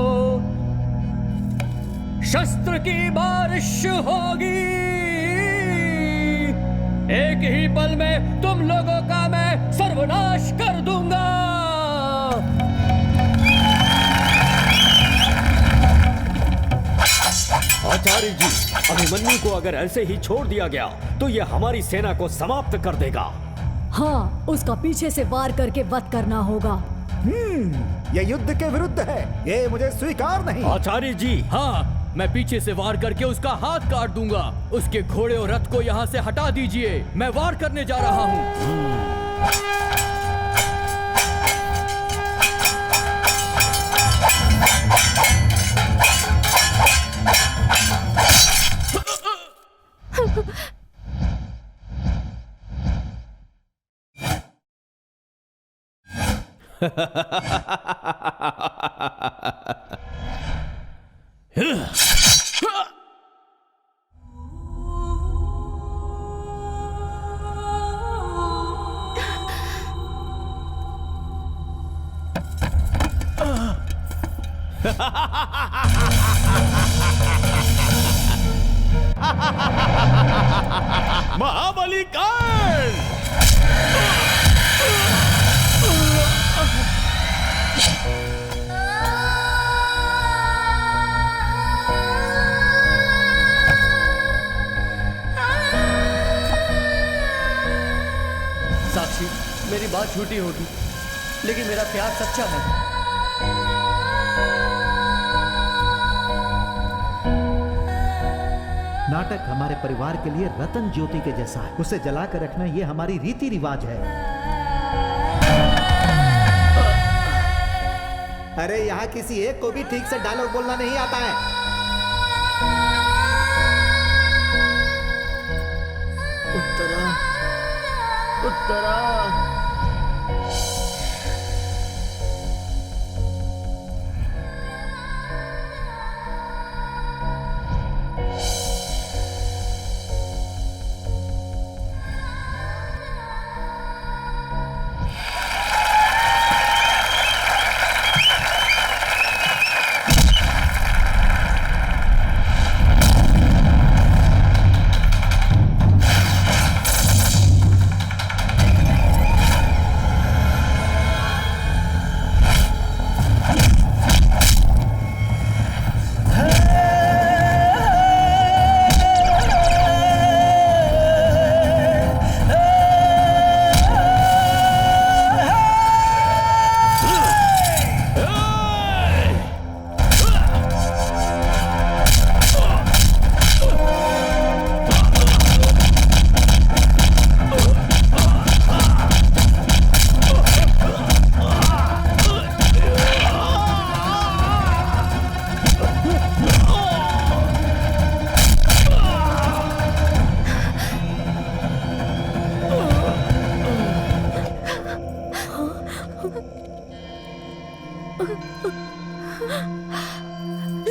शस्त्र की बारिश होगी। एक ही पल में तुम लोगों का मैं सर्वनाश कर दूंगा। आचार्य जी, अभिमन्यु को अगर ऐसे ही छोड़ दिया गया तो ये हमारी सेना को समाप्त कर देगा। हाँ, उसका पीछे से वार करके वध करना होगा। ये युद्ध के विरुद्ध है, ये मुझे स्वीकार नहीं। आचार्य जी, हाँ, मैं पीछे से वार करके उसका हाथ काट दूंगा। उसके घोड़े और रथ को यहाँ से हटा दीजिए, मैं वार करने जा रहा हूँ। महाबली कर्ण! बात झूठी होगी, लेकिन मेरा प्यार सच्चा है। नाटक हमारे परिवार के लिए रतन ज्योति के जैसा है, उसे जला कर रखना ये हमारी रीति रिवाज है। अरे यहाँ किसी एक को भी ठीक से डायलॉग बोलना नहीं आता है। उत्तरा, उत्तरा।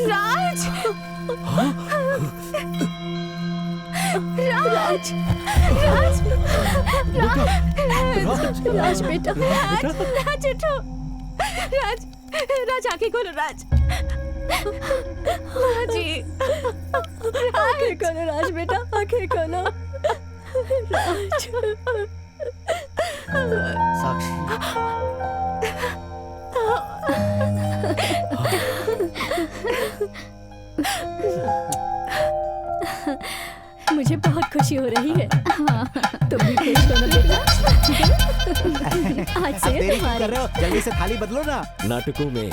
राज, राज, राज, राज बेटा, राज, राज उठो, राज, राज आंखें खोलो, राज, राजी, आंखें खोलो राज बेटा, आंखें खोलो, राज। मुझे बहुत खुशी हो रही है। तुम भी खुश हो ना बेटा? आज से तुम्हारी। जल्दी से थाली बदलो ना। नाटकों में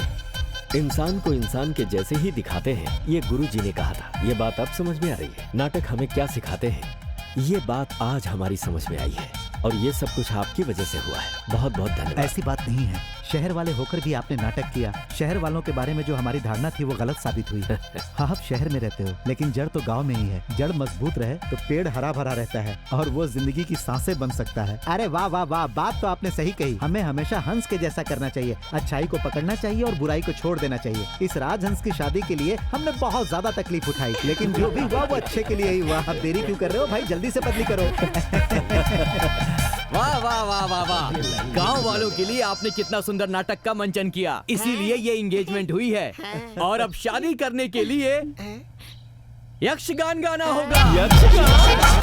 इंसान को इंसान के जैसे ही दिखाते हैं, ये गुरुजी ने कहा था। ये बात अब समझ में आ रही है। नाटक हमें क्या सिखाते हैं, ये बात आज हमारी समझ में आई है, और ये सब कुछ आपकी वजह से हुआ है। बहुत बहुत धन्यवाद। ऐसी बात नहीं है, शहर वाले होकर भी आपने नाटक किया। शहर वालों के बारे में जो हमारी धारणा थी वो गलत साबित हुई। हाँ, आप शहर में रहते हो, लेकिन जड़ तो गांव में ही है। जड़ मजबूत रहे तो पेड़ हरा भरा रहता है और वो जिंदगी की सांसें बन सकता है। अरे वाह वाह वाह, बात तो आपने सही कही। हमें हमेशा हंस के जैसा करना चाहिए, अच्छाई को पकड़ना चाहिए और बुराई को छोड़ देना चाहिए। इस राजहंस की शादी के लिए हमने बहुत ज्यादा तकलीफ उठाई, लेकिन जो भी हुआ वो अच्छे के लिए ही हुआ। अब देरी क्यों कर रहे हो भाई, जल्दी से बदली करो। वाह वाह वाह वाह वाह, गांव वालों के लिए आपने कितना सुंदर नाटक का मंचन किया, इसीलिए ये एंगेजमेंट हुई है। और अब शादी करने के लिए यक्षगान गाना होगा। यक्षगान?